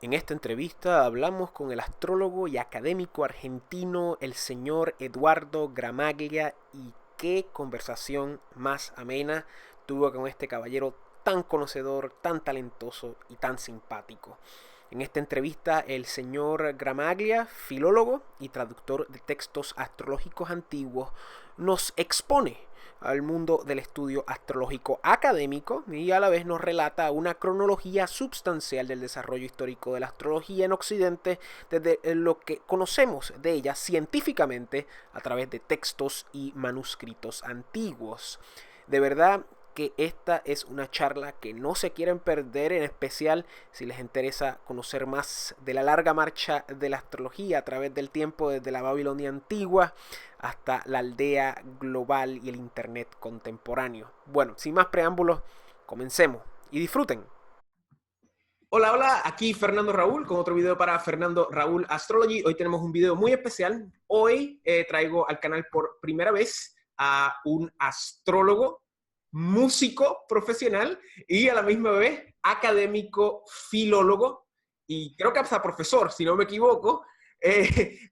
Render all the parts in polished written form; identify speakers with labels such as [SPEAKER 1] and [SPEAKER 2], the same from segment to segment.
[SPEAKER 1] En esta entrevista hablamos con el astrólogo y académico argentino, el señor Eduardo Gramaglia, y qué conversación más amena tuvo con este caballero tan conocedor, tan talentoso y tan simpático. En esta entrevista, el señor Gramaglia, filólogo y traductor de textos astrológicos antiguos, nos expone al mundo del estudio astrológico académico y a la vez nos relata una cronología substancial del desarrollo histórico de la astrología en Occidente desde lo que conocemos de ella científicamente a través de textos y manuscritos antiguos. De verdad que esta es una charla que no se quieren perder, en especial si les interesa conocer más de la larga marcha de la astrología a través del tiempo, desde la Babilonia antigua hasta la aldea global y el internet contemporáneo. Bueno, sin más preámbulos, comencemos y disfruten. Hola, hola, aquí Fernando Raúl con otro video para Fernando Raúl Astrology. Hoy tenemos un video muy especial. Hoy traigo al canal por primera vez a un astrólogo, músico profesional y a la misma vez académico, filólogo y creo que hasta profesor, si no me equivoco.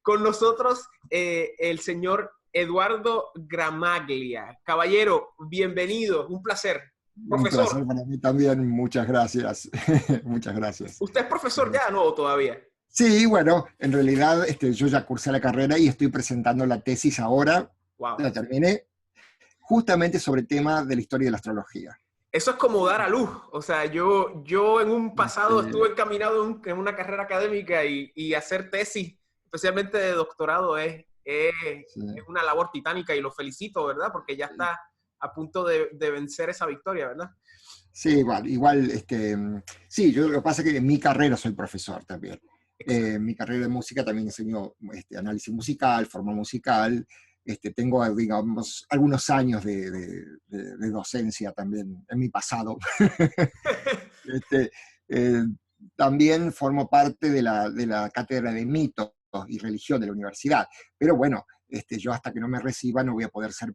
[SPEAKER 1] Con nosotros el señor Eduardo Gramaglia. Caballero, bienvenido, un placer.
[SPEAKER 2] Un
[SPEAKER 1] Profesor,
[SPEAKER 2] placer para mí también, muchas gracias. Muchas gracias.
[SPEAKER 1] ¿usted es profesor ya no todavía?
[SPEAKER 2] Sí, bueno, en realidad yo ya cursé la carrera y estoy presentando la tesis ahora,
[SPEAKER 1] Wow.
[SPEAKER 2] la terminé, justamente sobre el tema de la historia de la astrología.
[SPEAKER 1] Eso es como dar a luz. O sea, yo en un pasado
[SPEAKER 2] Este,
[SPEAKER 1] estuve encaminado en una carrera académica y hacer tesis, especialmente de doctorado,
[SPEAKER 2] sí,
[SPEAKER 1] es una labor titánica y lo felicito, ¿verdad? Porque ya está a punto de vencer esa victoria, ¿verdad?
[SPEAKER 2] sí, igual, sí, yo lo que pasa es que en mi carrera soy profesor también.
[SPEAKER 1] Excelente.
[SPEAKER 2] En mi carrera de música también enseño análisis musical, forma musical. Tengo, digamos, algunos años de docencia también en mi pasado. Este, eh, También formo parte de la cátedra de mitos y religión de la universidad. Pero bueno, yo hasta que no me reciba no voy a poder ser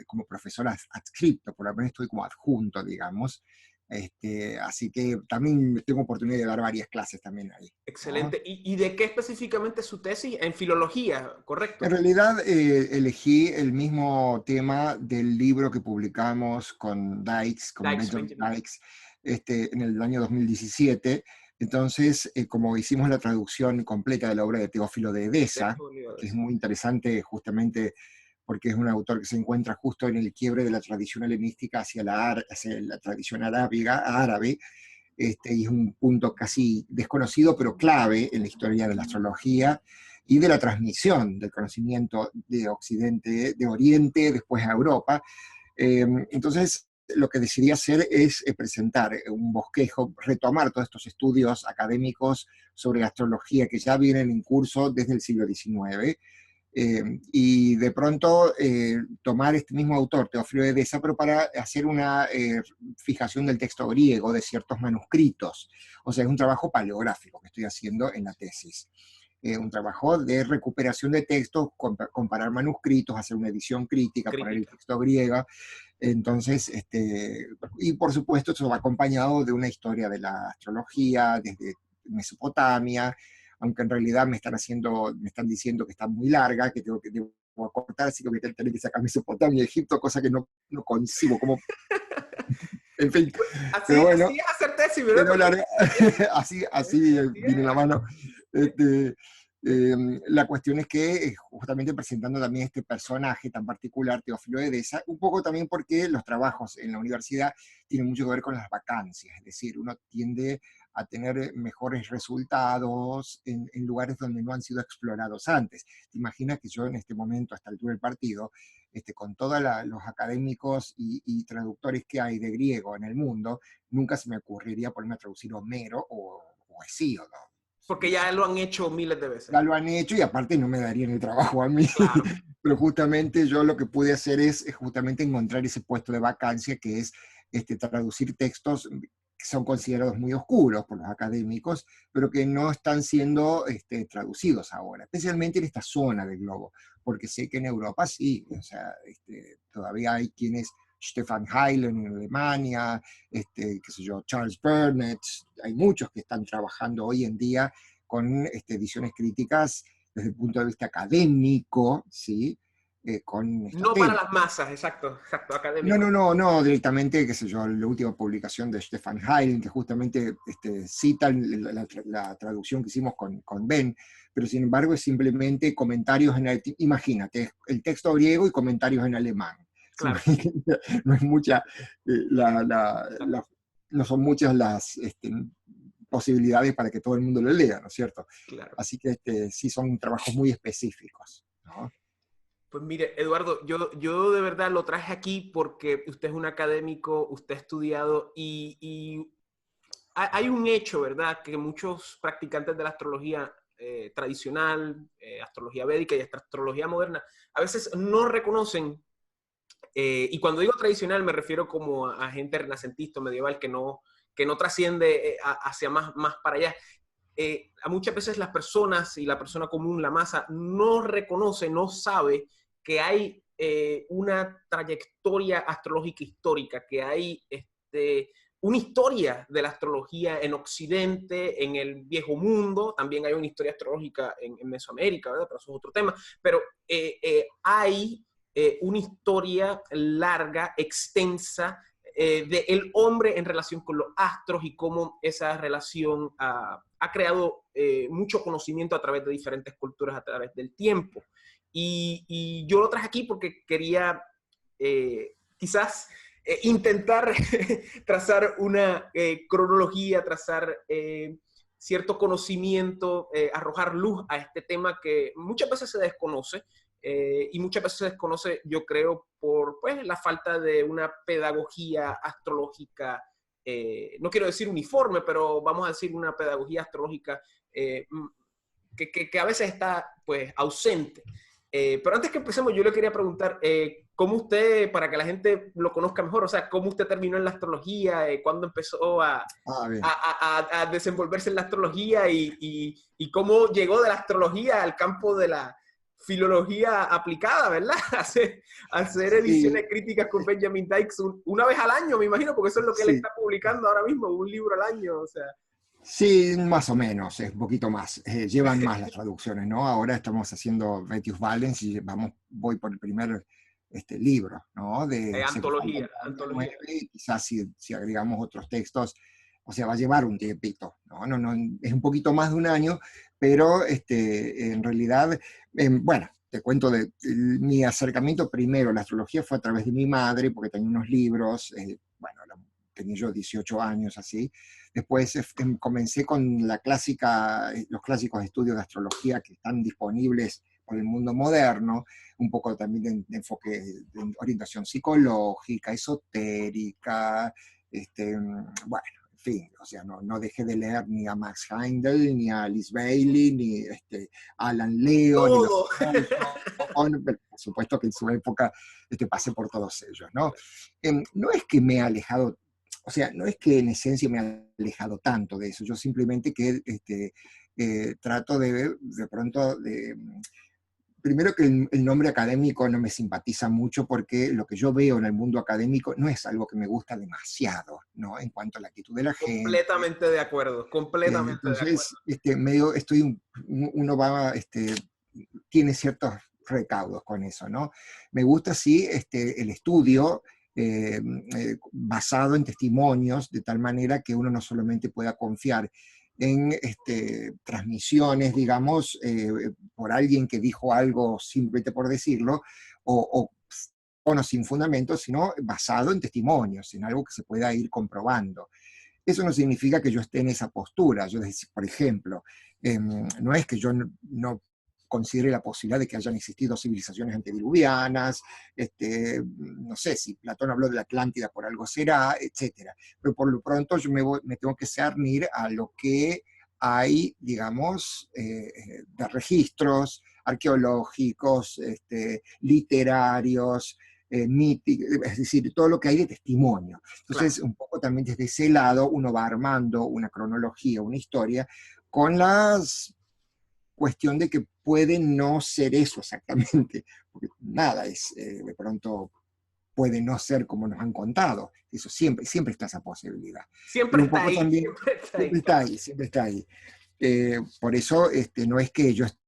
[SPEAKER 2] como profesor adscripto, por lo menos estoy como adjunto, digamos. Así que también tengo oportunidad de dar varias clases también ahí, ¿no?
[SPEAKER 1] Excelente. ¿Y de qué específicamente es su tesis? En filología,
[SPEAKER 2] En
[SPEAKER 1] ¿correcto?
[SPEAKER 2] realidad elegí el mismo tema del libro que publicamos con Dykes, con
[SPEAKER 1] Dykes,
[SPEAKER 2] Benjamin
[SPEAKER 1] Benjamin.
[SPEAKER 2] Dykes, en el año 2017. Entonces, como hicimos la traducción completa de la obra de Teófilo de Edesa,
[SPEAKER 1] Eso le iba a
[SPEAKER 2] que es
[SPEAKER 1] decir.
[SPEAKER 2] muy interesante justamente porque es un autor que se encuentra justo en el quiebre de la tradición helenística hacia la tradición árabe, y es un punto casi desconocido, pero clave en la historia de la astrología y de la transmisión del conocimiento de Occidente, de Oriente, después a Europa. Entonces, lo que decidí hacer es presentar un bosquejo, retomar todos estos estudios académicos sobre astrología que ya vienen en curso desde el siglo XIX, y de pronto tomar este mismo autor, Teófilo de Edesa, pero para hacer una fijación del texto griego de ciertos manuscritos. O sea, es un trabajo paleográfico que estoy haciendo en la tesis. Un trabajo de recuperación de textos, comparar manuscritos, hacer una edición crítica, poner el
[SPEAKER 1] Crítica.
[SPEAKER 2] texto griego. Entonces, y por supuesto, eso va acompañado de una historia de la astrología desde Mesopotamia, aunque en realidad me están diciendo que está muy larga, que debo cortar, así que voy a tener que sacar Mesopotamia y Egipto, cosa que no concibo, como, en fin, pero
[SPEAKER 1] Así
[SPEAKER 2] bueno,
[SPEAKER 1] es hacer tesis, ¿verdad?
[SPEAKER 2] pero larga, así
[SPEAKER 1] Así
[SPEAKER 2] viene la
[SPEAKER 1] es.
[SPEAKER 2] mano. Este, la cuestión es que justamente presentando también este personaje tan particular, Teófilo de Edesa, un poco también porque los trabajos en la universidad tienen mucho que ver con las vacancias, es decir, uno tiende a tener mejores resultados en lugares donde no han sido explorados antes. Te imaginas que yo en este momento, a esta altura del partido, con todos los académicos y traductores que hay de griego en el mundo, nunca se me ocurriría ponerme a traducir Homero o Hesíodo.
[SPEAKER 1] Porque ya lo han hecho miles de veces.
[SPEAKER 2] Ya lo han hecho y aparte no me darían el trabajo a mí.
[SPEAKER 1] Claro.
[SPEAKER 2] Pero justamente yo lo que pude hacer es justamente encontrar ese puesto de vacancia que es traducir textos que son considerados muy oscuros por los académicos, pero que no están siendo traducidos ahora, especialmente en esta zona del globo, porque sé que en Europa sí, o sea, todavía hay quienes Stefan Heilen en Alemania, qué sé yo, Charles Burnett. Hay muchos que están trabajando hoy en día con ediciones críticas desde el punto de vista académico, ¿sí? Con estos
[SPEAKER 1] No para
[SPEAKER 2] temas.
[SPEAKER 1] las masas, exacto, exacto,
[SPEAKER 2] No,
[SPEAKER 1] académico.
[SPEAKER 2] no, no, no, directamente, qué sé yo, la última publicación de Stefan Heilen, que justamente cita la traducción que hicimos con Ben, pero sin embargo es simplemente comentarios imagínate, el texto griego y comentarios en alemán.
[SPEAKER 1] Claro,
[SPEAKER 2] No es mucha,
[SPEAKER 1] exacto,
[SPEAKER 2] no son muchas las posibilidades para que todo el mundo lo lea, ¿no es cierto?
[SPEAKER 1] claro.
[SPEAKER 2] Así que sí son trabajos muy específicos, ¿no?
[SPEAKER 1] Pues mire, Eduardo, yo de verdad lo traje aquí porque usted es un académico, usted ha estudiado y hay un hecho, ¿verdad? Que muchos practicantes de la astrología tradicional, astrología védica y astrología moderna, a veces no reconocen, y cuando digo tradicional me refiero como a gente renacentista, medieval, que no trasciende hacia más para allá. A muchas veces las personas y la persona común, la masa, no reconoce, no sabe que hay una trayectoria astrológica histórica, que hay una historia de la astrología en Occidente, en el Viejo Mundo, también hay una historia astrológica en Mesoamérica, ¿verdad? Pero eso es otro tema, pero hay una historia larga, extensa, del hombre en relación con los astros y cómo esa relación ha creado mucho conocimiento a través de diferentes culturas a través del tiempo. Y yo lo traje aquí porque quería quizás intentar trazar una cronología, trazar cierto conocimiento, arrojar luz a este tema que muchas veces se desconoce y muchas veces se desconoce, yo creo, por pues, la falta de una pedagogía astrológica, no quiero decir uniforme, pero vamos a decir una pedagogía astrológica que a veces está pues ausente. Pero antes que empecemos, yo le quería preguntar, ¿cómo usted, para que la gente lo conozca mejor, o sea, cómo usted terminó en la astrología, cuándo empezó
[SPEAKER 2] Ah, bien.
[SPEAKER 1] a desenvolverse en la astrología y cómo llegó de la astrología al campo de la filología aplicada, ¿verdad? Hacer
[SPEAKER 2] Sí,
[SPEAKER 1] ediciones críticas con Benjamin Dykes una vez al año, me imagino, porque eso es lo que él
[SPEAKER 2] sí.
[SPEAKER 1] está publicando ahora mismo, un libro al año, o sea.
[SPEAKER 2] Sí, más o menos, es un poquito más. Llevan más las traducciones, ¿no? Ahora estamos haciendo Vetius Valens y voy por el primer libro, ¿no? Se me faltan
[SPEAKER 1] Antología,
[SPEAKER 2] todavía
[SPEAKER 1] antología.
[SPEAKER 2] 9, quizás si agregamos otros textos, o sea, va a llevar un tiempito, ¿no? No, no, es un poquito más de un año, pero en realidad, bueno, te cuento mi acercamiento primero a la astrología fue a través de mi madre, porque tenía unos libros, bueno, tenía yo 18 años así. Después comencé con los clásicos estudios de astrología que están disponibles por el mundo moderno, un poco también de enfoque de orientación psicológica, esotérica, bueno, en fin, o sea, no dejé de leer ni a Max Heindel, ni a Alice Bailey, ni Alan Leo, ni los
[SPEAKER 1] Todo.
[SPEAKER 2] pero por supuesto que en su época pasé por todos ellos, ¿no? No es que me he alejado, o sea, no es que en esencia me he alejado tanto de eso, yo simplemente que trato de pronto primero que el nombre académico no me simpatiza mucho porque lo que yo veo en el mundo académico no es algo que me gusta demasiado, ¿no? En cuanto a la actitud de la gente.
[SPEAKER 1] Completamente de acuerdo, completamente de
[SPEAKER 2] Entonces,
[SPEAKER 1] acuerdo.
[SPEAKER 2] medio uno va, tiene ciertos recaudos con eso, ¿no? Me gusta, sí, el estudio basado en testimonios, de tal manera que uno no solamente pueda confiar en transmisiones, digamos, por alguien que dijo algo simplemente por decirlo, o no sin fundamento, sino basado en testimonios, en algo que se pueda ir comprobando. Eso no significa que yo esté en esa postura. Yo, por ejemplo, no es que yo no considere la posibilidad de que hayan existido civilizaciones antediluvianas, no sé, si Platón habló de la Atlántida por algo será, etcétera. Pero por lo pronto yo me tengo que cernir a lo que hay, digamos, de registros arqueológicos, literarios, es decir, todo lo que hay de testimonio.
[SPEAKER 1] Claro.
[SPEAKER 2] Entonces, un poco también desde ese lado uno va armando una cronología, una historia, con la cuestión de que puede no ser eso exactamente, porque nada es de pronto puede no ser como nos han contado. Eso siempre, siempre está esa posibilidad.
[SPEAKER 1] Siempre
[SPEAKER 2] Pero un
[SPEAKER 1] está
[SPEAKER 2] poco
[SPEAKER 1] ahí,
[SPEAKER 2] también,
[SPEAKER 1] siempre está ahí,
[SPEAKER 2] siempre está
[SPEAKER 1] claro.
[SPEAKER 2] ahí, siempre está ahí. Por eso no es que yo esté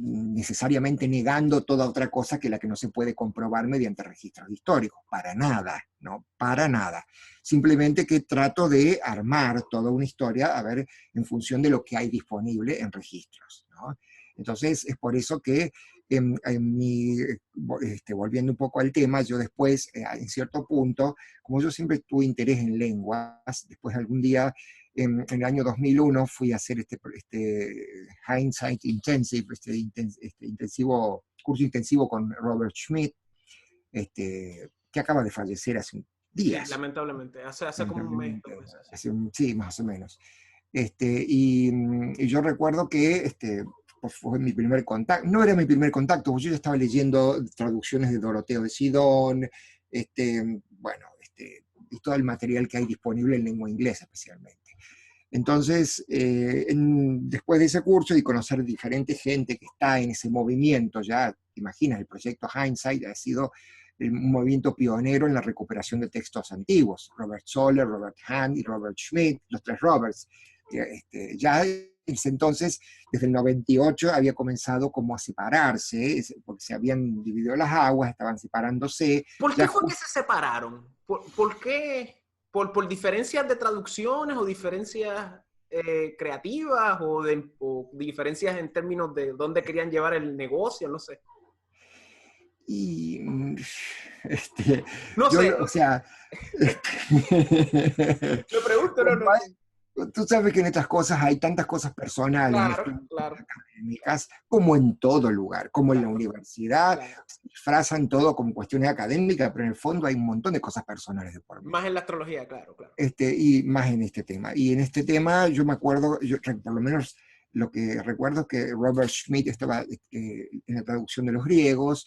[SPEAKER 2] necesariamente negando toda otra cosa que la que no se puede comprobar mediante registros históricos, para nada, ¿no? Para nada. Simplemente que trato de armar toda una historia, a ver, en función de lo que hay disponible en registros, ¿no? Entonces, es por eso que volviendo un poco al tema, yo después, en cierto punto, como yo siempre tuve interés en lenguas, después algún día en el año 2001 fui a hacer este Hindsight Intensive, curso intensivo con Robert Schmidt, que acaba de fallecer hace
[SPEAKER 1] Sí,
[SPEAKER 2] días,
[SPEAKER 1] lamentablemente, hace como un mes, 2
[SPEAKER 2] lamentablemente,
[SPEAKER 1] meses, sí.
[SPEAKER 2] sí, más o menos. Y yo recuerdo que pues fue mi primer contacto, no era mi primer contacto, porque yo ya estaba leyendo traducciones de Doroteo de Sidón, bueno, y todo el material que hay disponible en lengua inglesa especialmente. Entonces, después de ese curso y conocer diferente gente que está en ese movimiento, ya te imaginas, el proyecto Hindsight ha sido un movimiento pionero en la recuperación de textos antiguos. Robert Soller, Robert Hahn y Robert Schmidt, los tres Roberts. Ya en ese entonces, desde el 98, había comenzado como a separarse, porque se habían dividido las aguas, estaban separándose.
[SPEAKER 1] ¿Por qué
[SPEAKER 2] Ya
[SPEAKER 1] fue que se separaron? ¿Por qué? ¿Por diferencias de traducciones o diferencias creativas o diferencias en términos de dónde querían llevar el negocio? No sé.
[SPEAKER 2] y este,
[SPEAKER 1] No
[SPEAKER 2] yo,
[SPEAKER 1] sé,
[SPEAKER 2] o sea,
[SPEAKER 1] me pregunto, no,
[SPEAKER 2] cuando
[SPEAKER 1] no sé.
[SPEAKER 2] tú sabes que en estas cosas hay tantas cosas personales,
[SPEAKER 1] Claro,
[SPEAKER 2] estudios
[SPEAKER 1] claro,
[SPEAKER 2] académicas, como en todo lugar, como en la
[SPEAKER 1] claro,
[SPEAKER 2] universidad,
[SPEAKER 1] claro.
[SPEAKER 2] se disfrazan todo como cuestiones académicas, pero en el fondo hay un montón de cosas personales de por
[SPEAKER 1] Más
[SPEAKER 2] medio.
[SPEAKER 1] en la astrología, claro, claro.
[SPEAKER 2] Y más en este tema. Y en este tema yo me acuerdo, por lo menos lo que recuerdo es que Robert Schmidt estaba en la traducción de los griegos,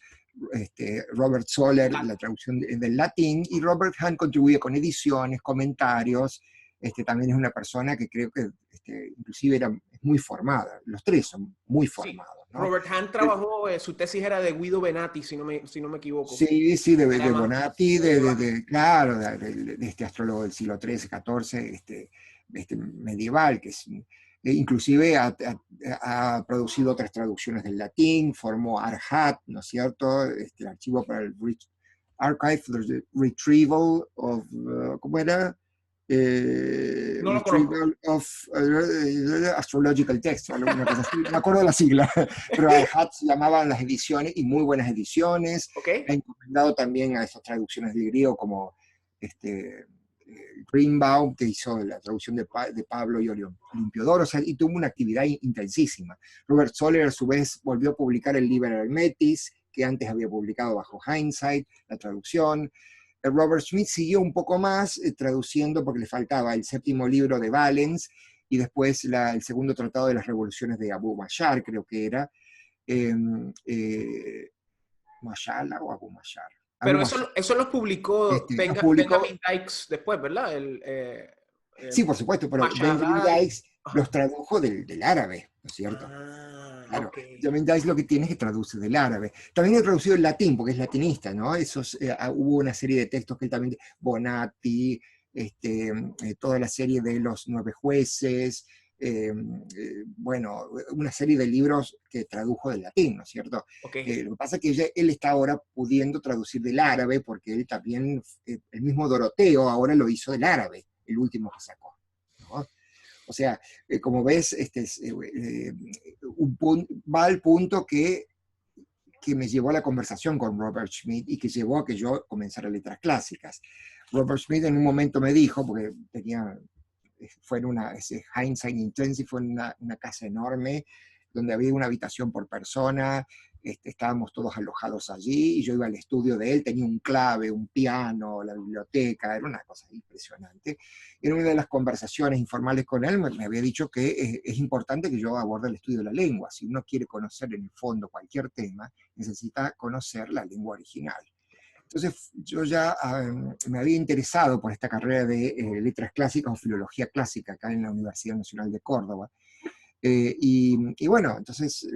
[SPEAKER 2] Robert Soller
[SPEAKER 1] La-
[SPEAKER 2] la traducción del latín, y Robert Hahn contribuye con ediciones, comentarios. También es una persona que creo que inclusive era muy formada. Los tres son muy
[SPEAKER 1] sí,
[SPEAKER 2] formados, ¿no?
[SPEAKER 1] Robert Hahn trabajó, su tesis era de Guido Benatti, si no me equivoco.
[SPEAKER 2] Sí, sí, de
[SPEAKER 1] Además,
[SPEAKER 2] Bonatti,
[SPEAKER 1] medieval.
[SPEAKER 2] claro, de este astrólogo del siglo XIII, XIV, medieval, que es, inclusive ha producido otras traducciones del latín, formó ARHAT, ¿no es cierto? El archivo para el Archive for the Retrieval of, ¿cómo era?
[SPEAKER 1] No lo conozco.
[SPEAKER 2] Retrieval of Astrological Text, una cosa así, no me acuerdo de la sigla, pero ARHAT se llamaban las ediciones, y muy buenas ediciones.
[SPEAKER 1] ¿Ok?
[SPEAKER 2] Ha encomendado también a esas traducciones del griego como Greenbaum, que hizo la traducción de Pablo y Olimpiodoro, o sea, y tuvo una actividad intensísima. Robert Soller, a su vez, volvió a publicar el Liber Hermetis, que antes había publicado bajo Hindsight, la traducción. Robert Smith siguió un poco más traduciendo porque le faltaba el séptimo libro de Valens y después el segundo tratado de las revoluciones de Abu Mashar, creo que era. Eh, eh, Mashala o Abu Mashar. Abu
[SPEAKER 1] Pero
[SPEAKER 2] Mashar.
[SPEAKER 1] eso lo publicó
[SPEAKER 2] Lo publicó,
[SPEAKER 1] Benjamin Dykes después, ¿verdad?
[SPEAKER 2] sí, por supuesto, pero Benjamin
[SPEAKER 1] Mashallah.
[SPEAKER 2] Dykes los tradujo del árabe, ¿no es cierto?
[SPEAKER 1] Ah,
[SPEAKER 2] Claro,
[SPEAKER 1] ok.
[SPEAKER 2] Benjamin Dykes lo que tiene es que traduce del árabe. También he traducido el latín, porque es latinista, ¿no? Hubo una serie de textos que él también, Bonatti, toda la serie de los 9 jueces, bueno, una serie de libros que tradujo del latín, ¿no es cierto?
[SPEAKER 1] Ok.
[SPEAKER 2] Lo que pasa es que él está ahora pudiendo traducir del árabe, porque él también, el mismo Doroteo ahora lo hizo del árabe, el último que sacó, ¿no? O sea, como ves, va al punto que me llevó a la conversación con Robert Schmidt y que llevó a que yo comenzara letras clásicas. Robert Schmidt en un momento me dijo, porque fue en ese Hindsight Intensive, fue en una casa enorme, donde había una habitación por persona, estábamos todos alojados allí, y yo iba al estudio de él, tenía un clave, un piano, la biblioteca, era una cosa impresionante. En una de las conversaciones informales con él me había dicho que es importante que yo aborde el estudio de la lengua. Si uno quiere conocer en el fondo cualquier tema, necesita conocer la lengua original. Entonces yo ya me había interesado por esta carrera de letras clásicas o filología clásica acá en la Universidad Nacional de Córdoba. Y bueno, entonces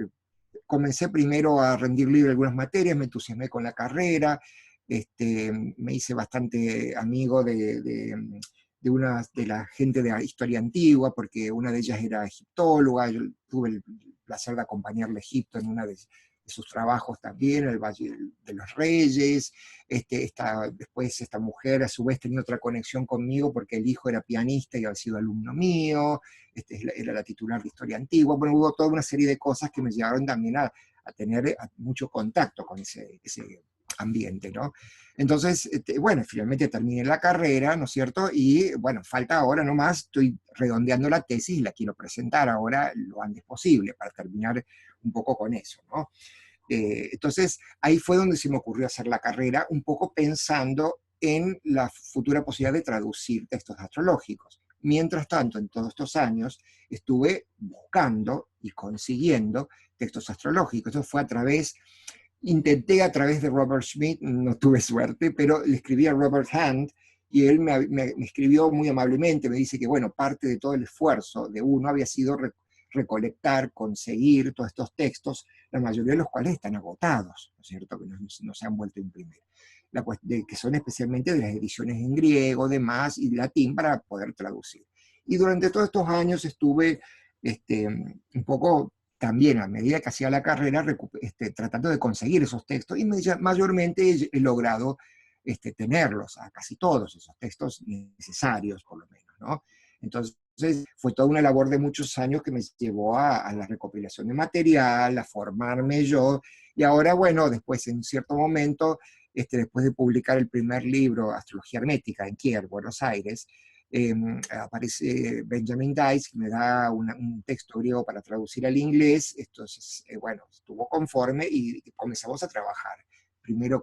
[SPEAKER 2] comencé primero a rendir libre algunas materias, me entusiasmé con la carrera, Me hice bastante amigo de una de la gente de la historia antigua, porque una de ellas era egiptóloga. Yo tuve el placer de acompañarle a Egipto en una de sus trabajos también, el Valle de los Reyes. Después esta mujer a su vez tenía otra conexión conmigo porque el hijo era pianista y había sido alumno mío. Era la titular de historia antigua. Bueno, hubo toda una serie de cosas que me llevaron también a tener mucho contacto con ese ambiente, ¿no? Entonces, bueno, finalmente terminé la carrera, ¿no es cierto? Y bueno, falta ahora nomás, estoy redondeando la tesis y la quiero presentar ahora lo antes posible para terminar un poco con eso, ¿no? Entonces, ahí fue donde se me ocurrió hacer la carrera, un poco pensando en la futura posibilidad de traducir textos astrológicos. Mientras tanto, en todos estos años, estuve buscando y consiguiendo textos astrológicos. Eso fue intenté a través de Robert Schmidt, no tuve suerte, pero le escribí a Robert Hand y él me escribió muy amablemente, me dice que, bueno, parte de todo el esfuerzo de uno había sido recolectar, conseguir todos estos textos, la mayoría de los cuales están agotados, ¿no es cierto?, que no se han vuelto a imprimir, que son especialmente de las ediciones en griego, demás, y latín para poder traducir. Y durante todos estos años estuve un poco también a medida que hacía la carrera, tratando de conseguir esos textos, y mayormente he logrado tenerlos, a casi todos esos textos necesarios, por lo menos, ¿no? Entonces, fue toda una labor de muchos años que me llevó a la recopilación de material, a formarme yo, y ahora, bueno, después, en cierto momento, después de publicar el primer libro, Astrología Hermética, en Kier, Buenos Aires, aparece Benjamin Dice, que me da un texto griego para traducir al inglés. Entonces, bueno, estuvo conforme y comenzamos a trabajar. Primero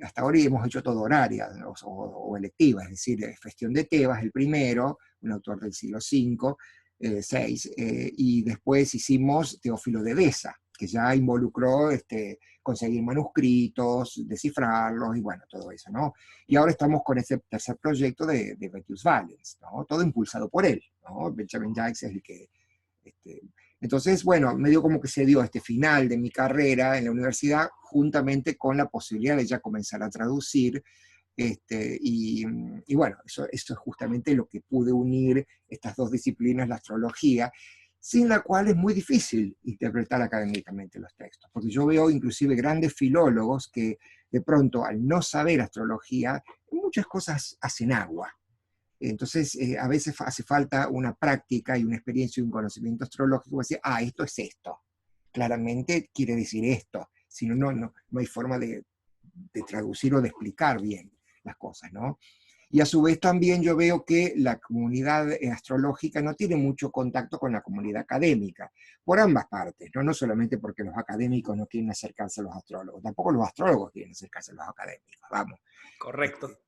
[SPEAKER 2] hasta ahora hemos hecho todo horaria o electiva, es decir, Gestión de Tebas, el primero, un autor del siglo V, VI, y después hicimos Teófilo de Besa, que ya involucró conseguir manuscritos, descifrarlos y bueno, todo eso, ¿no? Y ahora estamos con este tercer proyecto de Vettius Valens, ¿no? Todo impulsado por él, ¿no? Benjamin Jacques es el que... Entonces, bueno, medio como que se dio este final de mi carrera en la universidad juntamente con la posibilidad de ya comenzar a traducir, y bueno, eso es justamente lo que pude unir estas dos disciplinas, la astrología, sin la cual es muy difícil interpretar académicamente los textos, porque yo veo inclusive grandes filólogos que de pronto, al no saber astrología, muchas cosas hacen agua. Entonces, a veces hace falta una práctica y una experiencia y un conocimiento astrológico para decir, esto es esto. Claramente quiere decir esto. Si no, no hay forma de traducir o de explicar bien las cosas, ¿no? Y a su vez también yo veo que la comunidad astrológica no tiene mucho contacto con la comunidad académica, por ambas partes, ¿no? No solamente porque los académicos no quieren acercarse a los astrólogos, tampoco los astrólogos quieren acercarse a los académicos, vamos.
[SPEAKER 1] Correcto.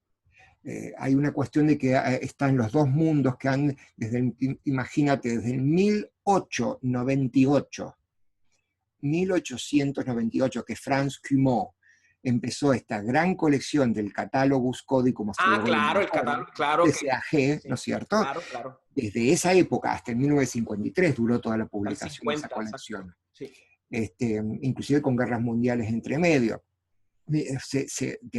[SPEAKER 2] Hay una cuestión de que están los dos mundos que han, imagínate, desde el 1898, que Franz Cumont empezó esta gran colección del Catalogus Codicum Astrologorum
[SPEAKER 1] Claro, el catálogo, claro que
[SPEAKER 2] TCAG,
[SPEAKER 1] sí,
[SPEAKER 2] ¿no es cierto?
[SPEAKER 1] claro, claro.
[SPEAKER 2] Desde esa época hasta el 1953 duró toda la publicación de esa
[SPEAKER 1] 50,
[SPEAKER 2] colección.
[SPEAKER 1] sí.
[SPEAKER 2] Inclusive con guerras mundiales entre medio. De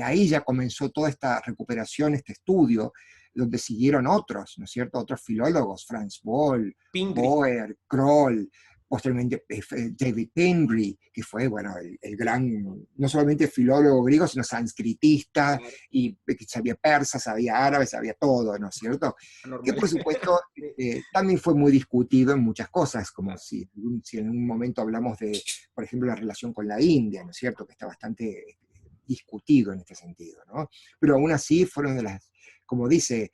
[SPEAKER 2] ahí ya comenzó toda esta recuperación, este estudio, donde siguieron otros, ¿no es cierto? Otros filólogos, Franz Boll,
[SPEAKER 1] Pingree.
[SPEAKER 2] Boer, Kroll, posteriormente David Pingree, que fue, bueno, el gran, no solamente filólogo griego, sino sanscritista, y que sabía persa, sabía árabe, sabía todo, ¿no es cierto?
[SPEAKER 1] Normal.
[SPEAKER 2] Que por supuesto también fue muy discutido en muchas cosas, como si en un momento hablamos de, por ejemplo, la relación con la India, ¿no es cierto? Que está bastante discutido en este sentido, ¿no? Pero aún así fueron de las, como dice,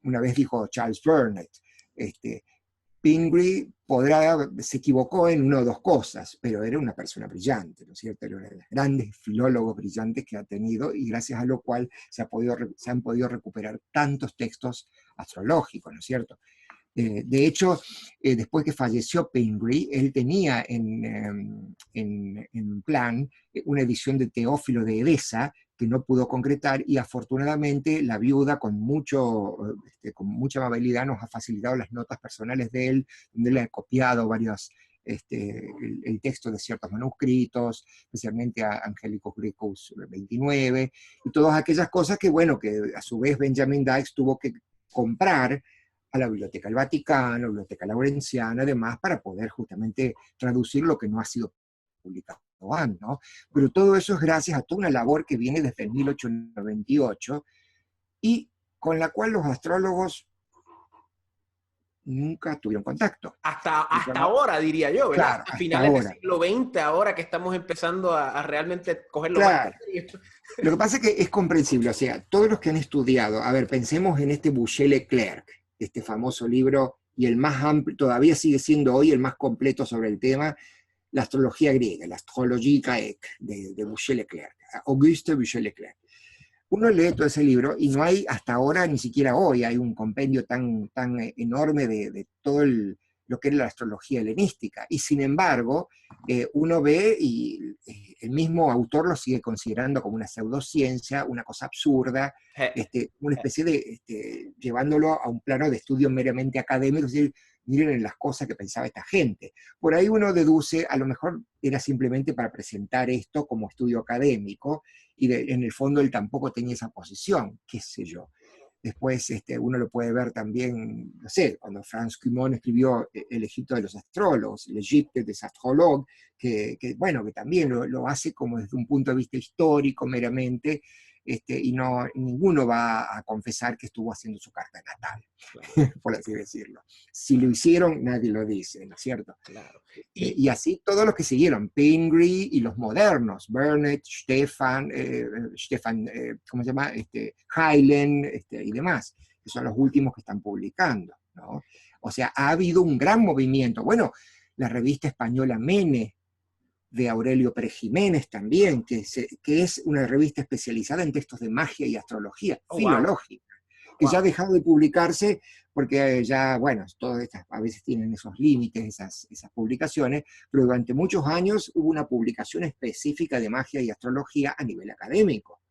[SPEAKER 2] una vez dijo Charles Burnett, Pingree se equivocó en una o dos cosas, pero era una persona brillante, ¿no es cierto? Era uno de los grandes filólogos brillantes que ha tenido y gracias a lo cual se han podido recuperar tantos textos astrológicos, ¿no es cierto? De hecho, después que falleció Pingree, él tenía en plan una edición de Teófilo de Edesa que no pudo concretar, y afortunadamente la viuda con mucha amabilidad nos ha facilitado las notas personales de él, donde le ha copiado varios el texto de ciertos manuscritos, especialmente a Angelicus Grecus 29, y todas aquellas cosas que, bueno, que a su vez Benjamin Dykes tuvo que comprar a la Biblioteca del Vaticano, la Biblioteca Laurenciana, además, para poder justamente traducir lo que no ha sido publicado antes, ¿no? Pero todo eso es gracias a toda una labor que viene desde el 1898 y con la cual los astrólogos nunca tuvieron contacto.
[SPEAKER 1] Hasta ahora, diría yo, ¿verdad?
[SPEAKER 2] Claro,
[SPEAKER 1] A
[SPEAKER 2] hasta
[SPEAKER 1] finales del
[SPEAKER 2] ahora.
[SPEAKER 1] siglo XX, ahora que estamos empezando a realmente cogerlo más
[SPEAKER 2] Claro.
[SPEAKER 1] en serio.
[SPEAKER 2] Lo que pasa es que es comprensible, o sea, todos los que han estudiado, a ver, pensemos en este Boucher-Leclerc, este famoso libro, y el más amplio, todavía sigue siendo hoy el más completo sobre el tema, la astrología griega, la Astrologie grecque de Boucher-Leclerc, Auguste Boucher-Leclerc. Uno lee todo ese libro y no hay, hasta ahora, ni siquiera hoy, hay un compendio tan enorme de todo lo que es la astrología helenística. Y sin embargo, uno ve y el mismo autor lo sigue considerando como una pseudociencia, una cosa absurda, una especie de, llevándolo a un plano de estudio meramente académico, es decir, miren en las cosas que pensaba esta gente. Por ahí uno deduce, a lo mejor era simplemente para presentar esto como estudio académico, y en el fondo él tampoco tenía esa posición, qué sé yo. Después uno lo puede ver también, no sé, cuando Franz Cumont escribió El Egipto de los astrólogos, el Egipte des Astrologues, bueno, que también lo hace como desde un punto de vista histórico meramente, y no, ninguno va a confesar que estuvo haciendo su carta natal, por así decirlo. Si lo hicieron, nadie lo dice, ¿no es cierto?
[SPEAKER 1] Claro.
[SPEAKER 2] Y así todos los que siguieron, Pingree y los modernos, Burnett, Stefan, ¿cómo se llama? Hylen, y demás, que son los últimos que están publicando, ¿no? O sea, ha habido un gran movimiento. Bueno, la revista española Mene, de Aurelio Pérez Jiménez también, que es una revista especializada en textos de magia y astrología filológica, que ya ha dejado de publicarse porque ya, bueno, todas estas a veces tienen esos límites, esas publicaciones, pero durante muchos años hubo una publicación específica de magia y astrología a nivel académico,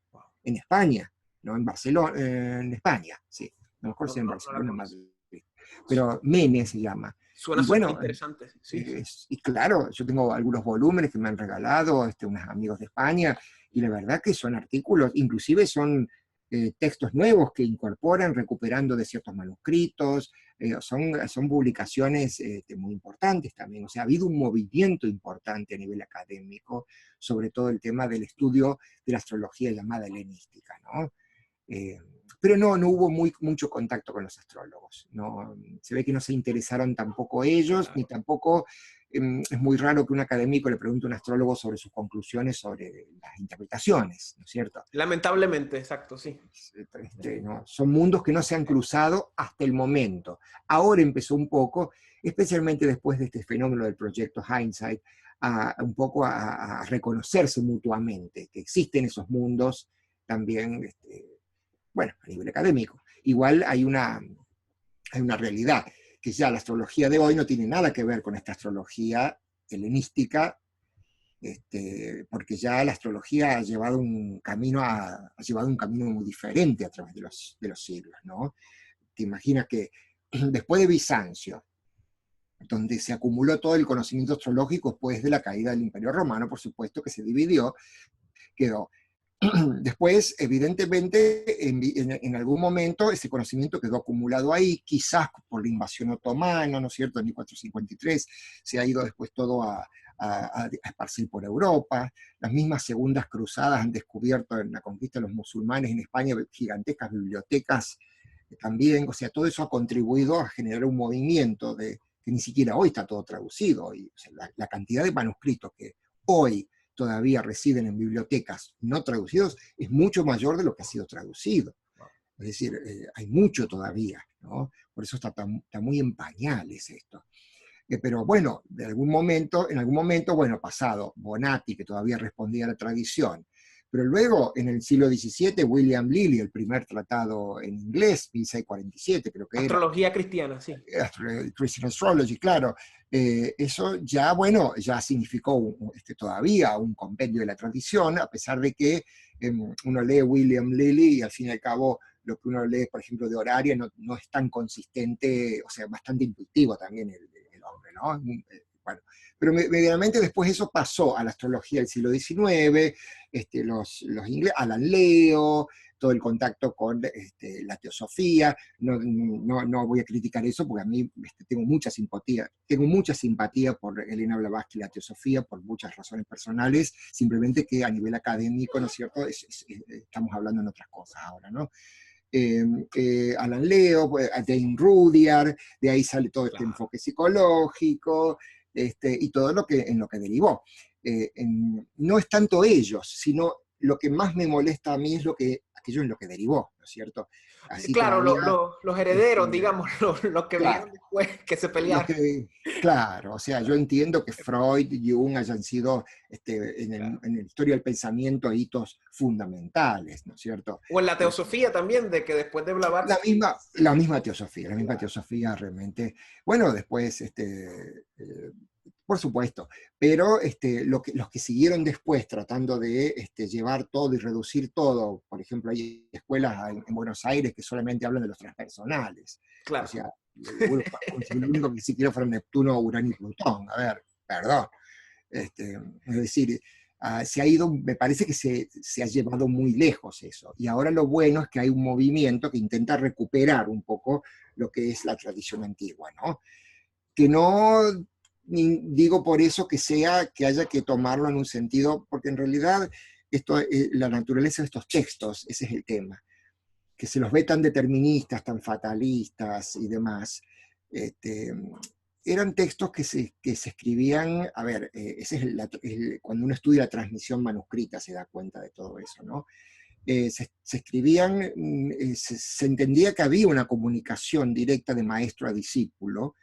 [SPEAKER 2] en España, no en Barcelona, en España, sí, a lo mejor sea en Barcelona, Madrid, pero Mene se llama.
[SPEAKER 1] Suena
[SPEAKER 2] Y
[SPEAKER 1] súper
[SPEAKER 2] bueno,
[SPEAKER 1] interesante. Sí.
[SPEAKER 2] y claro, yo tengo algunos volúmenes que me han regalado unos amigos de España, y la verdad que son artículos, inclusive son textos nuevos que incorporan, recuperando de ciertos manuscritos, son publicaciones muy importantes también. O sea, ha habido un movimiento importante a nivel académico sobre todo el tema del estudio de la astrología llamada helenística, ¿no? Pero no hubo mucho contacto con los astrólogos. No, se ve que no se interesaron tampoco ellos, ni tampoco es muy raro que un académico le pregunte a un astrólogo sobre sus conclusiones sobre las interpretaciones, ¿no es cierto?
[SPEAKER 1] Lamentablemente, exacto, sí.
[SPEAKER 2] ¿No? Son mundos que no se han cruzado hasta el momento. Ahora empezó un poco, especialmente después de este fenómeno del proyecto Hindsight, un poco a reconocerse mutuamente, que existen esos mundos también, bueno, a nivel académico. Igual hay una realidad, que ya la astrología de hoy no tiene nada que ver con esta astrología helenística, porque ya la astrología ha llevado un camino muy diferente a través de los siglos, ¿no? Te imaginas que después de Bizancio, donde se acumuló todo el conocimiento astrológico después de la caída del Imperio Romano, por supuesto que se dividió, quedó. Después, evidentemente, en algún momento ese conocimiento quedó acumulado ahí, quizás por la invasión otomana, ¿no es cierto?, en 1453, se ha ido después todo a esparcir por Europa. Las mismas segundas cruzadas han descubierto en la conquista de los musulmanes en España gigantescas bibliotecas también. O sea, todo eso ha contribuido a generar un movimiento que ni siquiera hoy está todo traducido. Y, o sea, la cantidad de manuscritos que hoy todavía residen en bibliotecas no traducidos es mucho mayor de lo que ha sido traducido. Es decir, hay mucho todavía, ¿no? Por eso está muy en pañales esto. Pero bueno, en algún momento, bueno, pasado Bonatti, que todavía respondía a la tradición, pero luego, en el siglo XVII, William Lilly, el primer tratado en inglés, 1647 creo que era.
[SPEAKER 1] Astrología cristiana, sí.
[SPEAKER 2] Christian Astrology, claro. Eso ya, bueno, ya significó todavía un compendio de la tradición, a pesar de que uno lee William Lilly y al fin y al cabo lo que uno lee, por ejemplo, de Horaria no es tan consistente, o sea, bastante intuitivo también el hombre, ¿no? bueno, pero medianamente después eso pasó a la astrología del siglo XIX, los ingleses, Alan Leo, todo el contacto con la teosofía. No voy a criticar eso porque a mí tengo mucha simpatía por Elena Blavatsky y la teosofía por muchas razones personales, simplemente que a nivel académico, ¿no es cierto? Estamos hablando en otras cosas ahora, ¿no? Alan Leo, Dane Rudyard, de ahí sale todo este enfoque psicológico, y todo en lo que derivó. No es tanto ellos, sino lo que más me molesta a mí es aquello en lo que derivó, ¿no es cierto?
[SPEAKER 1] Así claro, todavía, los herederos, digamos, los que
[SPEAKER 2] claro,
[SPEAKER 1] vinieron después, que se pelearon.
[SPEAKER 2] Claro, o sea, yo entiendo que Freud y Jung hayan sido en la historia del pensamiento hitos fundamentales, ¿no es cierto?
[SPEAKER 1] O en la teosofía también, de que después de Blavatsky...
[SPEAKER 2] La misma teosofía realmente. Bueno, después, por supuesto, pero los que siguieron después tratando de llevar todo y reducir todo, por ejemplo, hay escuelas en Buenos Aires que solamente hablan de los transpersonales.
[SPEAKER 1] Claro.
[SPEAKER 2] O sea, lo único que siquiera fueron Neptuno, Urano y Plutón. A ver, perdón. Es decir, me parece que se ha llevado muy lejos eso. Y ahora lo bueno es que hay un movimiento que intenta recuperar un poco lo que es la tradición antigua, ¿no? Que no digo por eso que haya que tomarlo en un sentido, porque en realidad la naturaleza de estos textos, ese es el tema, que se los ve tan deterministas, tan fatalistas y demás. Eran textos que se escribían, a ver, cuando uno estudia la transmisión manuscrita se da cuenta de todo eso, ¿no? Se escribían, se entendía que había una comunicación directa de maestro a discípulo,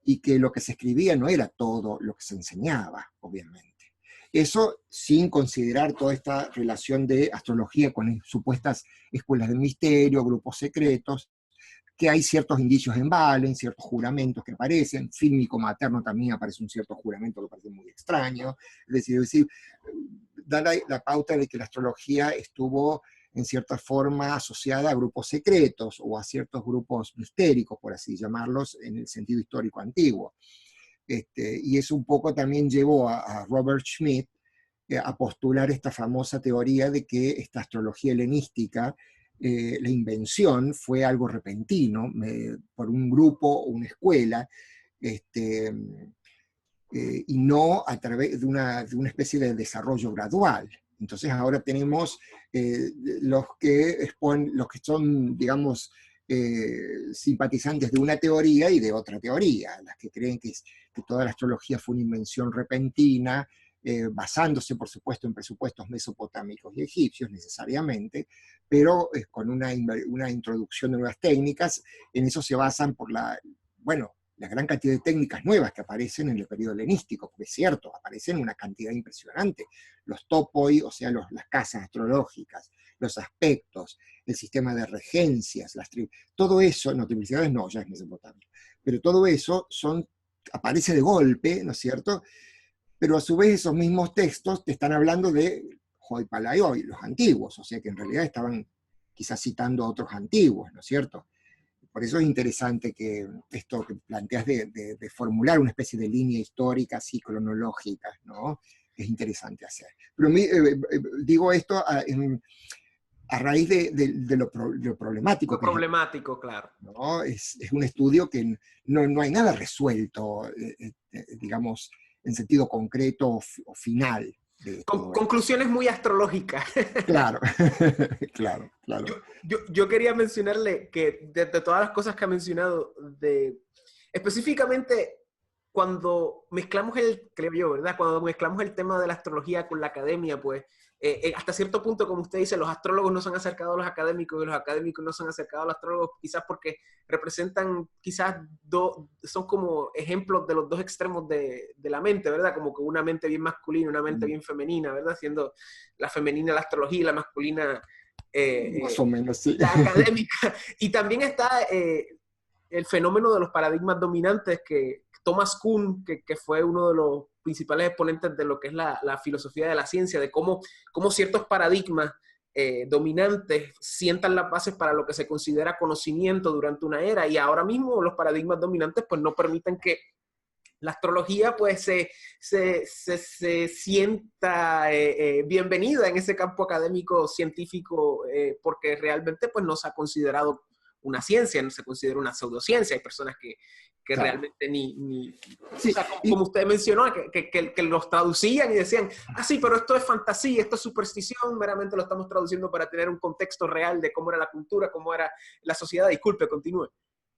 [SPEAKER 2] y que lo que se escribía no era todo lo que se enseñaba, obviamente. Eso sin considerar toda esta relación de astrología con supuestas escuelas de misterio, grupos secretos, que hay ciertos indicios en Valen, ciertos juramentos que aparecen, fílmico materno también aparece un cierto juramento que parece muy extraño, es decir da la pauta de que la astrología estuvo en cierta forma asociada a grupos secretos o a ciertos grupos mistéricos, por así llamarlos, en el sentido histórico antiguo. Y eso un poco también llevó a Robert Schmidt a postular esta famosa teoría de que esta astrología helenística, la invención fue algo repentino por un grupo o una escuela, y no a través de una especie de desarrollo gradual. Entonces ahora tenemos los que son, digamos, simpatizantes de una teoría y de otra teoría, las que creen que toda la astrología fue una invención repentina, basándose, por supuesto, en presupuestos mesopotámicos y egipcios necesariamente, pero con una introducción de nuevas técnicas. En eso se basan la gran cantidad de técnicas nuevas que aparecen en el periodo helenístico, porque es cierto, aparecen una cantidad impresionante. Los topoi, o sea, las casas astrológicas, los aspectos, el sistema de regencias, todo eso, no, triplicidades no, ya es Mesopotamia, pero todo eso aparece de golpe, ¿no es cierto? Pero a su vez esos mismos textos te están hablando de Hoi Palaioi, los antiguos, o sea que en realidad estaban quizás citando a otros antiguos, ¿no es cierto? Por eso es interesante que esto que planteas de formular una especie de línea histórica, así cronológica, ¿no? Es interesante hacer. Pero digo esto a raíz de lo problemático.
[SPEAKER 1] Lo problemático, claro.
[SPEAKER 2] ¿No? Es un estudio que no hay nada resuelto, digamos, en sentido concreto o final.
[SPEAKER 1] Conclusiones muy astrológicas.
[SPEAKER 2] Claro, claro.
[SPEAKER 1] Yo quería mencionarle que de todas las cosas que ha mencionado, específicamente cuando mezclamos creo yo, ¿verdad? Cuando mezclamos el tema de la astrología con la academia, pues hasta cierto punto, como usted dice, los astrólogos no se han acercado a los académicos y los académicos no se han acercado a los astrólogos, quizás porque representan, son como ejemplos de los dos extremos de la mente, ¿verdad? Como que una mente bien masculina, una mente bien femenina, ¿verdad? Siendo la femenina la astrología y la masculina
[SPEAKER 2] más o menos, sí.
[SPEAKER 1] la académica. Y también está el fenómeno de los paradigmas dominantes que Thomas Kuhn, que fue uno de los principales exponentes de lo que es la filosofía de la ciencia, de cómo ciertos paradigmas dominantes sientan las bases para lo que se considera conocimiento durante una era, y ahora mismo los paradigmas dominantes pues no permiten que la astrología pues se sienta bienvenida en ese campo académico científico porque realmente pues no se ha considerado una ciencia, no se considera una pseudociencia. Hay personas que
[SPEAKER 2] Claro.
[SPEAKER 1] realmente ni
[SPEAKER 2] Sí,
[SPEAKER 1] o sea, como usted mencionó, que los traducían y decían, ah, sí, pero esto es fantasía, esto es superstición, meramente lo estamos traduciendo para tener un contexto real de cómo era la cultura, cómo era la sociedad. Disculpe, continúe.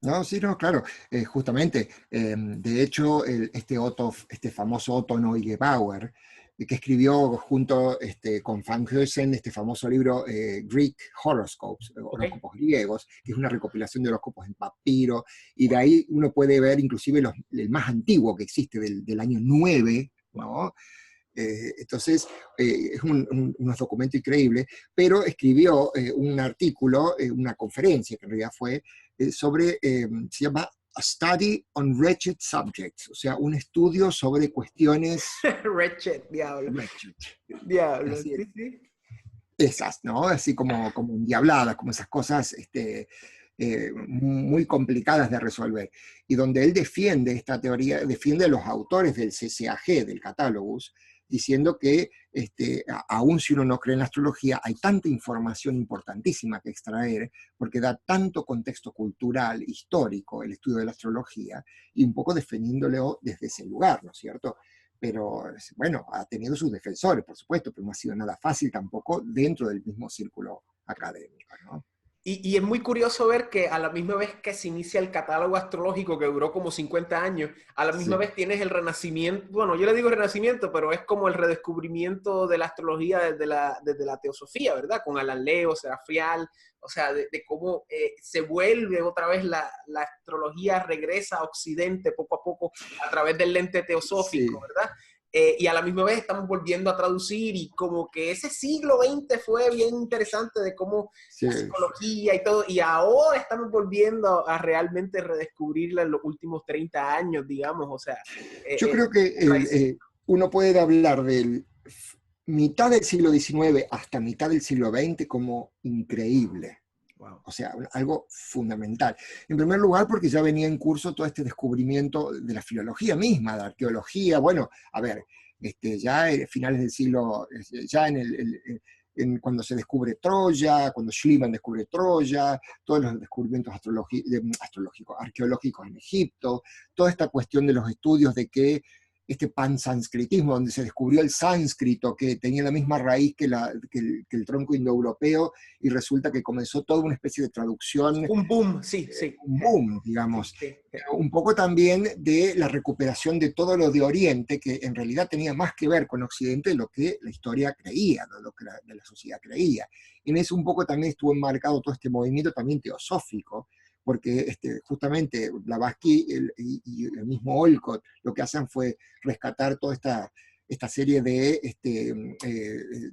[SPEAKER 2] no, sí, no, claro, justamente, de hecho, este famoso Otto Neugebauer, que escribió junto con Van Heusen este famoso libro Greek Horoscopes,
[SPEAKER 1] Okay.
[SPEAKER 2] horóscopos griegos, que es una recopilación de horóscopos en papiro, y de ahí uno puede ver inclusive el más antiguo que existe, del año 9, ¿no? Entonces, es unos documentos increíbles, pero escribió un artículo, una conferencia que en realidad fue, sobre, se llama A Study on Wretched Subjects, o sea, un estudio sobre cuestiones
[SPEAKER 1] Wretched, diablo.
[SPEAKER 2] wretched.
[SPEAKER 1] Diablo,
[SPEAKER 2] Así,
[SPEAKER 1] sí, sí.
[SPEAKER 2] esas, ¿no? Así como endiabladas, como esas cosas muy complicadas de resolver. Y donde él defiende esta teoría, defiende a los autores del CCAG, del Catálogos, diciendo que aun si uno no cree en la astrología, hay tanta información importantísima que extraer, porque da tanto contexto cultural, histórico, el estudio de la astrología, y un poco defendiéndolo desde ese lugar, ¿no es cierto? Pero bueno, ha tenido sus defensores, por supuesto, pero no ha sido nada fácil tampoco dentro del mismo círculo académico, ¿no?
[SPEAKER 1] Y es muy curioso ver que a la misma vez que se inicia el catálogo astrológico, que duró como 50 años, a la misma
[SPEAKER 2] Sí.
[SPEAKER 1] vez tienes el renacimiento, bueno, yo le digo renacimiento, pero es como el redescubrimiento de la astrología desde la teosofía, ¿verdad? Con Alan Serafial, o sea, de cómo se vuelve otra vez la astrología, regresa a Occidente poco a poco a través del lente teosófico,
[SPEAKER 2] Sí.
[SPEAKER 1] ¿verdad? Y a la misma vez estamos volviendo a traducir y como que ese siglo XX fue bien interesante de cómo
[SPEAKER 2] Sí.
[SPEAKER 1] la psicología y todo, y ahora estamos volviendo a realmente redescubrirla en los últimos 30 años, digamos, o sea.
[SPEAKER 2] Yo creo que uno puede hablar del mitad del siglo XIX hasta mitad del siglo XX como increíble.
[SPEAKER 1] Wow.
[SPEAKER 2] O sea, algo fundamental. En primer lugar, porque ya venía en curso todo este descubrimiento de la filología misma, de la arqueología. Bueno, a ver, ya a finales del siglo, ya cuando se descubre Troya, cuando Schliemann descubre Troya, todos los descubrimientos astrológicos, arqueológicos en Egipto, toda esta cuestión de los estudios de que este pansanscritismo, donde se descubrió el sánscrito, que tenía la misma raíz que el tronco indoeuropeo, y resulta que comenzó toda una especie de traducción,
[SPEAKER 1] Un boom, sí, sí.
[SPEAKER 2] un boom, digamos.
[SPEAKER 1] Sí, sí.
[SPEAKER 2] Un poco también de la recuperación de todo lo de Oriente, que en realidad tenía más que ver con Occidente de lo que la historia creía, de lo que la sociedad creía. En eso un poco también estuvo enmarcado todo este movimiento también teosófico, porque justamente Blavatsky y el mismo Olcott lo que hacen fue rescatar toda esta serie de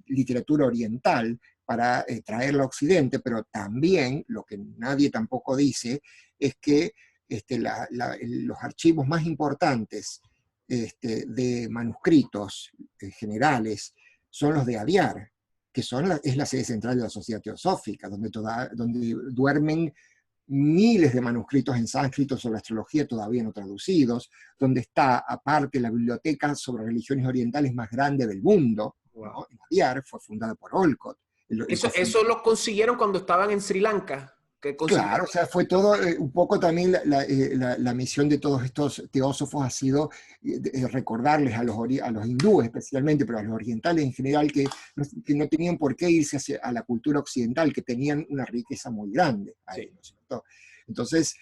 [SPEAKER 2] literatura oriental para traerla a Occidente, pero también lo que nadie tampoco dice es que los archivos más importantes de manuscritos generales son los de Adyar, que es la sede central de la Sociedad Teosófica, donde duermen miles de manuscritos en sánscrito sobre astrología todavía no traducidos, donde está aparte la biblioteca sobre religiones orientales más grande del mundo,
[SPEAKER 1] Wow.
[SPEAKER 2] ¿no? En Adyar fue fundada por Olcott.
[SPEAKER 1] Eso lo consiguieron cuando estaban en Sri Lanka.
[SPEAKER 2] Claro, o sea, fue todo, un poco también la misión de todos estos teósofos ha sido recordarles a los hindúes especialmente, pero a los orientales en general, que no tenían por qué irse a la cultura occidental, que tenían una riqueza muy grande ahí, sí. ¿No es cierto? Entonces,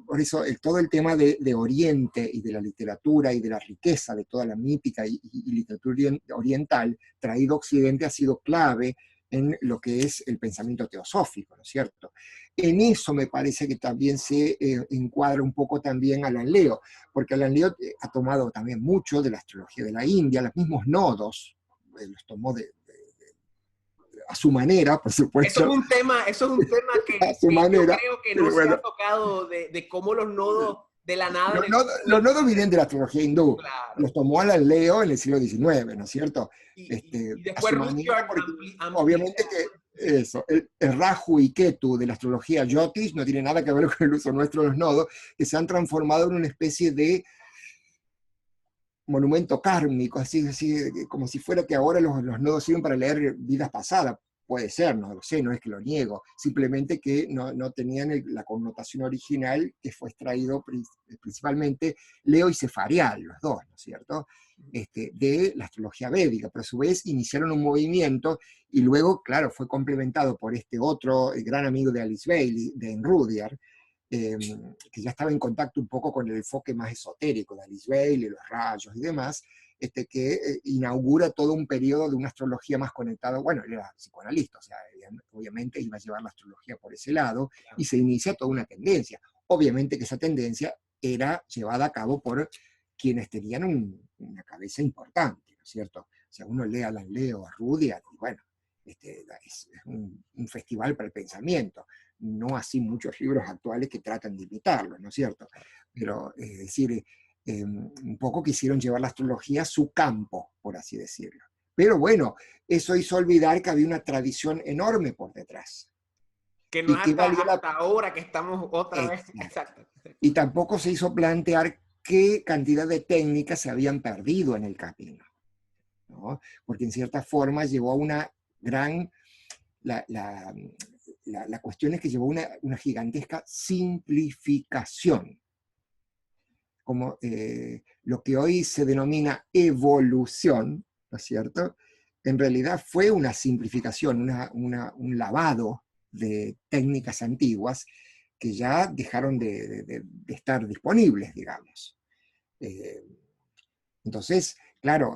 [SPEAKER 2] por eso todo el tema de Oriente y de la literatura y de la riqueza de toda la mítica y literatura oriental traído a Occidente ha sido clave en lo que es el pensamiento teosófico, ¿no es cierto? En eso me parece que también se encuadra un poco también Alan Leo, porque Alan Leo ha tomado también mucho de la astrología de la India, los mismos nodos, los tomó a su manera, por supuesto.
[SPEAKER 1] Eso es un tema que,
[SPEAKER 2] a su manera,
[SPEAKER 1] yo creo que no se ha tocado de cómo los nodos de la nada...
[SPEAKER 2] Los nodos vienen de la astrología hindú, claro. Los tomó Alan Leo en el siglo XIX, ¿no es cierto?
[SPEAKER 1] Y después
[SPEAKER 2] manera, obviamente que eso, el Rahu y Ketu de la astrología Jyotish no tiene nada que ver con el uso nuestro de los nodos, que se han transformado en una especie de monumento kármico, como si fuera que ahora los nodos sirven para leer vidas pasadas. Puede ser, no lo sé, no es que lo niego, simplemente que no tenían la connotación original que fue extraído principalmente Leo y Cefarial, los dos, ¿no es cierto?, de la astrología védica, pero a su vez iniciaron un movimiento y luego, claro, fue complementado por este otro gran amigo de Alice Bailey, de Enrudiar, que ya estaba en contacto un poco con el enfoque más esotérico de Alice Bailey, los rayos y demás, que inaugura todo un periodo de una astrología más conectada. Bueno, él era psicoanalista, o sea, obviamente iba a llevar la astrología por ese lado, y se inicia toda una tendencia. Obviamente que esa tendencia era llevada a cabo por quienes tenían una cabeza importante, ¿no es cierto? O sea, uno lee a Alan Leo, a Rudyard, y bueno, es un festival para el pensamiento, no así muchos libros actuales que tratan de imitarlo, ¿no es cierto? Pero, es decir, un poco quisieron llevar la astrología a su campo, por así decirlo. Pero bueno, eso hizo olvidar que había una tradición enorme por detrás.
[SPEAKER 1] Que no
[SPEAKER 2] Y
[SPEAKER 1] es
[SPEAKER 2] que valía
[SPEAKER 1] hasta ahora que estamos otra vez.
[SPEAKER 2] Exacto.
[SPEAKER 1] Exacto.
[SPEAKER 2] Y tampoco se hizo plantear qué cantidad de técnicas se habían perdido en el camino, ¿no? Porque en cierta forma llevó a una gran... La cuestión es que llevó una gigantesca simplificación, como lo que hoy se denomina evolución, ¿no es cierto? En realidad fue una simplificación, un lavado de técnicas antiguas que ya dejaron de estar disponibles, digamos. Eh, entonces, claro,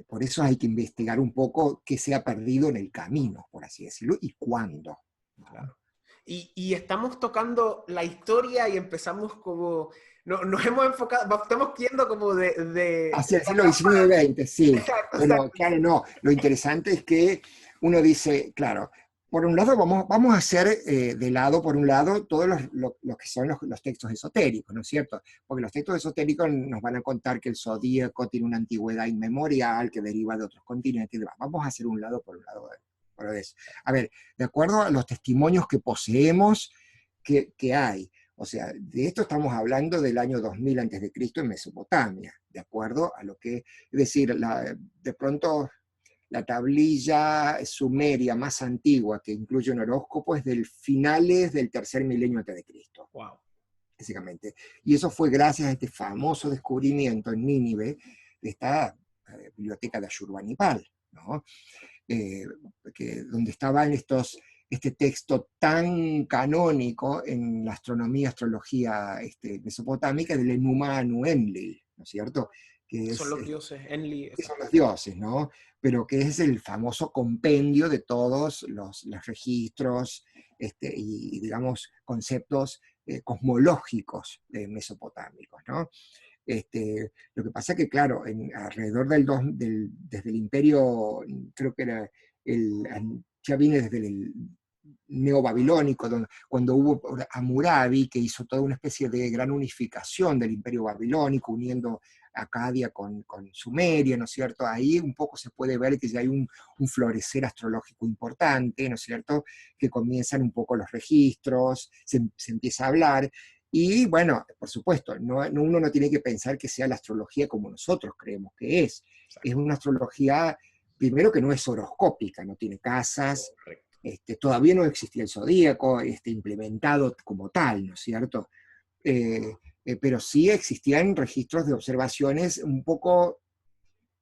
[SPEAKER 2] por eso hay que investigar un poco qué se ha perdido en el camino, por así decirlo, y cuándo, ¿no?
[SPEAKER 1] Claro. Y estamos tocando la historia y empezamos como, nos hemos enfocado, estamos yendo como
[SPEAKER 2] Hacia el siglo XIX-XX, sí.
[SPEAKER 1] Exacto,
[SPEAKER 2] Pero
[SPEAKER 1] exacto.
[SPEAKER 2] claro, no. Lo interesante es que uno dice, claro, por un lado vamos a hacer de lado, por un lado, todos lo que son los textos esotéricos, ¿no es cierto? Porque los textos esotéricos nos van a contar que el zodíaco tiene una antigüedad inmemorial, que deriva de otros continentes y demás. Vamos a hacer un lado por un lado por eso. A ver, de acuerdo a los testimonios que poseemos, que hay. O sea, de esto estamos hablando del año 2000 a.C. en Mesopotamia, de acuerdo a lo que, es decir, de pronto la tablilla sumeria más antigua que incluye un horóscopo es del finales del tercer milenio antes de Cristo,
[SPEAKER 1] Wow.
[SPEAKER 2] básicamente. Y eso fue gracias a este famoso descubrimiento en Nínive de esta biblioteca de Ashurbanipal, ¿no? Donde estaban este texto tan canónico en la astronomía, astrología mesopotámica del Enuma Anu Enlil, ¿no es cierto?
[SPEAKER 1] Son los dioses, Enli,
[SPEAKER 2] Que son
[SPEAKER 1] exacto.
[SPEAKER 2] los dioses, ¿no? Pero que es el famoso compendio de todos los registros y, digamos, conceptos cosmológicos mesopotámicos, ¿no? Lo que pasa es que, claro, alrededor desde el imperio, creo que era ya viene desde el neobabilónico, cuando hubo Hammurabi, que hizo toda una especie de gran unificación del imperio babilónico, uniendo Acadia con Sumeria, ¿no es cierto? Ahí un poco se puede ver que ya hay un florecer astrológico importante, ¿no es cierto? Que comienzan un poco los registros, se empieza a hablar, y bueno, por supuesto, uno no tiene que pensar que sea la astrología como nosotros creemos que es. Es una astrología, primero que no es horoscópica, no tiene casas,
[SPEAKER 1] Correcto.
[SPEAKER 2] Todavía no existía el zodíaco implementado como tal, ¿no es cierto? Pero sí existían registros de observaciones un poco,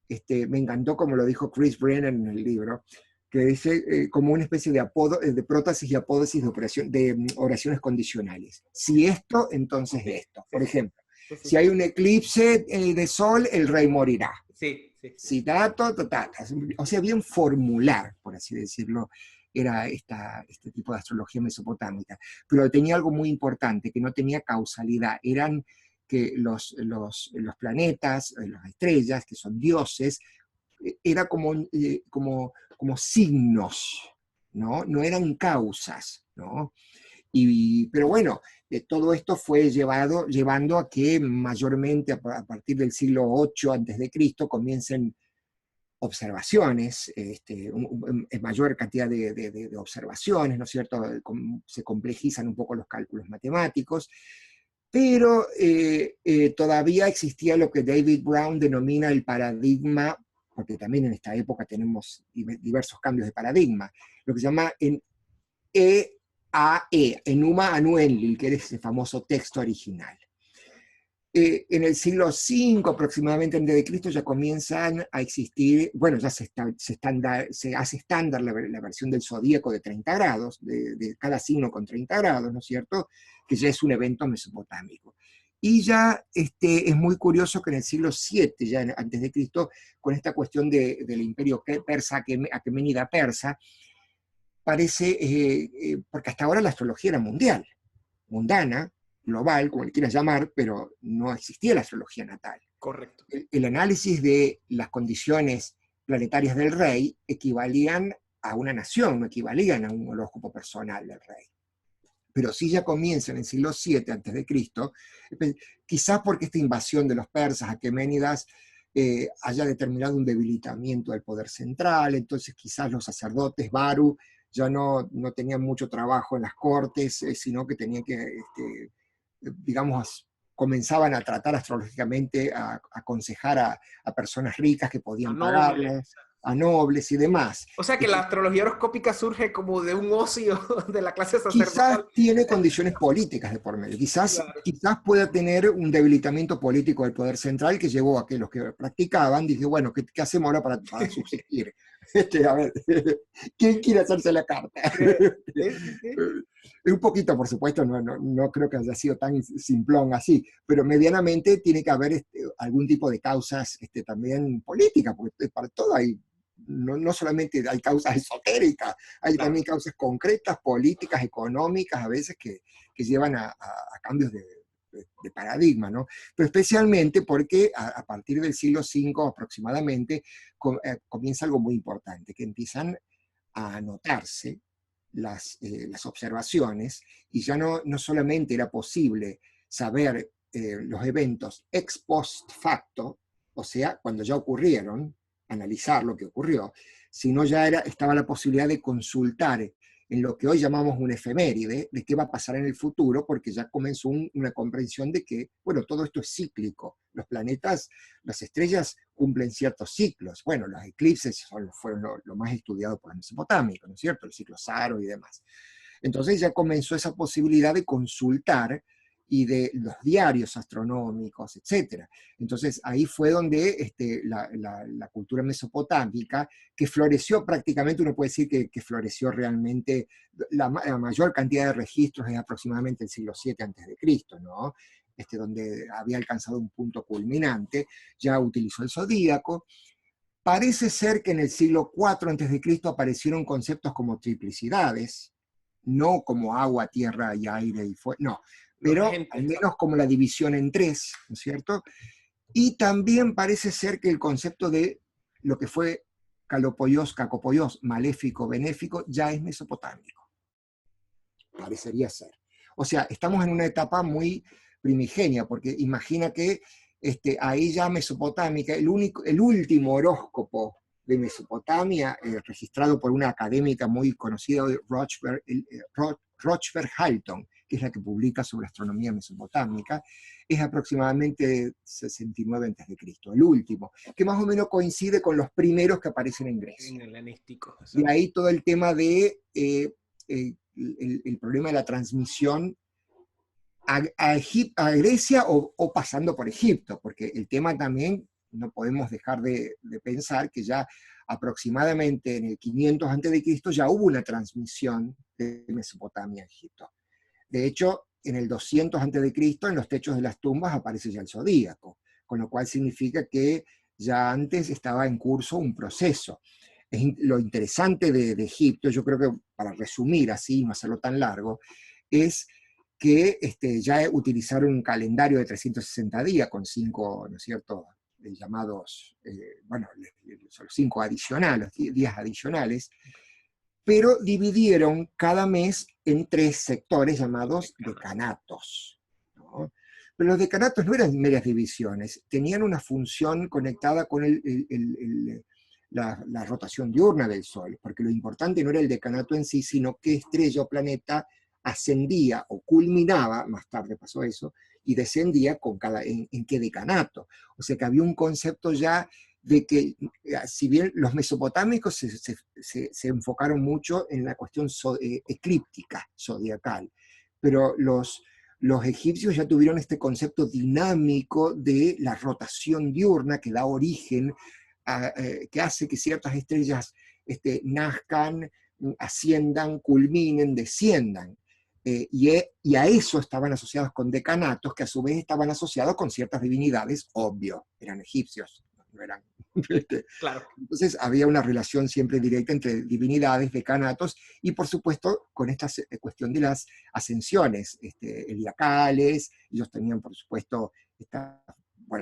[SPEAKER 2] me encantó como lo dijo Chris Brennan en el libro, que dice como una especie de prótesis y apódosis de oraciones condicionales. Si esto, entonces esto. Por ejemplo, si hay un eclipse de sol, el rey morirá.
[SPEAKER 1] Sí, sí, sí.
[SPEAKER 2] Si dato, o sea, bien formular, por así decirlo, era este tipo de astrología mesopotámica. Pero tenía algo muy importante, que no tenía causalidad. Eran que los planetas, las estrellas, que son dioses, era como signos, ¿no? No eran causas, ¿no? Pero bueno, todo esto fue llevando a que mayormente a partir del siglo VIII antes de Cristo comiencen observaciones, en mayor cantidad de observaciones, ¿no es cierto? Se complejizan un poco los cálculos matemáticos, pero todavía existía lo que David Brown denomina el paradigma, porque también en esta época tenemos diversos cambios de paradigma, lo que se llama en EAE, Enuma Anu Enlil, que es ese famoso texto original. En el siglo V aproximadamente antes de Cristo ya comienzan a existir, bueno, ya se hace estándar la versión del zodíaco de 30 grados, de cada signo con 30 grados, ¿no es cierto? Que ya es un evento mesopotámico. Y ya es muy curioso que en el siglo VII, ya antes de Cristo, con esta cuestión del imperio persa, aqueménida persa, parece, porque hasta ahora la astrología era mundial, mundana, global, como le quieras llamar, pero no existía la astrología natal.
[SPEAKER 1] Correcto.
[SPEAKER 2] El análisis de las condiciones planetarias del rey equivalían a una nación, no equivalían a un horóscopo personal del rey. Pero sí ya comienza en el siglo VII antes de Cristo, quizás porque esta invasión de los persas, aqueménidas, haya determinado un debilitamiento del poder central, entonces quizás los sacerdotes Baru ya no tenían mucho trabajo en las cortes, sino que tenían que, digamos, comenzaban a tratar astrológicamente, a aconsejar a personas ricas que podían pagarles, a nobles y demás.
[SPEAKER 1] O sea que la astrología horoscópica surge como de un ocio de la clase sacerdotal.
[SPEAKER 2] Quizás tiene condiciones políticas de por medio, quizás pueda tener un debilitamiento político del poder central que llevó a que los que practicaban, dije, bueno, ¿qué hacemos ahora para subsistir? A ver, ¿quién quiere hacerse la carta? Un poquito, por supuesto, no creo que haya sido tan simplón así, pero medianamente tiene que haber algún tipo de causas también políticas, porque para todo hay, no solamente hay causas esotéricas, hay también causas concretas, políticas, económicas, a veces que llevan a cambios de paradigma, ¿no? Pero especialmente porque a partir del siglo V aproximadamente comienza algo muy importante, que empiezan a anotarse las observaciones, y ya no solamente era posible saber los eventos ex post facto, o sea, cuando ya ocurrieron, analizar lo que ocurrió, sino ya estaba la posibilidad de consultar en lo que hoy llamamos un efeméride, de qué va a pasar en el futuro, porque ya comenzó una comprensión de que, bueno, todo esto es cíclico. Los planetas, las estrellas cumplen ciertos ciclos. Bueno, los eclipses fueron lo más estudiado por los mesopotámicos, ¿no es cierto? El ciclo Saro y demás. Entonces ya comenzó esa posibilidad de consultar y de los diarios astronómicos, etc. Entonces ahí fue donde la cultura mesopotámica, que floreció prácticamente, uno puede decir que floreció realmente, la mayor cantidad de registros es aproximadamente el siglo VII antes de Cristo, ¿no? Donde había alcanzado un punto culminante, ya utilizó el zodíaco. Parece ser que en el siglo IV antes de Cristo aparecieron conceptos como triplicidades, no como agua, tierra y aire y fuego, no, pero al menos como la división en tres, ¿no es cierto? Y también parece ser que el concepto de lo que fue Calopoyos, Cacopoyos, maléfico, benéfico, ya es mesopotámico. Parecería ser. O sea, estamos en una etapa muy primigenia, porque imagina que ahí ya Mesopotámica, el último horóscopo de Mesopotamia, registrado por una académica muy conocida, Rochberg Halton, que es la que publica sobre astronomía mesopotámica, es aproximadamente 69 a.C., el último, que más o menos coincide con los primeros que aparecen en Grecia.
[SPEAKER 1] En el helenístico.
[SPEAKER 2] Y ahí todo el tema de el problema de la transmisión a Grecia o pasando por Egipto, porque el tema también no podemos dejar de pensar que ya aproximadamente en el 500 a.C. ya hubo una transmisión de Mesopotamia a Egipto. De hecho, en el 200 a.C., en los techos de las tumbas aparece ya el zodíaco, con lo cual significa que ya antes estaba en curso un proceso. Lo interesante de Egipto, yo creo que para resumir así, no hacerlo tan largo, es que ya utilizaron un calendario de 360 días con 5, ¿no es cierto?, llamados, son 5 adicionales, días adicionales, pero dividieron cada mes en 3 sectores llamados decanatos, ¿no? Pero los decanatos no eran meras divisiones, tenían una función conectada con la rotación diurna del Sol, porque lo importante no era el decanato en sí, sino qué estrella o planeta ascendía o culminaba, más tarde pasó eso, y descendía en qué decanato. O sea que había un concepto ya de que, si bien los mesopotámicos se enfocaron mucho en la cuestión eclíptica, zodiacal, pero los egipcios ya tuvieron este concepto dinámico de la rotación diurna que da origen, que hace que ciertas estrellas nazcan, asciendan, culminen, desciendan. Y a eso estaban asociados con decanatos, que a su vez estaban asociados con ciertas divinidades, obvio, eran egipcios, no eran.
[SPEAKER 1] Claro.
[SPEAKER 2] Entonces había una relación siempre directa entre divinidades, decanatos, y por supuesto con esta cuestión de las ascensiones heliacales. Ellos tenían por supuesto la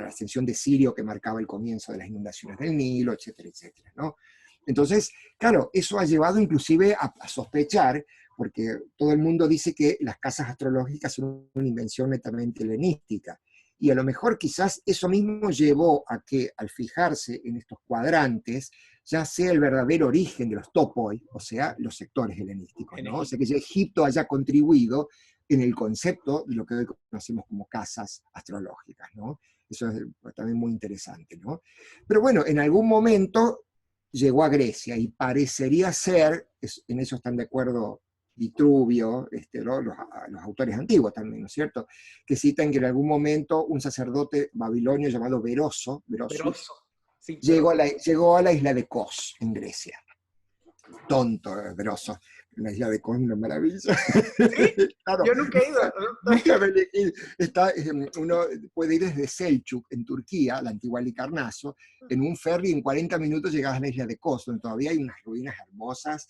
[SPEAKER 2] ascensión de Sirio, que marcaba el comienzo de las inundaciones del Nilo, etcétera, etcétera, ¿no? Entonces, claro, eso ha llevado inclusive a sospechar, porque todo el mundo dice que las casas astrológicas son una invención netamente helenística, y a lo mejor quizás eso mismo llevó a que, al fijarse en estos cuadrantes, ya sea el verdadero origen de los topoi, o sea, los sectores helenísticos, ¿no? O sea, que ya Egipto haya contribuido en el concepto de lo que hoy conocemos como casas astrológicas, ¿no? Eso es también muy interesante, ¿no? Pero bueno, en algún momento llegó a Grecia, y parecería ser, en eso están de acuerdo Vitruvio, los autores antiguos también, ¿no es cierto?, que citan que en algún momento un sacerdote babilonio llamado Beroso,
[SPEAKER 1] sí,
[SPEAKER 2] llegó a la isla de Kos, en Grecia. Tonto, Beroso. La isla de Kos es una maravilla.
[SPEAKER 1] ¿Sí?
[SPEAKER 2] Claro,
[SPEAKER 1] Yo nunca he ido.
[SPEAKER 2] uno puede ir desde Selçuk, en Turquía, la antigua Halicarnaso, en un ferry, en 40 minutos llegas a la isla de Kos, donde todavía hay unas ruinas hermosas.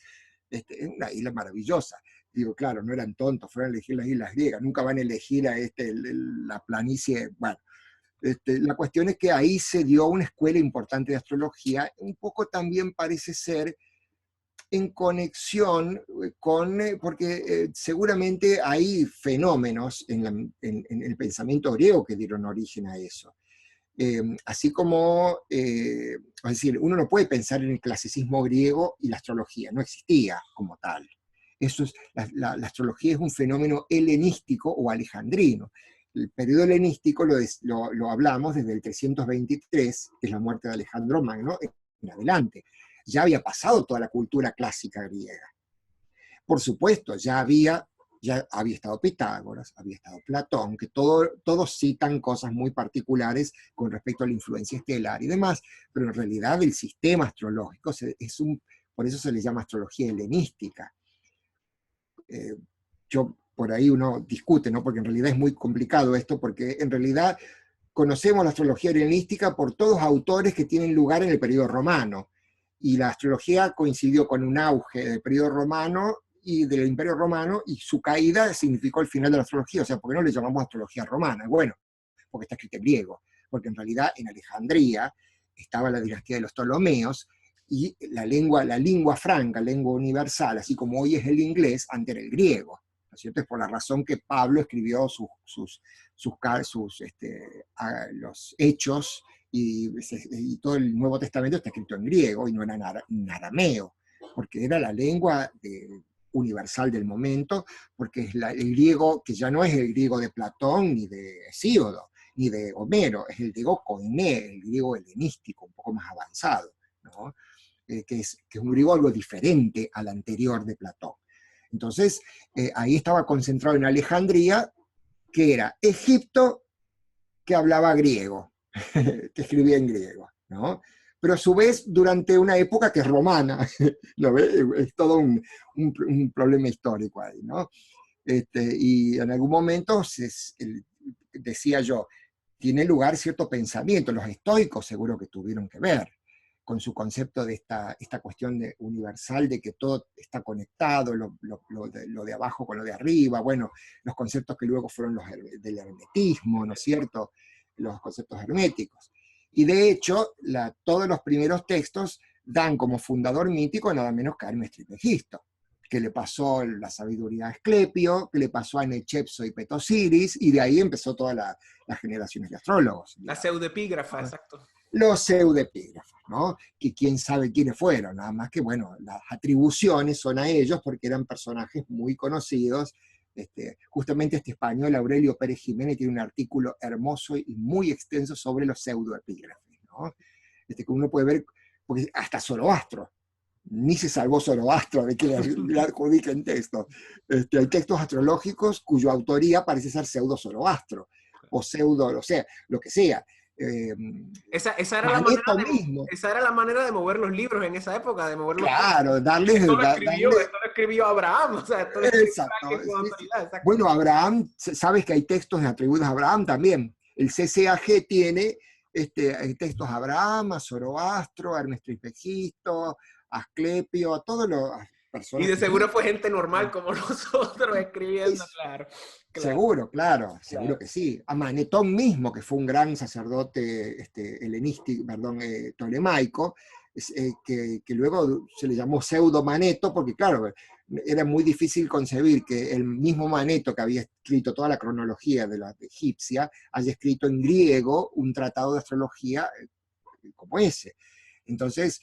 [SPEAKER 2] Es una isla maravillosa. Digo, claro, no eran tontos, fueron a elegir las islas griegas, nunca van a elegir a la planicie. Bueno, la cuestión es que ahí se dio una escuela importante de astrología, un poco también parece ser en conexión porque seguramente hay fenómenos en el pensamiento griego que dieron origen a eso. Así como, es decir, uno no puede pensar en el clasicismo griego y la astrología, no existía como tal. La astrología es un fenómeno helenístico o alejandrino. El periodo helenístico lo hablamos desde el 323, que es la muerte de Alejandro Magno, en adelante. Ya había pasado toda la cultura clásica griega. Por supuesto, ya había estado Pitágoras, había estado Platón, que todos citan cosas muy particulares con respecto a la influencia estelar y demás, pero en realidad el sistema astrológico por eso se le llama astrología helenística. Por ahí uno discute, ¿no? Porque en realidad es muy complicado esto, porque en realidad conocemos la astrología helenística por todos autores que tienen lugar en el periodo romano, y la astrología coincidió con un auge del periodo romano y del Imperio Romano, y su caída significó el final de la astrología. O sea, ¿por qué no le llamamos astrología romana? Bueno, porque está escrito en griego, porque en realidad en Alejandría estaba la dinastía de los Ptolomeos, y la lengua franca, lengua universal, así como hoy es el inglés, antes era el griego, ¿no es cierto? Es por la razón que Pablo escribió los hechos, y todo el Nuevo Testamento está escrito en griego y no era en arameo, porque era la lengua universal del momento, porque es el griego que ya no es el griego de Platón ni de Hesíodo ni de Homero, es el griego koiné, el griego helenístico, un poco más avanzado, ¿no? Que es un griego algo diferente al anterior de Platón. Entonces, ahí estaba concentrado en Alejandría, que era Egipto, que hablaba griego, que escribía en griego, ¿no? Pero a su vez durante una época que es romana, ¿lo ves? Es todo un problema histórico ahí, ¿no? Y en algún momento, decía yo, tiene lugar cierto pensamiento, los estoicos seguro que tuvieron que ver con su concepto de esta cuestión universal de que todo está conectado, lo de abajo con lo de arriba, bueno, los conceptos que luego fueron los del hermetismo, ¿no es cierto?, los conceptos herméticos. Y de hecho, todos los primeros textos dan como fundador mítico nada menos que a Hermes Trismegisto, que le pasó la sabiduría a Asclepio, que le pasó a Nechepso y Petosiris, y de ahí empezó todas las generaciones de astrólogos.
[SPEAKER 1] La pseudepígrafa, exacto.
[SPEAKER 2] Los pseudepígrafos, ¿no? Que quién sabe quiénes fueron, nada más que, bueno, las atribuciones son a ellos porque eran personajes muy conocidos Justamente este español, Aurelio Pérez Jiménez, tiene un artículo hermoso y muy extenso sobre los pseudoepígrafes, ¿no? Que uno puede ver, porque hasta Zoroastro, ni se salvó Zoroastro de que le adjudiquen textos. Hay textos astrológicos cuya autoría parece ser pseudo-Zoroastro, o pseudo, o sea, lo que sea.
[SPEAKER 1] Esa era
[SPEAKER 2] Maneto mismo.
[SPEAKER 1] esa era la manera de mover los libros en esa época, de mover los
[SPEAKER 2] Claro,
[SPEAKER 1] esto lo escribió Abraham, o sea, esto lo escribió
[SPEAKER 2] exacto.
[SPEAKER 1] alguien con autoridad. Exacto.
[SPEAKER 2] Bueno, Abraham, sabes que hay textos atribuidos a Abraham también. El CCAG tiene hay textos a Abraham, a Zoroastro, a Hermes Trismegisto, a Asclepio, a todas las personas.
[SPEAKER 1] Y de seguro fue gente normal como nosotros escribiendo, claro.
[SPEAKER 2] Seguro, claro, seguro que sí. A Manetón mismo, que fue un gran sacerdote helenístico, perdón, tolemaico, que luego se le llamó pseudo Maneto, porque claro, era muy difícil concebir que el mismo Maneto que había escrito toda la cronología de la egipcia, haya escrito en griego un tratado de astrología como ese. Entonces,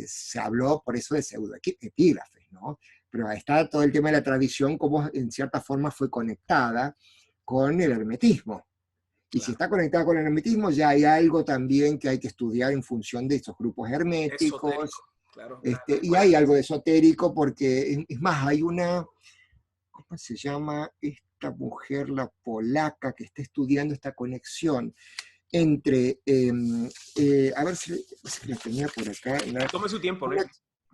[SPEAKER 2] se habló por eso de pseudoepígrafes, ¿no? Pero está todo el tema de la tradición, como en cierta forma fue conectada con el hermetismo. Y si está conectada con el hermetismo, ya hay algo también que hay que estudiar en función de estos grupos herméticos.
[SPEAKER 1] Claro.
[SPEAKER 2] Y hay algo de esotérico, porque es más, hay una, ¿cómo se llama esta mujer, la polaca, que está estudiando esta conexión entre, a ver si la tenía por acá.
[SPEAKER 1] Tome su tiempo, ¿no?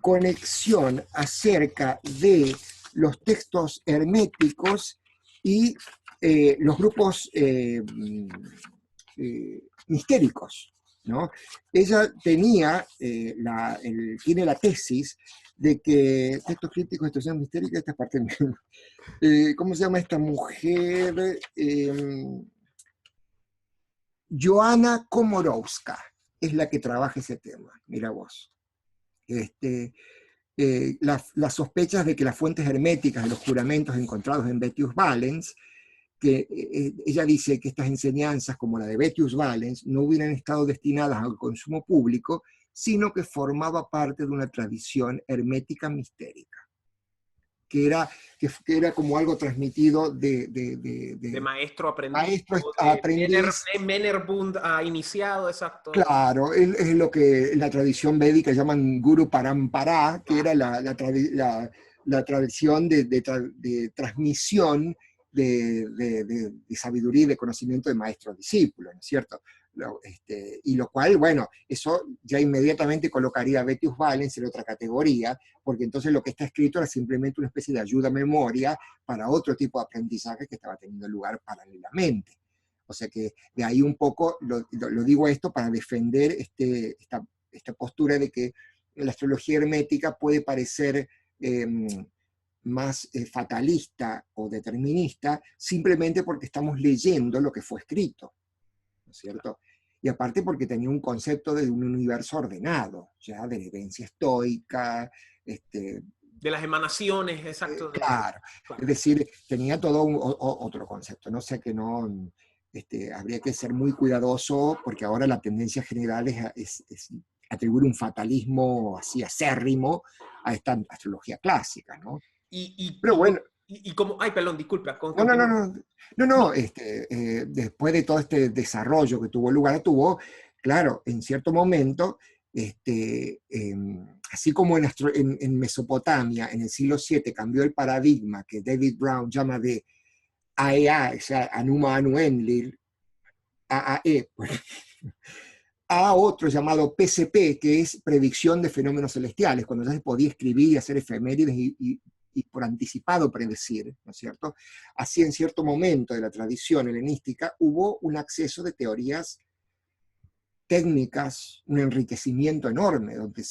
[SPEAKER 2] Conexión acerca de los textos herméticos y los grupos mistéricos, ¿no? Ella tenía, tiene la tesis de que textos crípticos, situaciones mistéricas, esta parte, ¿cómo se llama esta mujer? Joanna Komorowska es la que trabaja ese tema, mira vos. Las sospechas de que las fuentes herméticas de los juramentos encontrados en Vettius Valens, que ella dice que estas enseñanzas, como la de Vettius Valens, no hubieran estado destinadas al consumo público, sino que formaba parte de una tradición hermética mistérica, que era como algo transmitido de
[SPEAKER 1] maestro aprendiz.
[SPEAKER 2] Maestro a aprendiz.
[SPEAKER 1] Menerbund a iniciado, exacto.
[SPEAKER 2] Claro, es lo que en la tradición védica llaman Guru Parampara, que era la tradición de transmisión de sabiduría y de conocimiento de maestro a discípulo, ¿no es cierto? Y lo cual, bueno, eso ya inmediatamente colocaría a Vettius Valens en otra categoría, porque entonces lo que está escrito era simplemente una especie de ayuda a memoria para otro tipo de aprendizaje que estaba teniendo lugar paralelamente. O sea que de ahí un poco, lo digo esto para defender esta postura de que la astrología hermética puede parecer más fatalista o determinista simplemente porque estamos leyendo lo que fue escrito, ¿no es cierto? Y aparte porque tenía un concepto de un universo ordenado, ya de la herencia estoica,
[SPEAKER 1] de las emanaciones, exacto.
[SPEAKER 2] Claro, es decir, tenía todo otro concepto, no sé que no... habría que ser muy cuidadoso porque ahora la tendencia general es atribuir un fatalismo así acérrimo a esta astrología clásica, ¿no? Pero bueno.
[SPEAKER 1] Como, ay, perdón, disculpa.
[SPEAKER 2] No, después de todo este desarrollo que tuvo lugar, claro, en cierto momento, así como en Mesopotamia, en el siglo VII, cambió el paradigma que David Brown llama de AEA, o sea, Anuma Anu Enlil, AAE, a otro llamado PCP, que es predicción de fenómenos celestiales, cuando ya se podía escribir y hacer efemérides y por anticipado predecir, ¿no es cierto? Así en cierto momento de la tradición helenística hubo un acceso de teorías técnicas, un enriquecimiento enorme, donde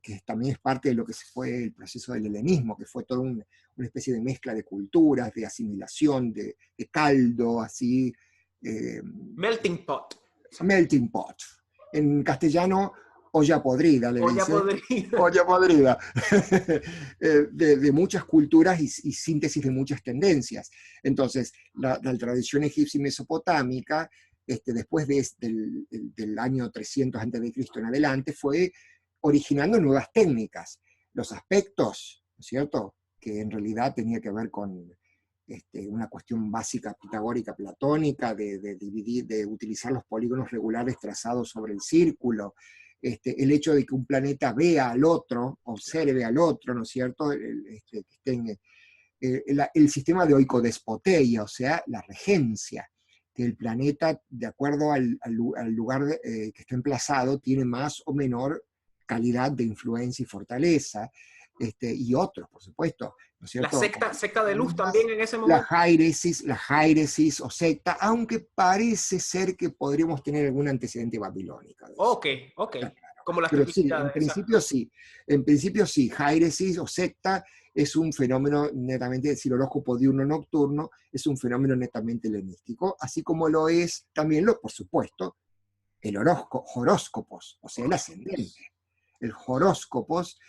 [SPEAKER 2] que también es parte de lo que fue el proceso del helenismo, que fue toda una especie de mezcla de culturas, de asimilación, de caldo, así.
[SPEAKER 1] Melting pot.
[SPEAKER 2] Melting pot. En castellano, olla podrida, le
[SPEAKER 1] olla
[SPEAKER 2] dice.
[SPEAKER 1] Podrida.
[SPEAKER 2] Olla podrida. de muchas culturas y síntesis de muchas tendencias. Entonces, la tradición egipcia y mesopotámica, después del año 300 a.C. en adelante, fue originando nuevas técnicas. Los aspectos, ¿no es cierto?, que en realidad tenía que ver con una cuestión básica pitagórica platónica de dividir, de utilizar los polígonos regulares trazados sobre el círculo, el hecho de que un planeta vea al otro, observe al otro, ¿no es cierto? Que esté en, el sistema de oicodespoteia, o sea, la regencia, que el planeta, de acuerdo al lugar que está emplazado, tiene más o menor calidad de influencia y fortaleza, y otros, por supuesto, ¿no es
[SPEAKER 1] La
[SPEAKER 2] cierto?
[SPEAKER 1] secta de luz también en ese
[SPEAKER 2] La
[SPEAKER 1] momento.
[SPEAKER 2] jairesis o secta, aunque parece ser que podríamos tener algún antecedente babilónico de eso.
[SPEAKER 1] Ok, ok.
[SPEAKER 2] Claro.
[SPEAKER 1] Como las
[SPEAKER 2] Pero sí,
[SPEAKER 1] triplicidades, exacto.
[SPEAKER 2] en principio sí, jairesis o secta es un fenómeno netamente, si el horóscopo diurno nocturno, es un fenómeno netamente helenístico, así como lo es también, por supuesto, el horóscopos, o sea, el ascendente. El horóscopos,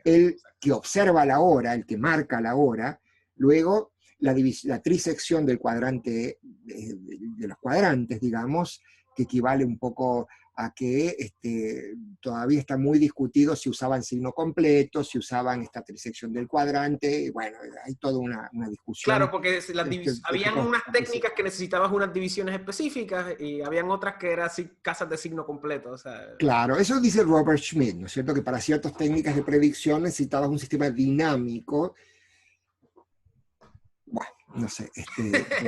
[SPEAKER 2] el que observa la hora, el que marca la hora, luego la trisección del cuadrante, de los cuadrantes, digamos, que equivale un poco a que todavía está muy discutido si usaban signo completo, si usaban esta trisección del cuadrante, bueno, hay toda una discusión.
[SPEAKER 1] Claro, porque habían unas técnicas que necesitabas unas divisiones específicas y habían otras que eran así, casas de signo completo. O sea,
[SPEAKER 2] Claro, eso dice Robert Schmidt, ¿no es cierto? Que para ciertas técnicas de predicción necesitabas un sistema dinámico. Bueno, no sé.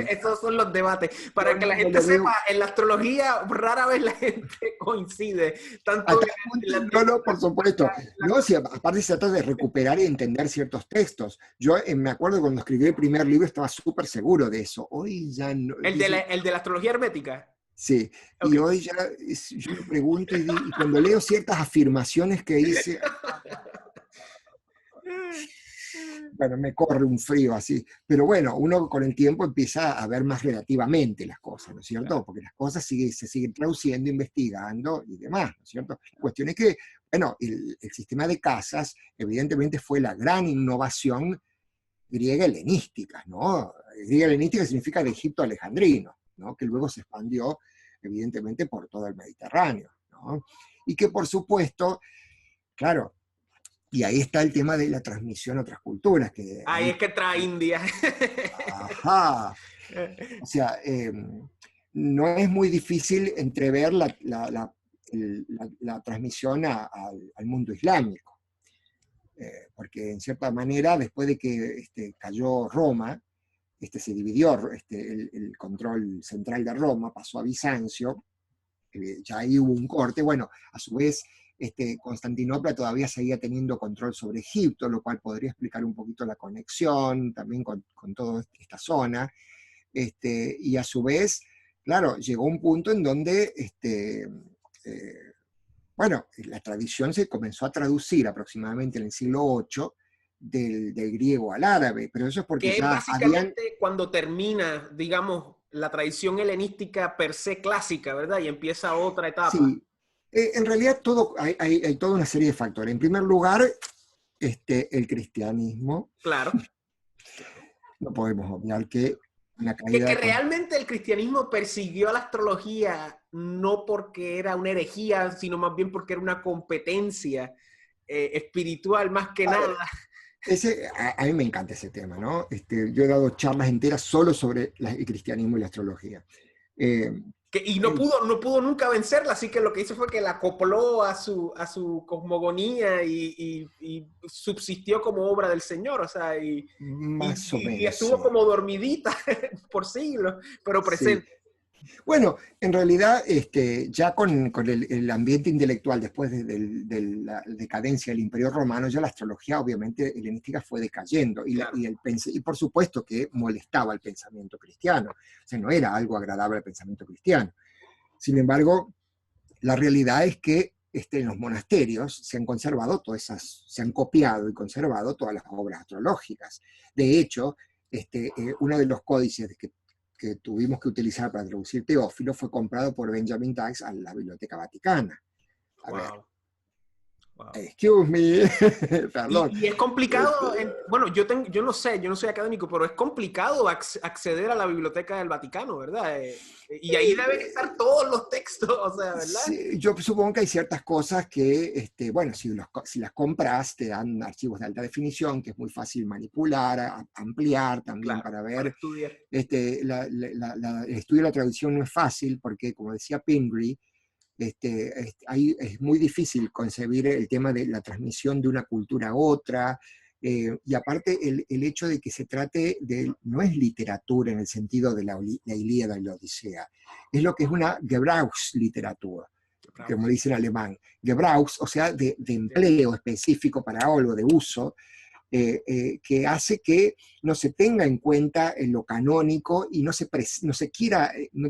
[SPEAKER 1] esos son los debates.
[SPEAKER 2] Yo
[SPEAKER 1] Para que la
[SPEAKER 2] no
[SPEAKER 1] gente
[SPEAKER 2] lo veo.
[SPEAKER 1] sepa, en la astrología rara vez la gente coincide.
[SPEAKER 2] A
[SPEAKER 1] Tanto
[SPEAKER 2] tal punto,
[SPEAKER 1] en
[SPEAKER 2] no, no, por supuesto. No, si aparte se trata de recuperar y entender ciertos textos. Yo me acuerdo cuando escribí el primer libro estaba súper seguro de eso. Hoy ya no.
[SPEAKER 1] el de la astrología hermética.
[SPEAKER 2] Sí, y
[SPEAKER 1] Ok.
[SPEAKER 2] hoy ya yo me pregunto y cuando leo ciertas afirmaciones que hice, bueno, me corre un frío así. Pero bueno, uno con el tiempo empieza a ver más relativamente las cosas, ¿no es cierto? Porque las cosas se siguen traduciendo, investigando y demás, ¿no es cierto? La cuestión es que, bueno, el sistema de casas evidentemente fue la gran innovación griega helenística, ¿no? Griega helenística significa de Egipto alejandrino, ¿no? Que luego se expandió evidentemente por todo el Mediterráneo, ¿no? Y que por supuesto, claro, y ahí está el tema de la transmisión a otras culturas. Que
[SPEAKER 1] Ahí
[SPEAKER 2] ahí,
[SPEAKER 1] es que trae India.
[SPEAKER 2] ajá, o sea, no es muy difícil entrever la transmisión al mundo islámico, porque en cierta manera, después de que cayó Roma, se dividió el control central de Roma, pasó a Bizancio, ya ahí hubo un corte. Bueno, a su vez, Constantinopla todavía seguía teniendo control sobre Egipto, lo cual podría explicar un poquito la conexión también con toda esta zona. Y a su vez, claro, llegó un punto en donde, bueno, la tradición se comenzó a traducir aproximadamente en el siglo VIII del griego al árabe, pero eso es porque
[SPEAKER 1] Que es
[SPEAKER 2] ya habían.
[SPEAKER 1] básicamente cuando termina, digamos, la tradición helenística per se clásica, ¿verdad? Y empieza otra etapa.
[SPEAKER 2] Sí, en realidad hay toda una serie de factores. En primer lugar, el cristianismo.
[SPEAKER 1] Claro.
[SPEAKER 2] No podemos obviar que una
[SPEAKER 1] Que,
[SPEAKER 2] caída
[SPEAKER 1] que
[SPEAKER 2] de.
[SPEAKER 1] realmente el cristianismo persiguió a la astrología no porque era una herejía, sino más bien porque era una competencia espiritual más que nada.
[SPEAKER 2] A mí me encanta ese tema, ¿no? Yo he dado charlas enteras solo sobre el cristianismo y la astrología. Eh,
[SPEAKER 1] Y
[SPEAKER 2] el-
[SPEAKER 1] no pudo nunca vencerla, así que lo que hizo fue que la acopló a su cosmogonía y subsistió como obra del Señor, o sea,
[SPEAKER 2] Más o
[SPEAKER 1] y
[SPEAKER 2] menos,
[SPEAKER 1] estuvo
[SPEAKER 2] sí.
[SPEAKER 1] como dormidita por siglos, pero
[SPEAKER 2] Sí.
[SPEAKER 1] presente.
[SPEAKER 2] Bueno, en realidad, ya con el ambiente intelectual después de la decadencia del Imperio Romano, ya la astrología obviamente helenística fue decayendo
[SPEAKER 1] Claro.
[SPEAKER 2] y por supuesto que molestaba al pensamiento cristiano, o sea, no era algo agradable al pensamiento cristiano. Sin embargo, la realidad es que en los monasterios se han conservado se han copiado y conservado todas las obras astrológicas. De hecho, uno de los códices que tuvimos que utilizar para traducir Teófilo fue comprado por Benjamin Dykes a la Biblioteca Vaticana. A ver,
[SPEAKER 1] Wow. Wow.
[SPEAKER 2] Excuse me, perdón.
[SPEAKER 1] Y es complicado,
[SPEAKER 2] Este,
[SPEAKER 1] bueno, yo no sé, yo no soy académico, pero es complicado acceder a la Biblioteca del Vaticano, ¿verdad? Y ahí deben estar todos los textos, o sea, ¿verdad?
[SPEAKER 2] Sí, yo supongo que hay ciertas cosas que, bueno, si las compras, te dan archivos de alta definición, que es muy fácil manipular, ampliar también
[SPEAKER 1] Claro,
[SPEAKER 2] para
[SPEAKER 1] para
[SPEAKER 2] ver.
[SPEAKER 1] estudiar.
[SPEAKER 2] El estudio de la traducción no es fácil porque, como decía Pingree, es muy difícil concebir el tema de la transmisión de una cultura a otra, y aparte el hecho de que se trate de, no es literatura en el sentido de la Ilíada y la Odisea, es lo que es una Gebrauchsliteratur, como dice en alemán. Gebrauch, o sea, de empleo específico para algo, de uso, que hace que no se tenga en cuenta en lo canónico y no se quiera, no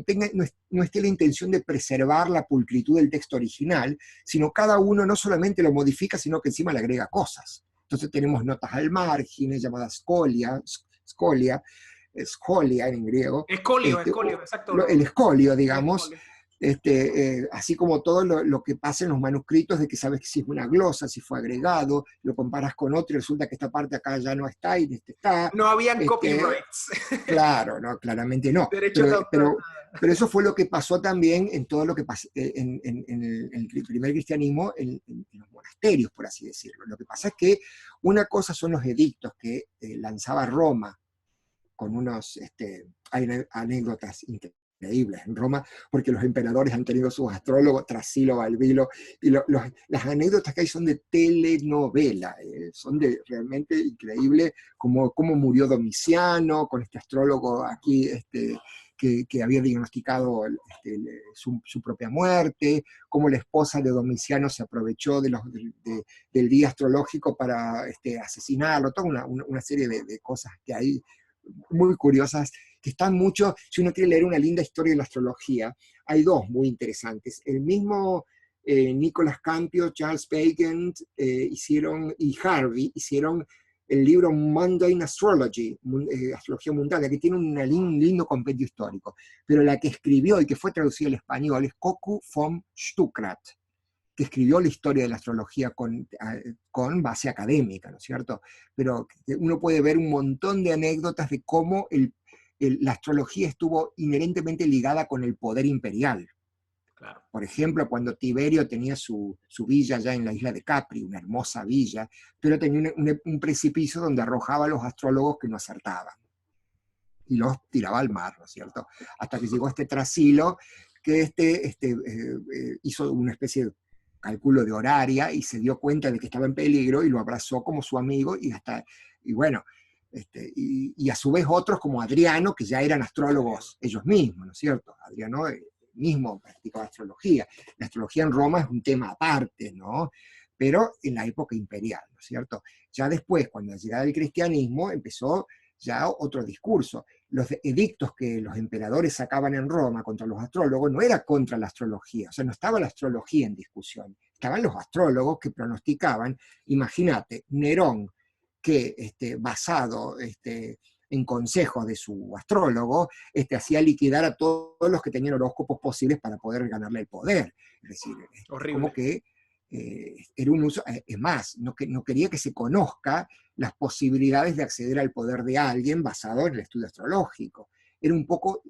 [SPEAKER 2] esté la intención de preservar la pulcritud del texto original, sino cada uno no solamente lo modifica, sino que encima le agrega cosas. Entonces tenemos notas al margen, llamadas scholia en griego,
[SPEAKER 1] Escolio, exacto.
[SPEAKER 2] el escolio,
[SPEAKER 1] El
[SPEAKER 2] digamos,
[SPEAKER 1] escolio.
[SPEAKER 2] así como todo lo que pasa en los manuscritos, de que sabes que si es una glosa, si fue agregado, lo comparas con otro y resulta que esta parte acá ya no está y este está.
[SPEAKER 1] No habían
[SPEAKER 2] Este,
[SPEAKER 1] copyrights.
[SPEAKER 2] claro, no, claramente no.
[SPEAKER 1] Derechos de autor.
[SPEAKER 2] Pero eso fue lo que pasó también en todo lo que pasó en el primer cristianismo, en los monasterios, por así decirlo. Lo que pasa es que una cosa son los edictos que lanzaba Roma con unos, hay anécdotas increíbles en Roma, porque los emperadores han tenido sus astrólogos, Trasilo, Balbilo, y las anécdotas que hay son de telenovela, son de realmente increíble, como murió Domiciano, con este astrólogo aquí, que había diagnosticado su propia muerte, cómo la esposa de Domiciano se aprovechó del día astrológico para asesinarlo, toda una serie de cosas que hay muy curiosas, que están mucho, si uno quiere leer una linda historia de la astrología, hay dos muy interesantes. El mismo Nicolas Campio, Charles Pagan y Harvey hicieron el libro Mundane Astrology, Astrología Mundana, que tiene un lindo compendio histórico, pero la que escribió y que fue traducida al español es Koku von Stuckrad, que escribió la historia de la astrología con base académica, ¿no es cierto? Pero uno puede ver un montón de anécdotas de cómo la astrología estuvo inherentemente ligada con el poder imperial.
[SPEAKER 1] Claro.
[SPEAKER 2] Por ejemplo, cuando Tiberio tenía su villa ya en la isla de Capri, una hermosa villa, pero tenía un precipicio donde arrojaba a los astrólogos que no acertaban y los tiraba al mar, ¿no es cierto? Hasta que llegó Trasilo, que hizo una especie de cálculo de horaria y se dio cuenta de que estaba en peligro y lo abrazó como su amigo y bueno, y a su vez otros como Adriano, que ya eran astrólogos ellos mismos, ¿no es cierto? Adriano mismo practicaba astrología. La astrología en Roma es un tema aparte, ¿no? Pero en la época imperial, ¿no es cierto? Ya después, cuando llegaba el cristianismo, empezó ya otro discurso. Los edictos que los emperadores sacaban en Roma contra los astrólogos no era contra la astrología, o sea, no estaba la astrología en discusión, estaban los astrólogos que pronosticaban. Imagínate, Nerón, que basado en consejos de su astrólogo, hacía liquidar a todos los que tenían horóscopos posibles para poder ganarle el poder. Es decir, como que era un uso, es más, no quería que se conozca las posibilidades de acceder al poder de alguien basado en el estudio astrológico. Era un poco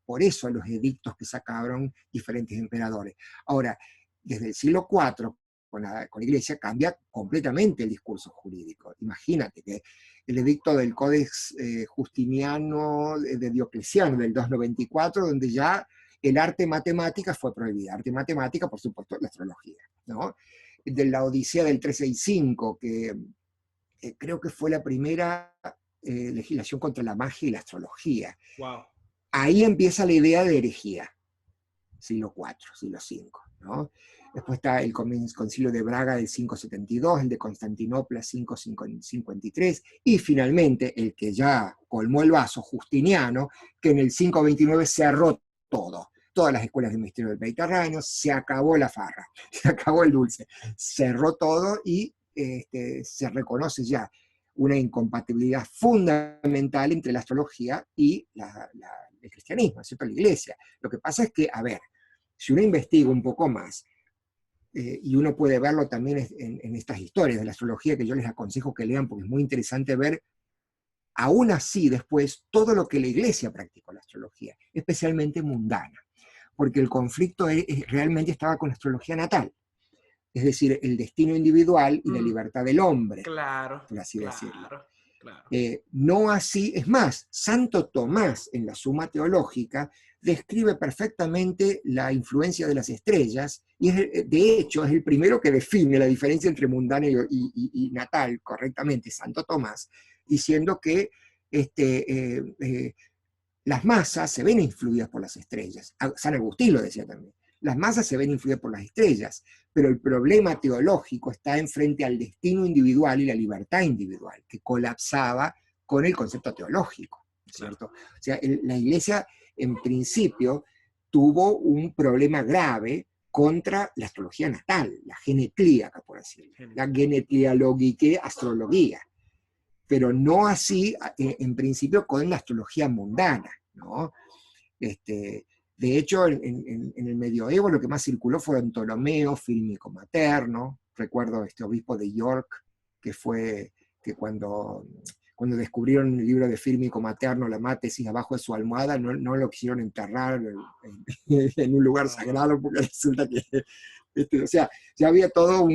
[SPEAKER 2] por eso los edictos que sacaron diferentes emperadores. Ahora, desde el siglo IV, con la Iglesia, cambia completamente el discurso jurídico. Imagínate que el edicto del Codex Justiniano de Diocleciano del 294, donde ya el arte matemática fue prohibida. Arte matemática, por supuesto, la astrología, ¿no? De la Odisea del 365, que creo que fue la primera legislación contra la magia y la astrología.
[SPEAKER 1] Wow.
[SPEAKER 2] Ahí empieza la idea de herejía, siglo IV, siglo V, ¿no? Después está el Concilio de Braga del 572, el de Constantinopla 553, y finalmente el que ya colmó el vaso, Justiniano, que en el 529 cerró todo. Todas las escuelas de misterio del Mediterráneo, se acabó la farra, se acabó el dulce, cerró todo y se reconoce ya una incompatibilidad fundamental entre la astrología y el cristianismo, ¿cierto? La iglesia. Lo que pasa es que, a ver, si uno investiga un poco más, y uno puede verlo también en estas historias de la astrología que yo les aconsejo que lean porque es muy interesante ver, aún así después, todo lo que la Iglesia practicó la astrología, especialmente mundana, porque el conflicto realmente estaba con la astrología natal, es decir, el destino individual y la libertad del hombre,
[SPEAKER 1] Claro,
[SPEAKER 2] por así decirlo.
[SPEAKER 1] claro, claro.
[SPEAKER 2] No así, es más, Santo Tomás en la Suma Teológica describe perfectamente la influencia de las estrellas y de hecho es el primero que define la diferencia entre mundana y natal correctamente, Santo Tomás, diciendo que las masas se ven influidas por las estrellas. San Agustín lo decía también. Las masas se ven influidas por las estrellas, pero el problema teológico está enfrente al destino individual y la libertad individual, que colapsaba con el concepto teológico, ¿cierto? O sea, la Iglesia, en principio, tuvo un problema grave contra la astrología natal, la genetliaca, por así decirlo, la genetlialogique astrología, pero no así, en principio, con la astrología mundana, ¿no? De hecho, en el medioevo lo que más circuló fueron Ptolomeo, Fílmico Materno, recuerdo este obispo de York, que cuando descubrieron el libro de Fílmico Materno, la mátesis abajo de su almohada, no lo quisieron enterrar en un lugar sagrado, porque resulta que, o sea, ya había todo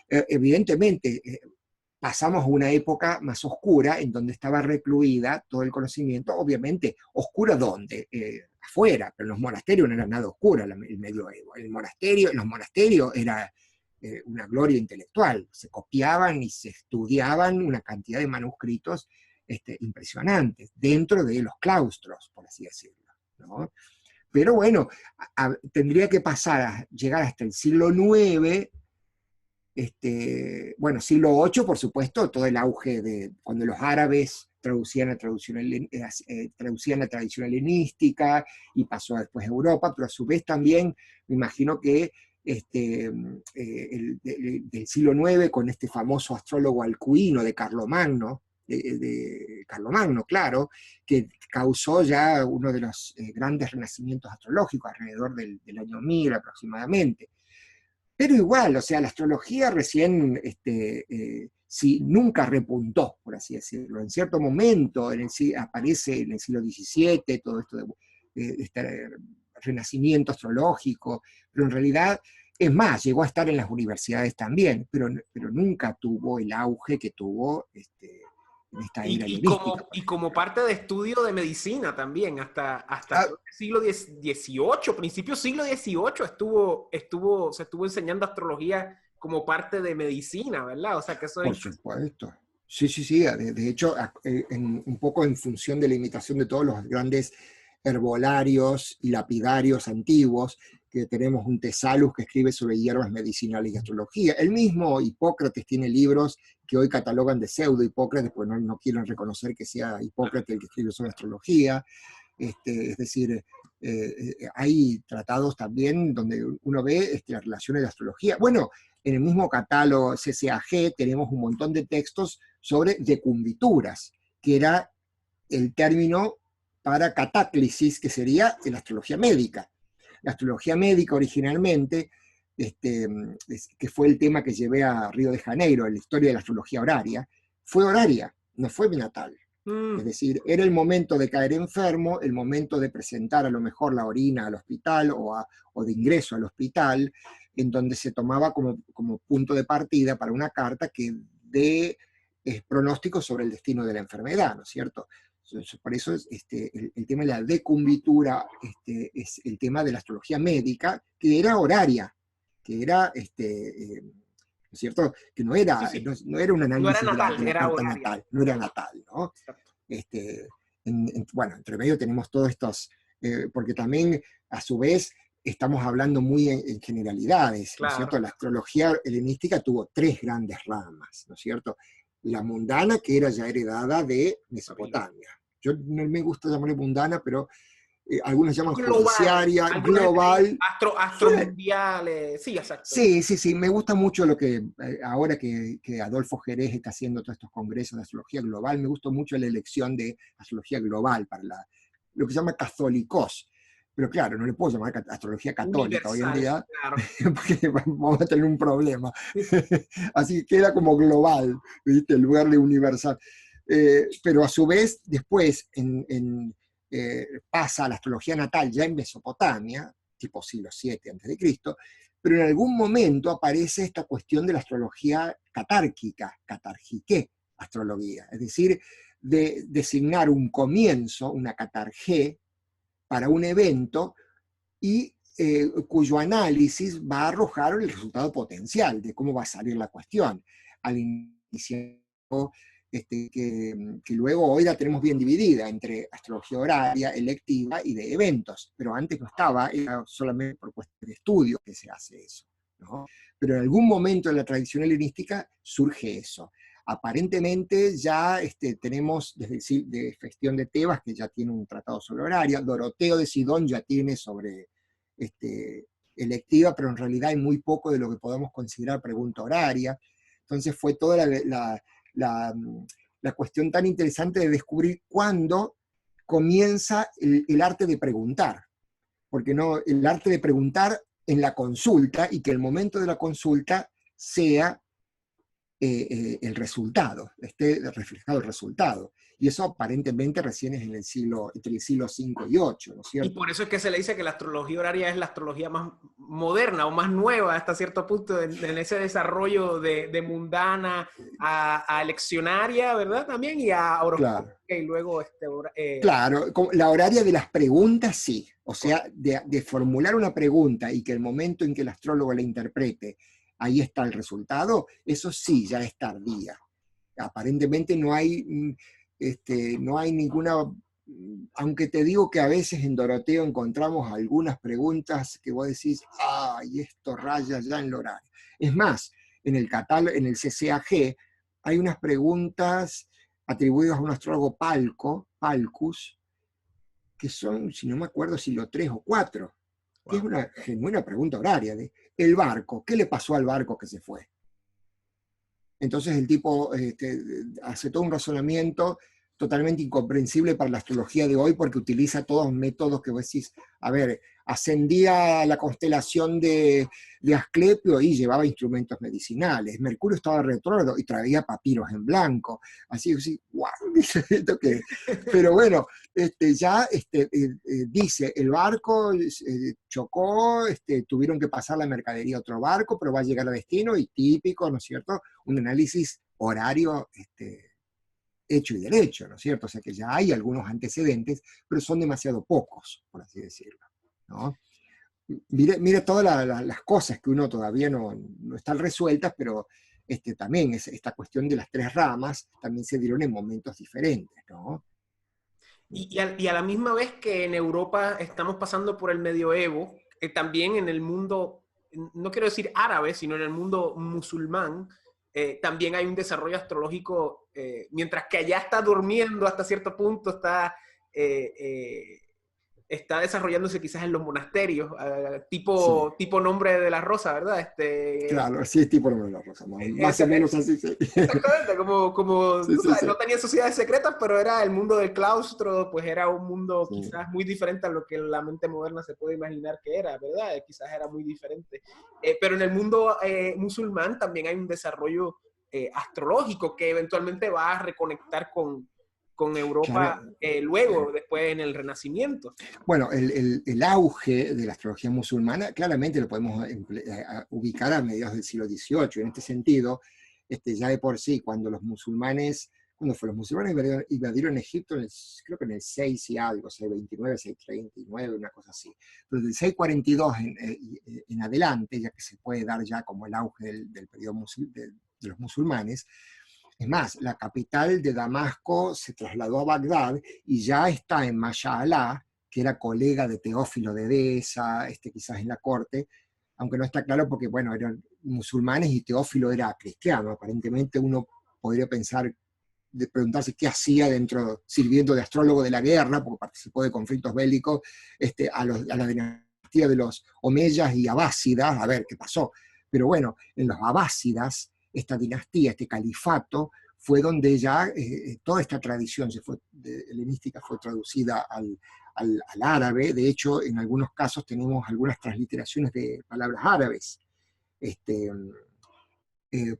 [SPEAKER 2] evidentemente, pasamos a una época más oscura en donde estaba recluida todo el conocimiento, obviamente, oscura ¿dónde? Afuera, pero en los monasterios no era nada oscura el medioevo. En los monasterios era una gloria intelectual, se copiaban y se estudiaban una cantidad de manuscritos impresionantes, dentro de los claustros, por así decirlo, ¿no? Pero bueno, tendría que llegar hasta el siglo IX. Bueno, siglo VIII, por supuesto, todo el auge de cuando los árabes traducían la tradición helenística y pasó después a Europa, pero a su vez también me imagino que del siglo IX con este famoso astrólogo alcuino de Carlomagno, claro, que causó ya uno de los grandes renacimientos astrológicos alrededor del año 1000 aproximadamente. Pero igual, o sea, la astrología recién, sí, nunca repuntó, por así decirlo. En cierto momento aparece en el siglo XVII todo esto de este renacimiento astrológico, pero en realidad, es más, llegó a estar en las universidades también, pero nunca tuvo el auge que tuvo en esta era helenística.
[SPEAKER 1] Y como parte de estudio de medicina también, hasta creo que siglo XVIII, principio siglo XVIII se estuvo enseñando astrología como parte de medicina, ¿verdad? O sea que eso
[SPEAKER 2] Por supuesto. Sí, sí, sí. De hecho, un poco en función de la imitación de todos los grandes herbolarios y lapidarios antiguos, que tenemos un Tesalus que escribe sobre hierbas medicinales y astrología. El mismo Hipócrates tiene libros que hoy catalogan de pseudo Hipócrates, porque no quieren reconocer que sea Hipócrates el que escribe sobre astrología. Es decir, hay tratados también donde uno ve las relaciones de astrología. Bueno, en el mismo catálogo CCAG tenemos un montón de textos sobre decumbituras, que era el término para catáclisis, que sería la astrología médica. La astrología médica originalmente, que fue el tema que llevé a Río de Janeiro, en la historia de la astrología horaria, fue horaria, no fue natal. Es decir, era el momento de caer enfermo, el momento de presentar a lo mejor la orina al hospital o de ingreso al hospital, en donde se tomaba como punto de partida para una carta que dé pronóstico sobre el destino de la enfermedad, ¿no es cierto? Por eso el tema de la decumbitura es el tema de la astrología médica, que era horaria, que era, ¿no es cierto? Que no era,
[SPEAKER 1] sí.
[SPEAKER 2] no era un análisis
[SPEAKER 1] no era natal,
[SPEAKER 2] de la
[SPEAKER 1] era
[SPEAKER 2] carta
[SPEAKER 1] horaria.
[SPEAKER 2] natal, no era natal, ¿no? Bueno, entre medio tenemos todos estos, porque también, a su vez, estamos hablando muy en generalidades, ¿no es cierto? La astrología helenística tuvo tres grandes ramas, ¿no es cierto? La mundana, que era ya heredada de Mesopotamia. Yo no me gusta llamarle mundana, pero algunos llaman judiciaria, global.
[SPEAKER 1] Astromundiales, sí, exacto.
[SPEAKER 2] Sí, sí, sí, me gusta mucho lo que, ahora que Adolfo Jerez está haciendo todos estos congresos de astrología global, me gustó mucho la elección de astrología global para lo que se llama catholicos, pero claro, no le puedo llamar astrología católica hoy en
[SPEAKER 1] Universal,
[SPEAKER 2] día,
[SPEAKER 1] claro.
[SPEAKER 2] porque vamos a tener un problema. Así que queda como global, ¿viste? En lugar de universal. Pero a su vez, después pasa a la astrología natal ya en Mesopotamia, tipo siglo VII a.C., pero en algún momento aparece esta cuestión de la astrología catárquica, catarjiqué astrología, es decir, de designar un comienzo, una catarjé, para un evento y cuyo análisis va a arrojar el resultado potencial de cómo va a salir la cuestión. Al iniciar, que luego hoy la tenemos bien dividida entre astrología horaria, electiva y de eventos, pero antes no estaba, era solamente por cuestión de estudio que se hace eso, ¿no? Pero en algún momento en la tradición helenística surge eso. Aparentemente ya tenemos desde de Festión de Tebas, que ya tiene un tratado sobre horaria, Doroteo de Sidón ya tiene sobre electiva, pero en realidad hay muy poco de lo que podemos considerar pregunta horaria. Entonces fue toda la cuestión tan interesante de descubrir cuándo comienza el arte de preguntar, porque no, el arte de preguntar en la consulta y que el momento de la consulta sea el resultado, esté reflejado el resultado. Y eso aparentemente recién es en el siglo, entre el siglo V y VIII, ¿no es cierto?
[SPEAKER 1] Y por eso es que se le dice que la astrología horaria es la astrología más moderna o más nueva hasta cierto punto en ese desarrollo de mundana a leccionaria, ¿verdad? También y a horoscópica
[SPEAKER 2] Claro.
[SPEAKER 1] y luego
[SPEAKER 2] Claro, la horaria de las preguntas sí, o sea, de formular una pregunta y que el momento en que el astrólogo la interprete, ahí está el resultado, eso sí, ya es tardía. Aparentemente no hay ninguna, aunque te digo que a veces en Doroteo encontramos algunas preguntas que vos decís, ay, esto raya ya en el horario. Es más, en el catálogo, en el CCAG, hay unas preguntas atribuidas a un astrólogo Palcus, que son, si no me acuerdo, si lo 3 o 4, que es
[SPEAKER 1] wow.
[SPEAKER 2] una genuina pregunta horaria de el barco, ¿qué le pasó al barco que se fue? Entonces el tipo hace todo un razonamiento totalmente incomprensible para la astrología de hoy porque utiliza todos métodos que vos decís, a ver, ascendía a la constelación de Asclepio y llevaba instrumentos medicinales. Mercurio estaba retrógrado y traía papiros en blanco. Así, wow, ¿esto qué? Pero bueno, dice, el barco chocó, tuvieron que pasar la mercadería a otro barco, pero va a llegar a destino y típico, ¿no es cierto? Un análisis horario hecho y derecho, ¿no es cierto? O sea que ya hay algunos antecedentes, pero son demasiado pocos, por así decirlo, ¿no? Mire todas las cosas que uno todavía no están resueltas, pero también esta cuestión de las tres ramas también se dieron en momentos diferentes, ¿no?
[SPEAKER 1] Y a la misma vez que en Europa estamos pasando por el medioevo, también en el mundo, no quiero decir árabe, sino en el mundo musulmán, también hay un desarrollo astrológico, mientras que allá está durmiendo hasta cierto punto, eh, eh, está desarrollándose quizás en los monasterios,
[SPEAKER 2] Sí,
[SPEAKER 1] tipo nombre de la rosa, ¿verdad?
[SPEAKER 2] claro, sí es tipo número de la rosa, más o menos así, sí.
[SPEAKER 1] Exactamente, como
[SPEAKER 2] Sí,
[SPEAKER 1] tú
[SPEAKER 2] sí,
[SPEAKER 1] sabes,
[SPEAKER 2] sí.
[SPEAKER 1] no tenía sociedades secretas, pero era el mundo del claustro, pues era un mundo
[SPEAKER 2] Sí.
[SPEAKER 1] quizás muy diferente a lo que la mente moderna se puede imaginar que era, ¿verdad? Quizás era muy diferente. Pero en el mundo musulmán también hay un desarrollo astrológico que eventualmente va a reconectar con Europa
[SPEAKER 2] Claro,
[SPEAKER 1] luego, después en el Renacimiento.
[SPEAKER 2] bueno, el auge de la astrología musulmana claramente lo podemos ubicar a mediados del siglo XVIII. En este sentido, ya de por sí, cuando los musulmanes invadieron Egipto, creo que en el 6 y algo, 629, 639, una cosa así. Pero del 642 en adelante, ya que se puede dar ya como el auge del periodo de los musulmanes, es más, la capital de Damasco se trasladó a Bagdad y ya está en Mashallah, que era colega de Teófilo de Edesa, quizás en la corte, aunque no está claro porque, bueno, eran musulmanes y Teófilo era cristiano. Aparentemente uno podría pensar, de preguntarse qué hacía dentro, sirviendo de astrólogo de la guerra, porque participó de conflictos bélicos, a la dinastía de los Omeyas y Abásidas, a ver qué pasó. Pero bueno, en los Abásidas, esta dinastía, este califato, fue donde ya toda esta tradición helenística fue traducida al árabe. De hecho, en algunos casos tenemos algunas transliteraciones de palabras árabes. Este, eh,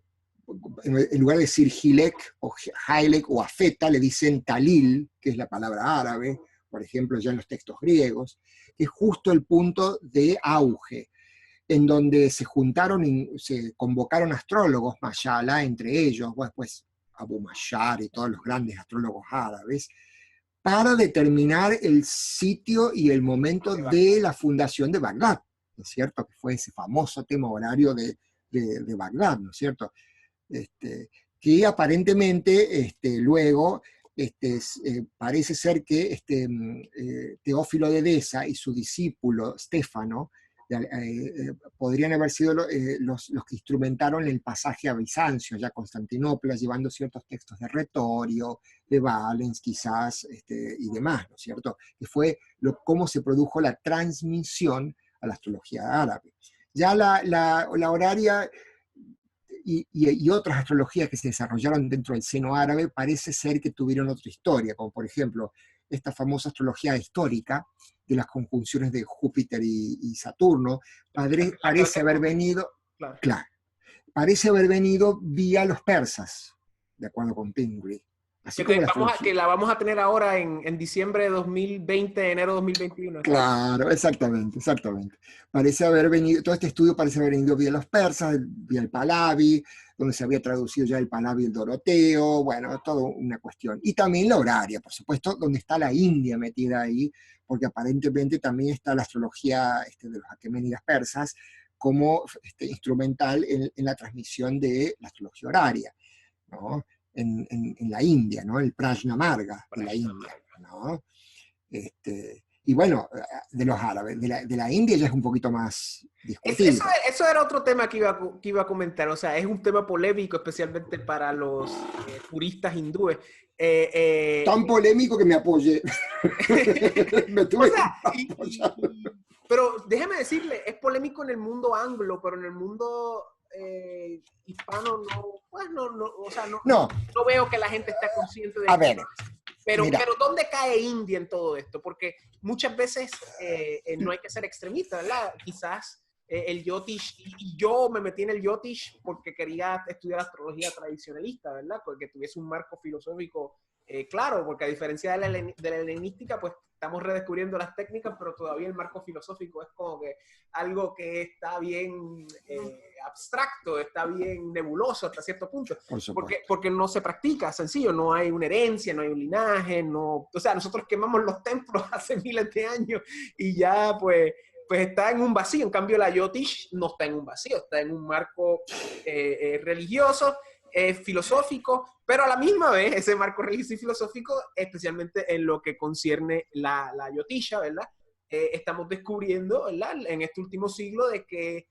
[SPEAKER 2] en lugar de decir Hilek o Hailek o Afeta, le dicen Talil, que es la palabra árabe, por ejemplo, ya en los textos griegos, que es justo el punto de auge, en donde se juntaron y se convocaron astrólogos, Mayala entre ellos, pues Abu Mashar y todos los grandes astrólogos árabes, para determinar el sitio y el momento de la fundación de Bagdad, ¿no es cierto? Que fue ese famoso tema horario de Bagdad, ¿no es cierto? Que aparentemente luego parece ser que Teófilo de Edesa y su discípulo Stefano podrían haber sido los que instrumentaron el pasaje a Bizancio, ya a Constantinopla, llevando ciertos textos de Retorio, de Valens quizás, y demás, ¿no es cierto? Que fue cómo se produjo la transmisión a la astrología árabe. Ya la horaria y otras astrologías que se desarrollaron dentro del seno árabe parece ser que tuvieron otra historia, como por ejemplo esta famosa astrología histórica de las conjunciones de Júpiter y Saturno, parece haber venido, claro, parece haber venido vía los persas, de acuerdo con Pingree.
[SPEAKER 1] Así que la vamos a tener ahora en diciembre de 2020, enero de 2021.
[SPEAKER 2] Claro, exactamente. Parece haber venido, todo este estudio parece haber venido vía los persas, vía el Pahlavi, donde se había traducido ya el Pahlavi y el Doroteo, bueno, toda una cuestión. Y también la horaria, por supuesto, donde está la India metida ahí, porque aparentemente también está la astrología de los aqueménidas persas como instrumental en la transmisión de la astrología horaria, ¿no? En la India, ¿no? El Prajna Marga de la India, ¿no? Y bueno, de los árabes, de la India ya es un poquito más discutible.
[SPEAKER 1] Eso era otro tema que iba a comentar, o sea, es un tema polémico, especialmente para los puristas hindúes.
[SPEAKER 2] Tan polémico que me apoyé. Me tuve
[SPEAKER 1] pero déjeme decirle, es polémico en el mundo anglo, pero en el mundo hispano no veo que la gente esté consciente de
[SPEAKER 2] eso. A ver,
[SPEAKER 1] pero ¿dónde cae India en todo esto? Porque muchas veces no hay que ser extremista, ¿verdad? Quizás el Yotish, y yo me metí en el Yotish porque quería estudiar astrología tradicionalista, ¿verdad? Porque tuviese un marco filosófico claro, porque a diferencia de la helenística, pues estamos redescubriendo las técnicas, pero todavía el marco filosófico es como que algo que está bien abstracto, está bien nebuloso hasta cierto punto, porque no se practica, sencillo, no hay una herencia, no hay un linaje, o sea, nosotros quemamos los templos hace miles de años y ya pues está en un vacío. En cambio la Yotish no está en un vacío, está en un marco religioso, filosófico, pero a la misma vez ese marco religioso y filosófico, especialmente en lo que concierne la Yotisha, ¿verdad? Estamos descubriendo, ¿verdad? En este último siglo de que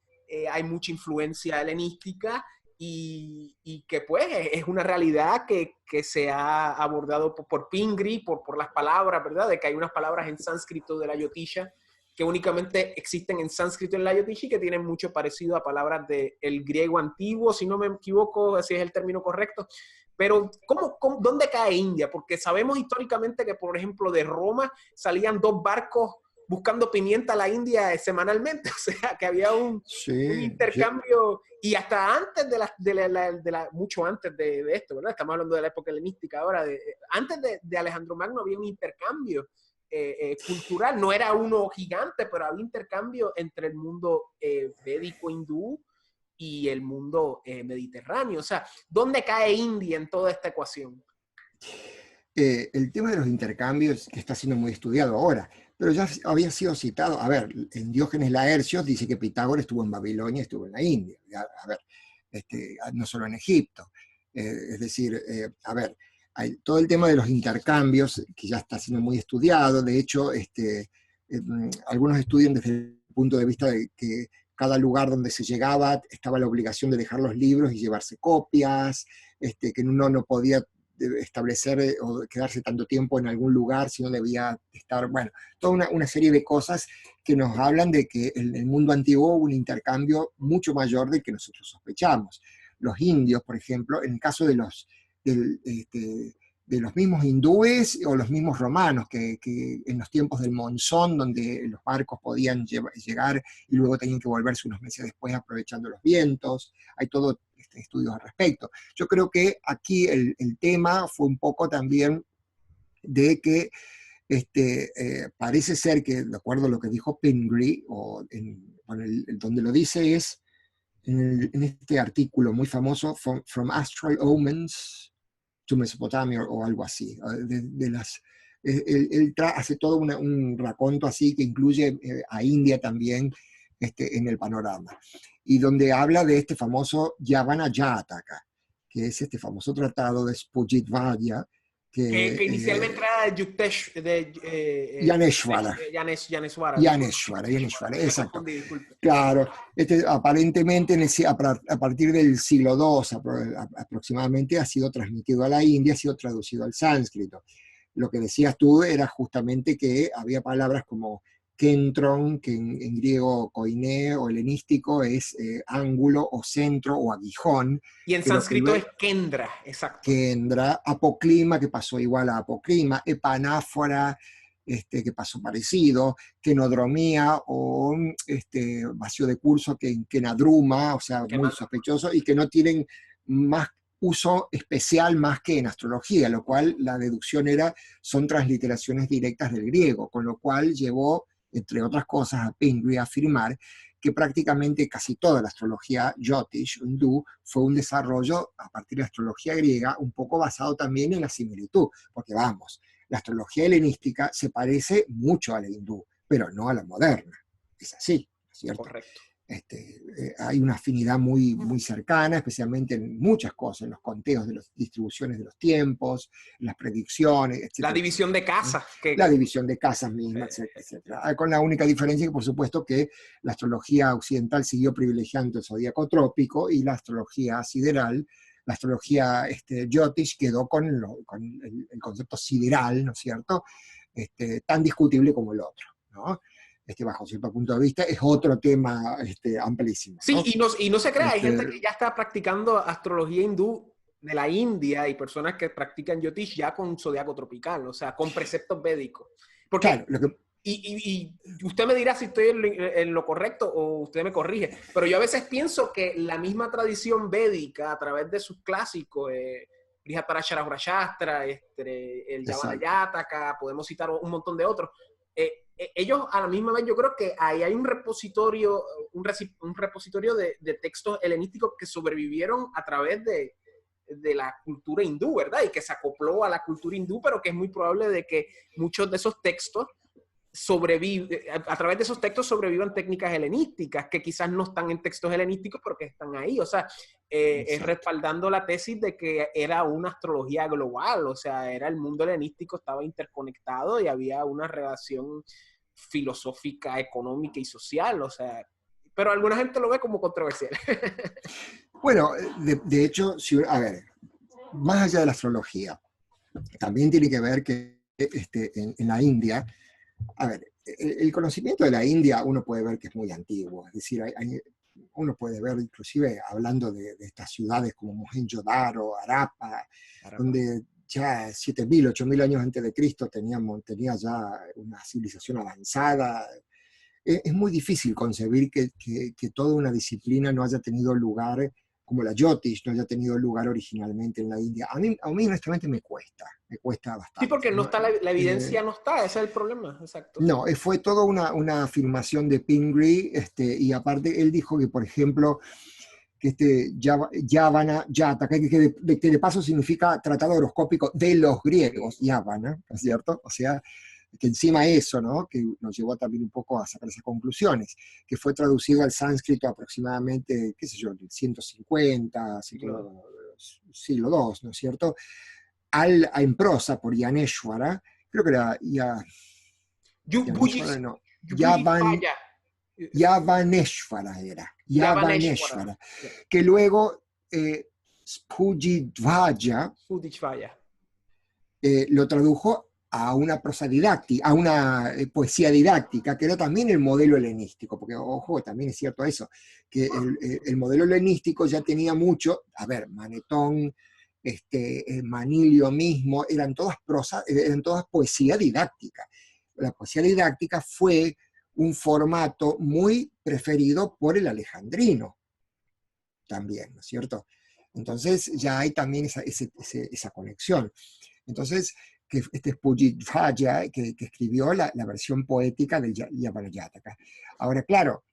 [SPEAKER 1] hay mucha influencia helenística y que pues es una realidad que se ha abordado por Pingree, por las palabras, ¿verdad? De que hay unas palabras en sánscrito de la Yotisha que únicamente existen en sánscrito en la Yotish y que tienen mucho parecido a palabras del griego antiguo, si no me equivoco, si es el término correcto. Pero ¿dónde cae India? Porque sabemos históricamente que, por ejemplo, de Roma salían 2 barcos buscando pimienta a la India semanalmente, o sea, que había un intercambio, y hasta antes mucho antes de esto, ¿verdad? Estamos hablando de la época helenística ahora, antes de Alejandro Magno había un intercambio cultural, no era uno gigante, pero había intercambio entre el mundo védico hindú y el mundo mediterráneo. O sea, ¿dónde cae India en toda esta ecuación?
[SPEAKER 2] El tema de los intercambios que está siendo muy estudiado ahora, pero ya había sido citado. A ver, en Diógenes Laercios dice que Pitágoras estuvo en Babilonia, estuvo en la India. A ver, no solo en Egipto. Es decir, a ver, hay todo el tema de los intercambios que ya está siendo muy estudiado. De hecho, algunos estudian desde el punto de vista de que cada lugar donde se llegaba estaba la obligación de dejar los libros y llevarse copias, que uno no podía establecer o quedarse tanto tiempo en algún lugar, sino debía estar, bueno, toda una serie de cosas que nos hablan de que en el mundo antiguo hubo un intercambio mucho mayor del que nosotros sospechamos. Los indios, por ejemplo, en el caso de de los mismos hindúes o los mismos romanos, que en los tiempos del monzón, donde los barcos podían llegar y luego tenían que volverse unos meses después aprovechando los vientos. Hay todo estudios al respecto. Yo creo que aquí el tema fue un poco también de que parece ser que, de acuerdo a lo que dijo Pingree, donde lo dice es en este artículo muy famoso, From Astral Omens to Mesopotamia, o algo así, él hace todo un raconto así que incluye a India también en el panorama, y donde habla de este famoso Yavana Jataka, que es este famoso tratado de Spujitvaya,
[SPEAKER 1] que inicialmente era de Yuktesh,
[SPEAKER 2] Yaneshwara.
[SPEAKER 1] Yaneshwara,
[SPEAKER 2] Exacto. Claro, aparentemente a partir del siglo II aproximadamente ha sido transmitido a la India, ha sido traducido al sánscrito. Lo que decías tú era justamente que había palabras como kentron, que en griego koiné o helenístico es ángulo o centro o aguijón.
[SPEAKER 1] Y en sánscrito es kendra, exacto.
[SPEAKER 2] Kendra, apoclima, que pasó igual a apocrima, epanáfora, que pasó parecido, kenodromía o vacío de curso, que kenadruma, o sea, muy sospechoso, y que no tienen más uso especial más que en astrología, lo cual la deducción son transliteraciones directas del griego, con lo cual llevó, entre otras cosas, a Pingree a afirmar que prácticamente casi toda la astrología Jyotish, hindú, fue un desarrollo a partir de la astrología griega, un poco basado también en la similitud, porque vamos, la astrología helenística se parece mucho a la hindú, pero no a la moderna. Es así, ¿cierto?
[SPEAKER 1] Correcto.
[SPEAKER 2] Hay una afinidad muy, muy cercana, especialmente en muchas cosas, en los conteos de las distribuciones de los tiempos, en las predicciones, etc.
[SPEAKER 1] La división de casas.
[SPEAKER 2] La división de casas misma, etcétera. Con la única diferencia que, por supuesto, que la astrología occidental siguió privilegiando el zodíaco trópico y la astrología sideral, la astrología Jyotish quedó con el concepto sideral, ¿no es cierto?, tan discutible como el otro, ¿no? Bajo cierto punto de vista, es otro tema amplísimo, ¿no?
[SPEAKER 1] Sí, y no se crea, hay gente que ya está practicando astrología hindú de la India y personas que practican Jyotish ya con zodiaco tropical, o sea, con preceptos védicos. Porque, claro, y usted me dirá si estoy en lo correcto o usted me corrige, pero yo a veces pienso que la misma tradición védica, a través de sus clásicos, Brihadarashara Shastra, el Yavana Jataka, podemos citar un montón de otros, ellos a la misma vez, yo creo que ahí hay un repositorio, de textos helenísticos que sobrevivieron a través de la cultura hindú, ¿verdad? Y que se acopló a la cultura hindú, pero que es muy probable de que muchos de esos textos a través de esos textos sobrevivan técnicas helenísticas que quizás no están en textos helenísticos, pero que están ahí. O sea, es respaldando la tesis de que era una astrología global, o sea, era el mundo helenístico, estaba interconectado y había una relación filosófica, económica y social, o sea, pero alguna gente lo ve como controversial.
[SPEAKER 2] Bueno, de hecho, a ver, más allá de la astrología, también tiene que ver que en la India, a ver, el conocimiento de la India uno puede ver que es muy antiguo, es decir, uno puede ver inclusive hablando de estas ciudades como Mohenjo-Daro, Harappa, donde ya 7.000, 8.000 años antes de Cristo tenía ya una civilización avanzada. Es muy difícil concebir que toda una disciplina no haya tenido lugar, como la Jyotish no haya tenido lugar originalmente en la India. A mí honestamente me cuesta bastante.
[SPEAKER 1] Sí, porque no está la evidencia, no está, ese es el problema, exacto.
[SPEAKER 2] No, fue toda una afirmación de Pingree, y aparte él dijo que, por ejemplo, que Yavana, Jataka, que de paso significa tratado horoscópico de los griegos, Yavana, ¿no es cierto? O sea, que encima eso, ¿no?, que nos llevó también un poco a sacar esas conclusiones, que fue traducido al sánscrito aproximadamente, qué sé yo, 150, siglo II, ¿no es cierto?, en prosa por Yaneshwara, creo que era Yavaneshwara era, Yavaneshwara, que luego Spujitvaya lo tradujo a una prosa didáctica, a una poesía didáctica, que era también el modelo helenístico, porque, ojo, también es cierto eso, que el modelo helenístico ya tenía mucho, a ver, Manetón, Manilio mismo, eran todas eran todas poesía didáctica. La poesía didáctica fue un formato muy preferido por el alejandrino también, ¿no es cierto? Entonces ya hay también esa conexión. Entonces, que Spujit-Vaya, que escribió la versión poética del Yavana Jataka. Ahora, claro,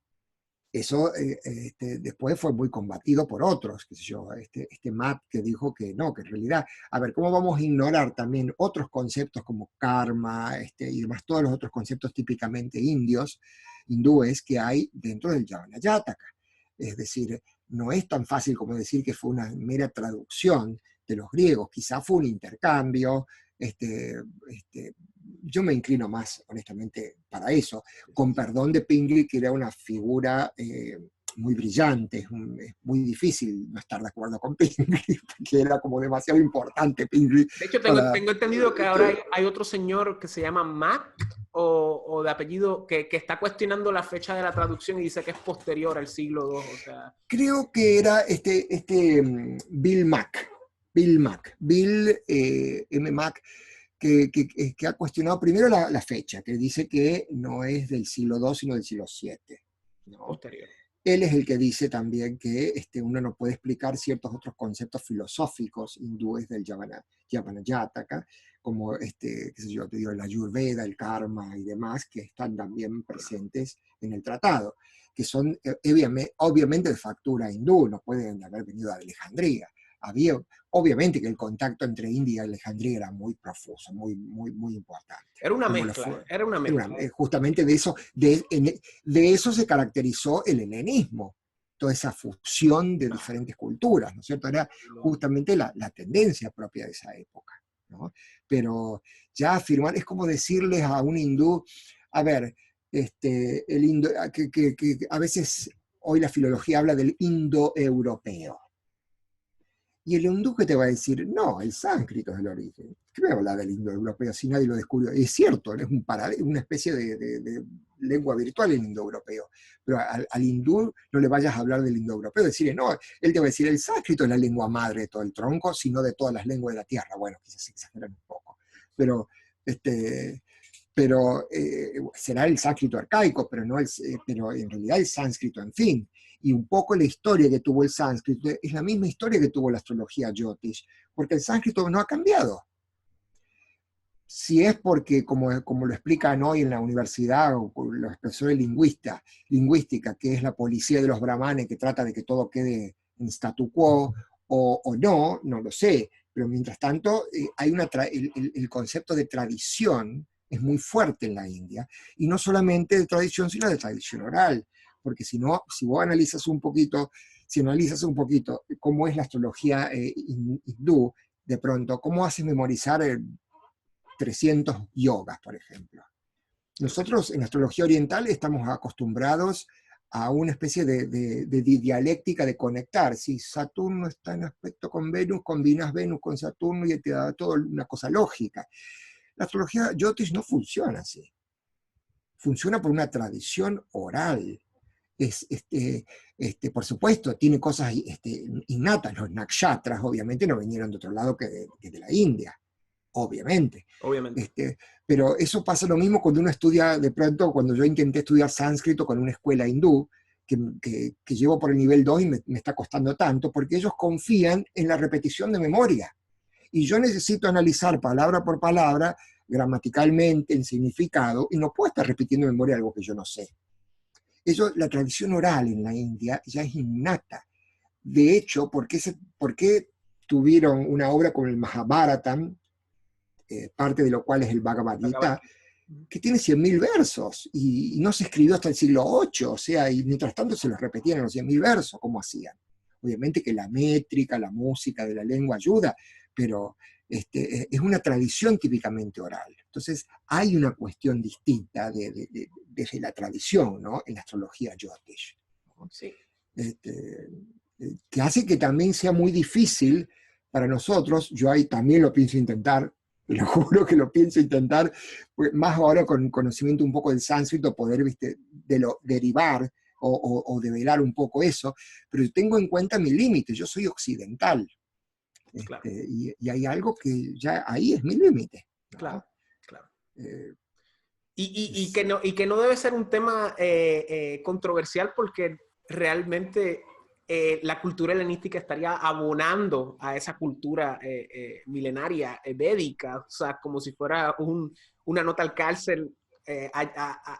[SPEAKER 2] eso después fue muy combatido por otros, qué sé yo, Matt que dijo que no, que en realidad, a ver, ¿cómo vamos a ignorar también otros conceptos como karma y demás, todos los otros conceptos típicamente hindúes que hay dentro del Yavana Jataka? Es decir, no es tan fácil como decir que fue una mera traducción de los griegos, quizá fue un intercambio, yo me inclino más, honestamente, para eso, con perdón de Pingree, que era una figura muy brillante, es muy difícil no estar de acuerdo con Pingree, porque era como demasiado importante Pingree.
[SPEAKER 1] De hecho, tengo entendido que ahora hay otro señor que se llama Mac, o de apellido, que está cuestionando la fecha de la traducción y dice que es posterior al siglo II. O sea.
[SPEAKER 2] Creo que era Bill Mack, Bill M. Mack, que ha cuestionado primero la fecha, que dice que no es del siglo II, sino del siglo VII. ¿No?
[SPEAKER 1] Posterior.
[SPEAKER 2] Él es el que dice también que uno no puede explicar ciertos otros conceptos filosóficos hindúes del Yavana Jataka, como qué sé yo, te digo, la Ayurveda, el karma y demás, que están también presentes en el tratado, que son obviamente de factura hindú, no pueden haber venido de Alejandría. Obviamente que el contacto entre India y Alejandría era muy profuso, muy, muy, muy importante.
[SPEAKER 1] Era una mezcla, era una mezcla.
[SPEAKER 2] Justamente de eso se caracterizó el helenismo, toda esa fusión de diferentes culturas, ¿no es cierto? Era justamente la tendencia propia de esa época, ¿no? Pero ya afirmar, es como decirles a un hindú, a ver, el indo, que a veces hoy la filología habla del indoeuropeo. Y el hindú que te va a decir, no, el sánscrito es el origen. ¿Qué me habla del indoeuropeo si nadie lo descubrió? Es cierto, es una especie de lengua virtual el indoeuropeo. Pero al hindú no le vayas a hablar del indoeuropeo, decirle, no, él te va a decir, el sánscrito es la lengua madre de todo el tronco, sino de todas las lenguas de la tierra. Bueno, quizás exageran un poco. Pero será el sánscrito arcaico, pero en realidad el sánscrito, en fin. Y un poco la historia que tuvo el sánscrito es la misma historia que tuvo la astrología Jyotish, porque el sánscrito no ha cambiado. Si es porque, como lo explican hoy en la universidad o los profesores lingüística, que es la policía de los brahmanes que trata de que todo quede en statu quo, o no lo sé, pero mientras tanto hay el concepto de tradición es muy fuerte en la India, y no solamente de tradición, sino de tradición oral, porque si vos analizas un poquito cómo es la astrología hindú, de pronto, ¿cómo haces memorizar 300 yogas, por ejemplo? Nosotros en astrología oriental estamos acostumbrados a una especie de dialéctica de conectar. Si Saturno está en aspecto con Venus, combinas Venus con Saturno y te da todo una cosa lógica. La astrología Jyotish no funciona así. Funciona por una tradición oral. Por supuesto, tiene cosas innatas. Los nakshatras, obviamente, no vinieron de otro lado que de la India. Obviamente. Pero eso pasa lo mismo cuando uno estudia, de pronto, cuando yo intenté estudiar sánscrito con una escuela hindú, que llevo por el nivel 2 y me está costando tanto, porque ellos confían en la repetición de memoria. Y yo necesito analizar palabra por palabra, gramaticalmente, en significado, y no puedo estar repitiendo de memoria algo que yo no sé. La tradición oral en la India ya es innata. De hecho, ¿por qué tuvieron una obra como el Mahabharatam, parte de lo cual es el Bhagavad Gita, que tiene 100.000 versos, y no se escribió hasta el siglo VIII, o sea, y mientras tanto se los repetían en los 100.000 versos? ¿Cómo hacían? Obviamente que la métrica, la música de la lengua ayuda, pero es una tradición típicamente oral. Entonces hay una cuestión distinta desde la tradición, ¿no? En la astrología Jyotish, ¿no?
[SPEAKER 1] Sí.
[SPEAKER 2] Que hace que también sea muy difícil para nosotros. Yo ahí también lo pienso intentar, lo juro que lo pienso intentar, más ahora con conocimiento un poco del sánscrito, poder derivar o develar un poco eso, pero tengo en cuenta mi límite. Yo soy occidental.
[SPEAKER 1] Claro.
[SPEAKER 2] Y hay algo que ya ahí es mi límite,
[SPEAKER 1] Claro,
[SPEAKER 2] ¿no?
[SPEAKER 1] claro.
[SPEAKER 2] Eh,
[SPEAKER 1] Y
[SPEAKER 2] es-
[SPEAKER 1] y que no debe ser un tema controversial porque realmente la cultura helenística estaría abonando a esa cultura milenaria, védica, o sea, como si fuera una nota al cárcel,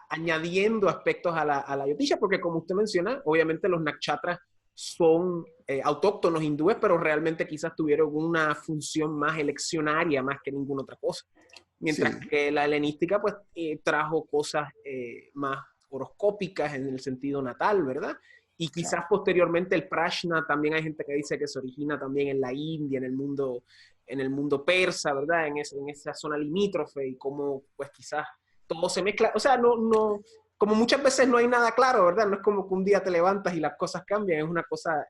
[SPEAKER 1] añadiendo aspectos a la yotisha, porque como usted menciona, obviamente los nakshatras son autóctonos hindúes, pero realmente quizás tuvieron una función más eleccionaria más que ninguna otra cosa. Mientras
[SPEAKER 2] sí,
[SPEAKER 1] que la helenística pues trajo cosas más horoscópicas en el sentido natal, ¿verdad? Y quizás
[SPEAKER 2] claro.
[SPEAKER 1] posteriormente el prashna, también hay gente que dice que se origina también en la India, en el mundo persa, ¿verdad? En esa zona limítrofe y como pues quizás todo se mezcla, o sea, como muchas veces no hay nada claro, ¿verdad? No es como que un día te levantas y las cosas cambian, es una cosa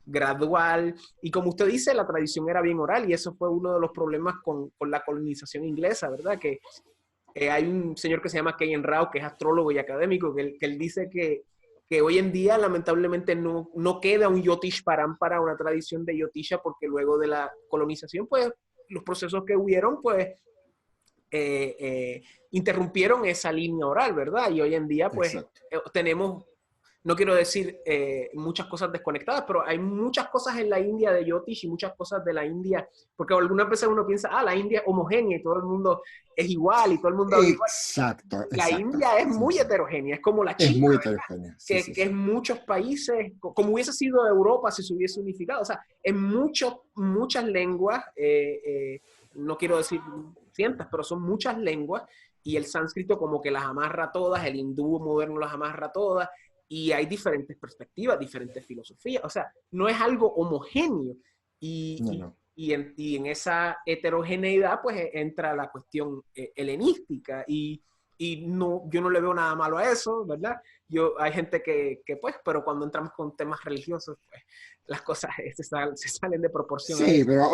[SPEAKER 1] gradual. Y como usted dice, la tradición era bien oral y eso fue uno de los problemas con la colonización inglesa, ¿verdad? Que hay un señor que se llama Keyen Rao, que es astrólogo y académico, que él dice que hoy en día lamentablemente no queda un Yotish Parampara, una tradición de Yotisha, porque luego de la colonización, pues los procesos que hubieron, pues eh, eh, interrumpieron esa línea oral, ¿verdad? Y hoy en día, pues
[SPEAKER 2] Exacto.
[SPEAKER 1] tenemos, no quiero decir muchas cosas desconectadas, pero hay muchas cosas en la India de Yotish y muchas cosas de la India, porque algunas veces uno piensa, la India es homogénea y todo el mundo es igual y todo el mundo habla igual.
[SPEAKER 2] Exacto,
[SPEAKER 1] La
[SPEAKER 2] exacto.
[SPEAKER 1] India es
[SPEAKER 2] Sí,
[SPEAKER 1] muy
[SPEAKER 2] sí.
[SPEAKER 1] heterogénea, es como la
[SPEAKER 2] Es
[SPEAKER 1] China,
[SPEAKER 2] muy heterogéneo. Sí, sí,
[SPEAKER 1] que
[SPEAKER 2] sí.
[SPEAKER 1] es muchos países, como hubiese sido Europa si se hubiese unificado, o sea, en muchas lenguas, no quiero decir cientos, pero son muchas lenguas, y el sánscrito como que las amarra todas, el hindú moderno las amarra todas, y hay diferentes perspectivas, diferentes filosofías, o sea, no es algo homogéneo,
[SPEAKER 2] No, no.
[SPEAKER 1] y en esa heterogeneidad pues entra la cuestión helenística, y no, yo no le veo nada malo a eso, ¿verdad? Hay gente pues, pero cuando entramos con temas religiosos, pues las cosas se salen de proporción a
[SPEAKER 2] Sí,
[SPEAKER 1] veces.
[SPEAKER 2] pero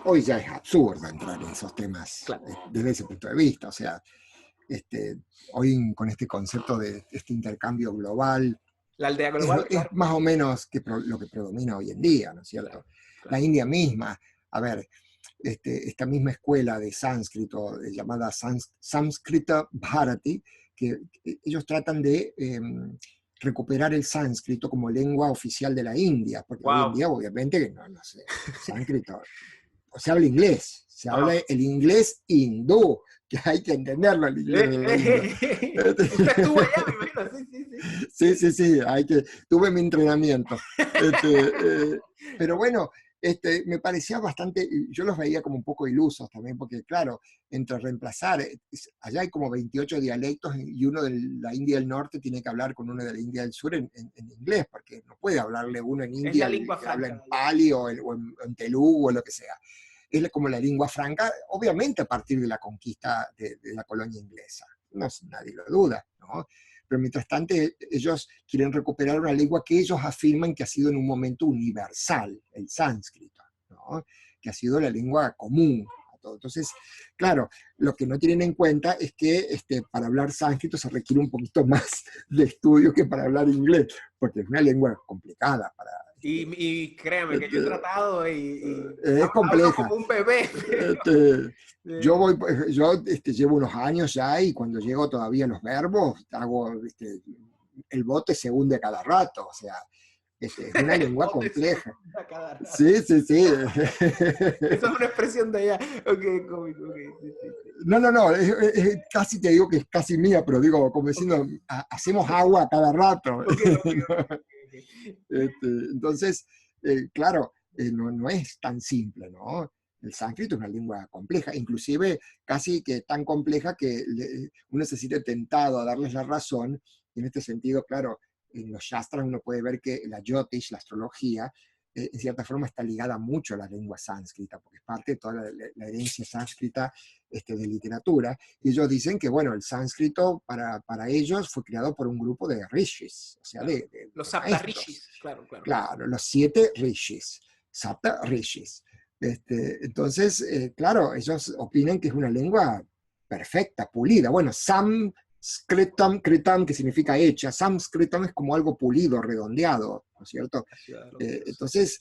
[SPEAKER 2] hoy ya es absurdo entrar en esos temas
[SPEAKER 1] Claro,
[SPEAKER 2] desde ese punto de vista. O sea, hoy con este concepto de este intercambio global,
[SPEAKER 1] la aldea global,
[SPEAKER 2] es
[SPEAKER 1] claro,
[SPEAKER 2] más o menos lo que predomina hoy en día, ¿no es
[SPEAKER 1] claro,
[SPEAKER 2] cierto? La
[SPEAKER 1] claro.
[SPEAKER 2] India misma, a ver, esta misma escuela de sánscrito llamada Samskrita Bharati, que ellos tratan de recuperar el sánscrito como lengua oficial de la India, porque hoy en
[SPEAKER 1] Wow,
[SPEAKER 2] día obviamente no sé, el sánscrito, se habla inglés, se habla
[SPEAKER 1] wow.
[SPEAKER 2] el inglés hindú, que hay que entenderlo el inglés de la India.
[SPEAKER 1] Usted estuvo allá, me imagino, sí, sí, sí.
[SPEAKER 2] Sí, sí, sí, tuve mi entrenamiento. Pero bueno, me parecía bastante, yo los veía como un poco ilusos también, porque claro, entre reemplazar, allá hay como 28 dialectos y uno de la India del Norte tiene que hablar con uno de la India del Sur en inglés, porque no puede hablarle uno en
[SPEAKER 1] Es la
[SPEAKER 2] India
[SPEAKER 1] lengua
[SPEAKER 2] que habla
[SPEAKER 1] franca
[SPEAKER 2] en
[SPEAKER 1] de allá.
[SPEAKER 2] Pali o en Telugu o lo que sea. Es como la lengua franca, obviamente a partir de la conquista de la colonia inglesa. No, nadie lo duda, ¿no? Pero mientras tanto ellos quieren recuperar una lengua que ellos afirman que ha sido en un momento universal, el sánscrito, ¿no? Que ha sido la lengua común a todo. Entonces, claro, lo que no tienen en cuenta es que para hablar sánscrito se requiere un poquito más de estudio que para hablar inglés, porque es una lengua complicada para...
[SPEAKER 1] Y créame que yo he
[SPEAKER 2] este,
[SPEAKER 1] tratado
[SPEAKER 2] es
[SPEAKER 1] hablo
[SPEAKER 2] compleja.
[SPEAKER 1] como un bebé.
[SPEAKER 2] Este, yo
[SPEAKER 1] Eh,
[SPEAKER 2] voy, yo llevo unos años ya y cuando llego todavía a los verbos, el bote se hunde cada rato, o sea, es una
[SPEAKER 1] el
[SPEAKER 2] lengua
[SPEAKER 1] bote se
[SPEAKER 2] compleja.
[SPEAKER 1] hunda cada rato.
[SPEAKER 2] Sí, sí, sí.
[SPEAKER 1] Esa es una expresión de allá. Ok, cómico, ok, sí, sí, sí.
[SPEAKER 2] No, no, no, casi te digo que es casi mía, pero digo, como
[SPEAKER 1] Ok,
[SPEAKER 2] diciendo, hacemos agua cada rato.
[SPEAKER 1] ok, ok, ok, ok.
[SPEAKER 2] Entonces, claro, no es tan simple, ¿no? El sánscrito es una lengua compleja, inclusive casi que tan compleja que uno se siente tentado a darles la razón. Y en este sentido, claro, en los shastras uno puede ver que la Jyotish, la astrología, en cierta forma está ligada mucho a la lengua sánscrita, porque es parte de toda la herencia sánscrita de literatura. Y ellos dicen que, bueno, el sánscrito para ellos fue creado por un grupo de rishis, o sea,
[SPEAKER 1] Claro.
[SPEAKER 2] de
[SPEAKER 1] Los
[SPEAKER 2] maestros.
[SPEAKER 1] saptarishis, claro, claro.
[SPEAKER 2] Claro, los 7 rishis, Sapta rishis. Entonces, claro, ellos opinan que es una lengua perfecta, pulida. Bueno, kritam, que significa hecha. Samskritam es como algo pulido, redondeado, ¿no es cierto?
[SPEAKER 1] La ciudad de los dioses.
[SPEAKER 2] Entonces,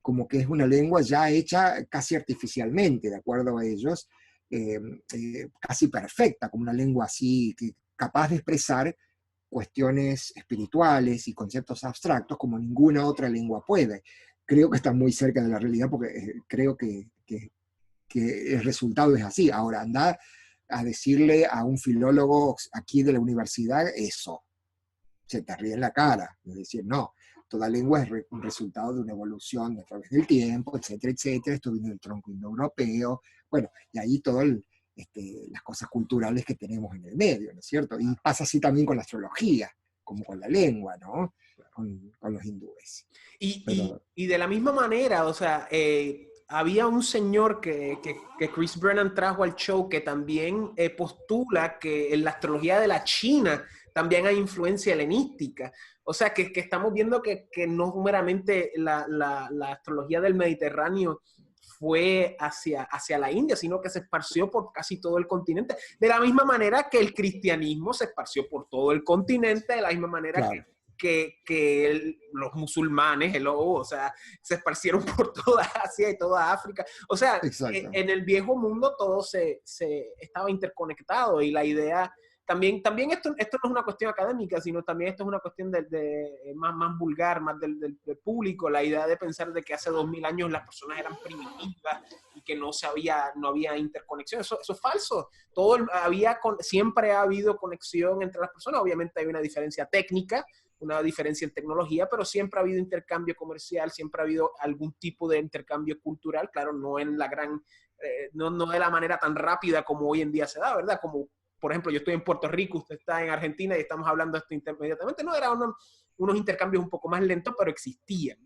[SPEAKER 2] como que es una lengua ya hecha casi artificialmente, de acuerdo a ellos, casi perfecta, como una lengua así, capaz de expresar cuestiones espirituales y conceptos abstractos como ninguna otra lengua puede. Creo que está muy cerca de la realidad porque creo que el resultado es así. Ahora, andar a decirle a un filólogo aquí de la universidad eso, se te ríe en la cara. Es decir, no, toda lengua es un resultado de una evolución a través del tiempo, etcétera, etcétera. Esto viene del tronco indoeuropeo. Bueno, y ahí todas las cosas culturales que tenemos en el medio, ¿no es cierto? Y pasa así también con la astrología, como con la lengua, ¿no? Con los hindúes. Pero,
[SPEAKER 1] Y de la misma manera, o sea, había un señor que Chris Brennan trajo al show que también postula que en la astrología de la China también hay influencia helenística. O sea, que estamos viendo que no meramente la astrología del Mediterráneo fue hacia la India, sino que se esparció por casi todo el continente. De la misma manera que el cristianismo se esparció por todo el continente, de la misma manera
[SPEAKER 2] claro,
[SPEAKER 1] los musulmanes, o sea, se esparcieron por toda Asia y toda África. O sea,
[SPEAKER 2] exacto.
[SPEAKER 1] en el viejo mundo todo se estaba interconectado y la idea, también esto no es una cuestión académica, sino también esto es una cuestión más vulgar, más del público, la idea de pensar de que hace 2000 años las personas eran primitivas y que no había interconexión. Eso es falso. Siempre ha habido conexión entre las personas. Obviamente hay una diferencia técnica, una diferencia en tecnología, pero siempre ha habido intercambio comercial, siempre ha habido algún tipo de intercambio cultural, claro, no en la no de la manera tan rápida como hoy en día se da, ¿verdad? Como, por ejemplo, yo estoy en Puerto Rico, usted está en Argentina y estamos hablando de esto inmediatamente, no, eran unos intercambios un poco más lentos, pero existían.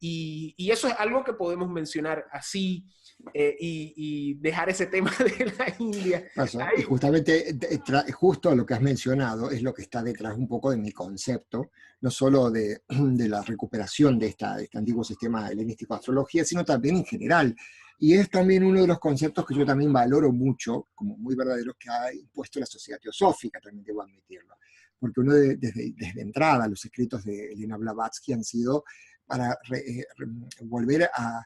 [SPEAKER 1] Y eso es algo que podemos mencionar así y dejar ese tema de la India.
[SPEAKER 2] Eso, y
[SPEAKER 1] Ahí.
[SPEAKER 2] justamente, justo lo que has mencionado es lo que está detrás un poco de mi concepto, no solo de la recuperación de este antiguo sistema helenístico de astrología, sino también en general. Y es también uno de los conceptos que yo también valoro mucho, como muy verdaderos, que ha impuesto la sociedad teosófica, también debo admitirlo. Porque uno desde entrada, los escritos de Elena Blavatsky han sido para volver a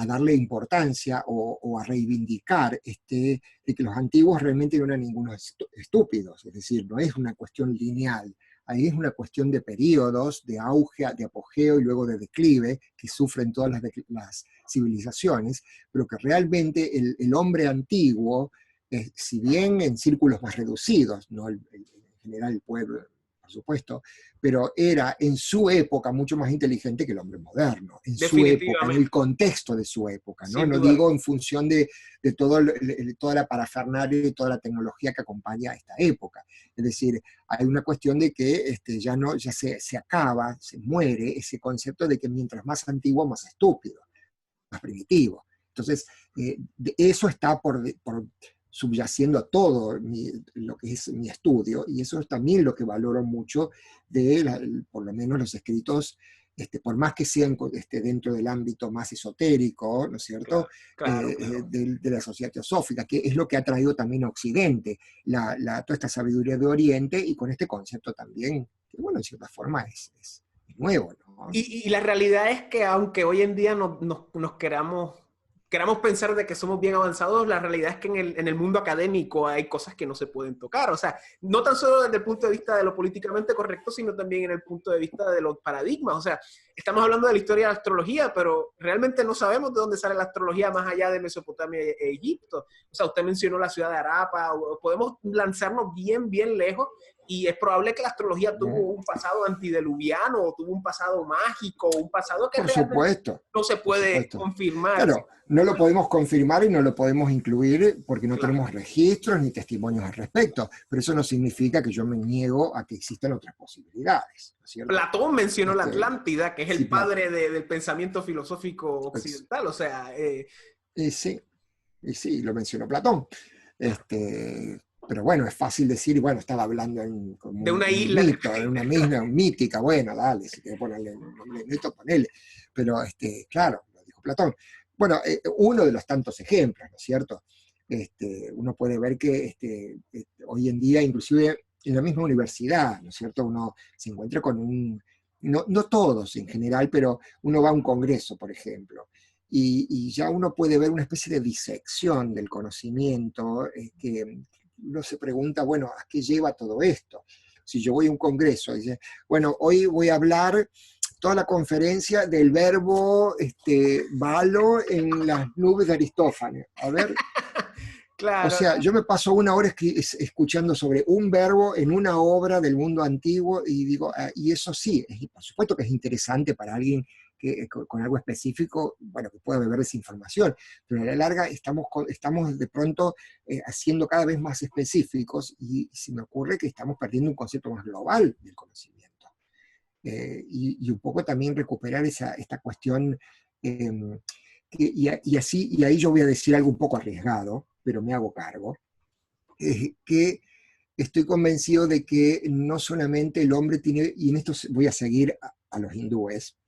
[SPEAKER 2] darle importancia o a reivindicar de que los antiguos realmente no eran ningunos estúpidos, es decir, no es una cuestión lineal, ahí es una cuestión de periodos, de auge, de apogeo y luego de declive que sufren todas las civilizaciones, pero que realmente el hombre antiguo, si bien en círculos más reducidos, no en general el pueblo, por supuesto, pero era en su época mucho más inteligente que el hombre moderno, en su época, en el
[SPEAKER 1] Definitivamente,
[SPEAKER 2] contexto de su época, ¿no?
[SPEAKER 1] sin
[SPEAKER 2] No
[SPEAKER 1] duda
[SPEAKER 2] digo
[SPEAKER 1] alguna.
[SPEAKER 2] en función de toda la parafernalia y toda la tecnología que acompaña a esta época. Es decir, hay una cuestión de que ya se acaba, se muere ese concepto de que mientras más antiguo, más estúpido, más primitivo. Entonces, eso está por subyaciendo a todo lo que es mi estudio, y eso es también lo que valoro mucho por lo menos los escritos, por más que sean dentro del ámbito más esotérico, ¿no es cierto?,
[SPEAKER 1] Claro, claro, claro.
[SPEAKER 2] de la sociedad teosófica, que es lo que ha traído también a Occidente, toda esta sabiduría de Oriente, y con este concepto también, que bueno, en cierta forma es nuevo, ¿no?
[SPEAKER 1] Y la realidad es que aunque hoy en día nos queramos pensar de que somos bien avanzados, la realidad es que en el mundo académico hay cosas que no se pueden tocar. O sea, no tan solo desde el punto de vista de lo políticamente correcto, sino también en el punto de vista de los paradigmas. O sea, estamos hablando de la historia de la astrología, pero realmente no sabemos de dónde sale la astrología más allá de Mesopotamia e Egipto. O sea, usted mencionó la ciudad de Arapa, podemos lanzarnos bien lejos y es probable que la astrología tuvo un pasado antidiluviano, o tuvo un pasado mágico, un pasado que
[SPEAKER 2] Por
[SPEAKER 1] realmente
[SPEAKER 2] supuesto,
[SPEAKER 1] no se
[SPEAKER 2] por
[SPEAKER 1] puede
[SPEAKER 2] supuesto.
[SPEAKER 1] confirmar.
[SPEAKER 2] Claro, no lo podemos confirmar y no lo podemos incluir porque no
[SPEAKER 1] Claro.
[SPEAKER 2] tenemos registros ni testimonios al respecto, pero eso no significa que yo me niego a que existan otras posibilidades, ¿no es cierto?
[SPEAKER 1] Platón mencionó la
[SPEAKER 2] Este,
[SPEAKER 1] Atlántida, que es
[SPEAKER 2] sí,
[SPEAKER 1] el padre del pensamiento filosófico
[SPEAKER 2] pues,
[SPEAKER 1] occidental. O sea,
[SPEAKER 2] sí, y sí, lo mencionó Platón. Pero bueno, es fácil decir, bueno, estaba hablando como
[SPEAKER 1] de una
[SPEAKER 2] en un
[SPEAKER 1] isla
[SPEAKER 2] mito, en una
[SPEAKER 1] diferente.
[SPEAKER 2] misma mítica, bueno, dale, si quieres ponerle un nombre de mito, ponele. Pero claro, lo dijo Platón. Bueno, uno de los tantos ejemplos, ¿no es cierto? Uno puede ver que hoy en día, inclusive en la misma universidad, ¿no es cierto? Uno se encuentra con no, no todos en general, pero uno va a un congreso, por ejemplo, y ya uno puede ver una especie de disección del conocimiento, que uno se pregunta, bueno, ¿a qué lleva todo esto? Si yo voy a un congreso, dice, bueno, hoy voy a hablar toda la conferencia del verbo balo en las nubes de Aristófanes. A ver, o
[SPEAKER 1] Claro,
[SPEAKER 2] sea, yo me paso una hora escuchando sobre un verbo en una obra del mundo antiguo y digo, y eso sí, por supuesto que es interesante para alguien que, con algo específico, bueno, que pueda beber esa información, pero a la larga estamos de pronto haciendo cada vez más específicos y se me ocurre que estamos perdiendo un concepto más global del conocimiento. Y un poco también recuperar esta cuestión, eh, y ahí yo voy a decir algo un poco arriesgado, pero me hago cargo, que estoy convencido de que no solamente el hombre tiene, y en esto voy a seguir a los hindúes,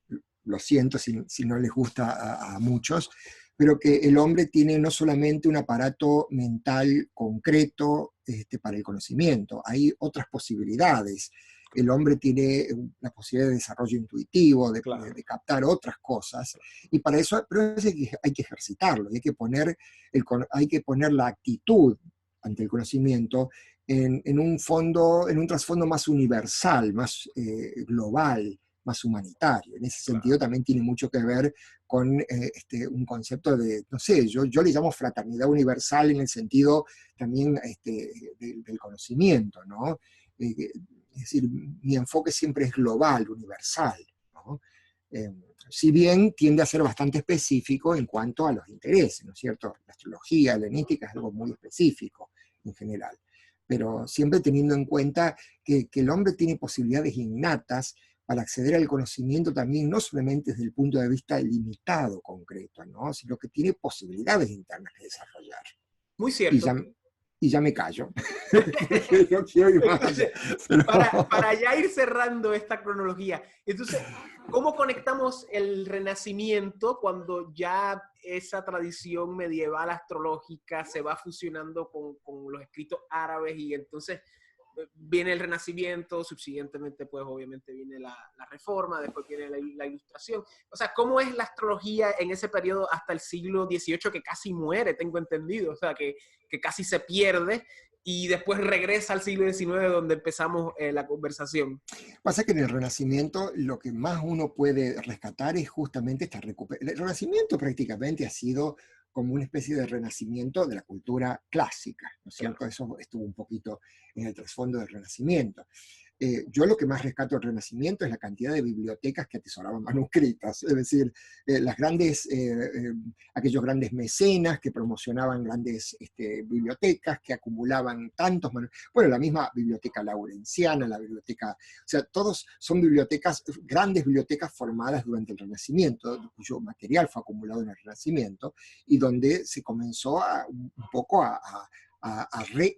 [SPEAKER 2] lo siento si no les gusta a muchos, pero que el hombre tiene no solamente un aparato mental concreto para el conocimiento, hay otras posibilidades. El hombre tiene la posibilidad de desarrollo intuitivo,
[SPEAKER 1] claro.
[SPEAKER 2] de captar otras cosas, y para eso, pero hay que ejercitarlo, hay que poner la actitud ante el conocimiento en un fondo, en un trasfondo más universal, más global, más humanitario. En ese sentido
[SPEAKER 1] Claro.
[SPEAKER 2] también tiene mucho que ver con un concepto de, no sé, yo le llamo fraternidad universal en el sentido también del conocimiento, ¿no? Es decir, mi enfoque siempre es global, universal, ¿no? Si bien tiende a ser bastante específico en cuanto a los intereses, ¿no es cierto? La astrología helenística es algo muy específico en general, pero siempre teniendo en cuenta que el hombre tiene posibilidades innatas para acceder al conocimiento también, no solamente desde el punto de vista limitado, concreto, ¿no? Sino que tiene posibilidades internas que desarrollar.
[SPEAKER 1] Muy
[SPEAKER 2] Y
[SPEAKER 1] cierto.
[SPEAKER 2] ya, y ya me callo, porque no quiero ir más.
[SPEAKER 1] Entonces,
[SPEAKER 2] Pero...
[SPEAKER 1] para ya ir cerrando esta cronología, entonces, ¿cómo conectamos el Renacimiento cuando ya esa tradición medieval astrológica se va fusionando con los escritos árabes y entonces viene el Renacimiento, subsiguientemente pues obviamente viene la Reforma, después viene la Ilustración? O sea, ¿cómo es la astrología en ese periodo hasta el siglo XVIII que casi muere, tengo entendido? O sea, que casi se pierde y después regresa al siglo XIX donde empezamos la conversación.
[SPEAKER 2] Pasa que en el Renacimiento lo que más uno puede rescatar es justamente esta recuperación. El Renacimiento prácticamente ha sido como una especie de renacimiento de la cultura clásica, ¿no es
[SPEAKER 1] Claro.
[SPEAKER 2] cierto? Eso estuvo un poquito en el trasfondo del Renacimiento. Yo lo que más rescato del Renacimiento es la cantidad de bibliotecas que atesoraban manuscritos, es decir, aquellos grandes mecenas que promocionaban grandes bibliotecas, que acumulaban tantos manuscritos. Bueno, la misma biblioteca laurenciana, la biblioteca, o sea, todos son bibliotecas, grandes bibliotecas formadas durante el Renacimiento, cuyo material fue acumulado en el Renacimiento, y donde se comenzó un poco a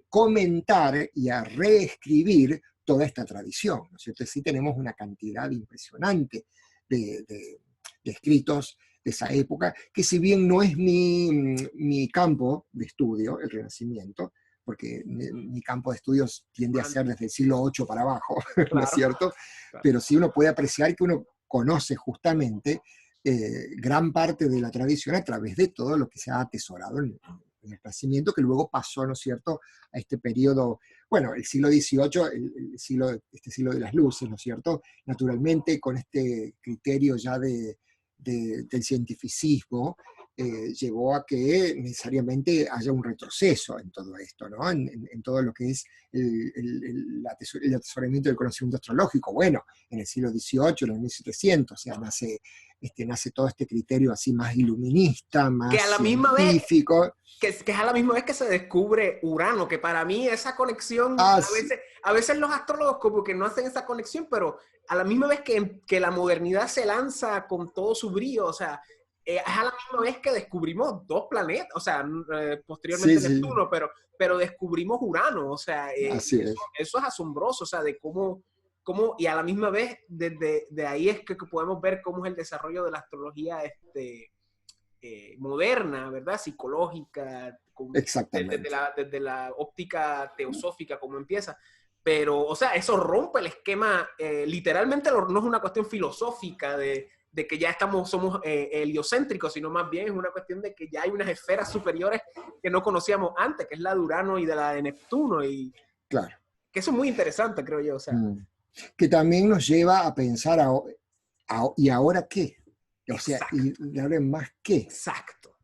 [SPEAKER 2] comentar y a reescribir toda esta tradición, ¿no es cierto? Sí tenemos una cantidad impresionante de escritos de esa época, que si bien no es mi campo de estudio, el Renacimiento, porque mi campo de estudios tiende a ser desde el siglo VIII para abajo, ¿no es
[SPEAKER 1] Claro,
[SPEAKER 2] cierto?
[SPEAKER 1] claro.
[SPEAKER 2] Pero sí uno puede apreciar que uno conoce justamente gran parte de la tradición a través de todo lo que se ha atesorado en el Renacimiento, que luego pasó, ¿no es cierto?, a este periodo, bueno, el siglo XVIII, este siglo de las luces, ¿no es cierto?, naturalmente con este criterio ya del cientificismo, llevó a que necesariamente haya un retroceso en todo esto, ¿no? En todo lo que es el atesoramiento del conocimiento astrológico. Bueno, en el siglo XVIII, en el 1700, o sea, nace todo este criterio así más iluminista,
[SPEAKER 1] Que
[SPEAKER 2] más
[SPEAKER 1] a la misma vez,
[SPEAKER 2] científico.
[SPEAKER 1] que es a la misma vez que se descubre Urano, que para mí esa conexión,
[SPEAKER 2] Ah,
[SPEAKER 1] a veces los astrólogos como que no hacen esa conexión, pero a la misma vez que la modernidad se lanza con todo su brío, o sea, es a la misma vez que descubrimos dos planetas, o sea,
[SPEAKER 2] sí,
[SPEAKER 1] posteriormente
[SPEAKER 2] sí,
[SPEAKER 1] Neptuno, pero descubrimos Urano, o sea,
[SPEAKER 2] así
[SPEAKER 1] eso,
[SPEAKER 2] es.
[SPEAKER 1] eso es asombroso, o sea, de cómo, y a la misma vez, desde de ahí es que podemos ver cómo es el desarrollo de la astrología moderna, ¿verdad? Psicológica, desde
[SPEAKER 2] Exactamente.
[SPEAKER 1] desde la óptica teosófica, como empieza. Pero, o sea, eso rompe el esquema, literalmente no es una cuestión filosófica de que ya somos heliocéntricos, sino más bien es una cuestión de que ya hay unas esferas superiores que no conocíamos antes, que es la de Urano y de la de Neptuno, y
[SPEAKER 2] Claro.
[SPEAKER 1] que eso es muy interesante, creo yo, o sea.
[SPEAKER 2] Que también nos lleva a pensar, ¿y ahora qué? O sea,
[SPEAKER 1] Exacto.
[SPEAKER 2] ¿y ahora más qué?
[SPEAKER 1] Exacto.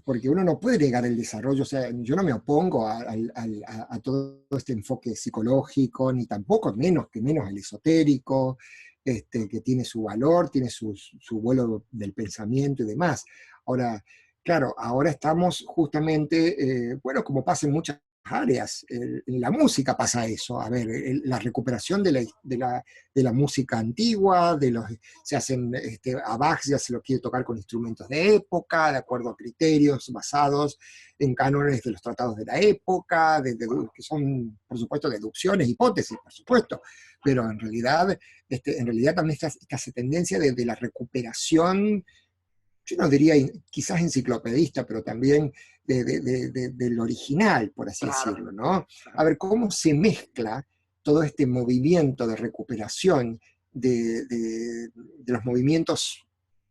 [SPEAKER 2] Porque uno no puede negar el desarrollo, o sea, yo no me opongo a todo este enfoque psicológico, ni tampoco menos al esotérico, que tiene su valor, tiene su vuelo del pensamiento y demás. Ahora, claro, ahora estamos justamente, bueno, como pasa en muchas áreas, en la música pasa eso, a ver, la recuperación de la música antigua, se hacen, a Bach ya se lo quiere tocar con instrumentos de época, de acuerdo a criterios basados en cánones de los tratados de la época, que son, por supuesto, deducciones, hipótesis, por supuesto, pero en realidad también está esta tendencia de la recuperación, yo no diría quizás enciclopedista, pero también del original, por así decirlo, ¿no? A ver cómo se mezcla todo este movimiento de recuperación de los movimientos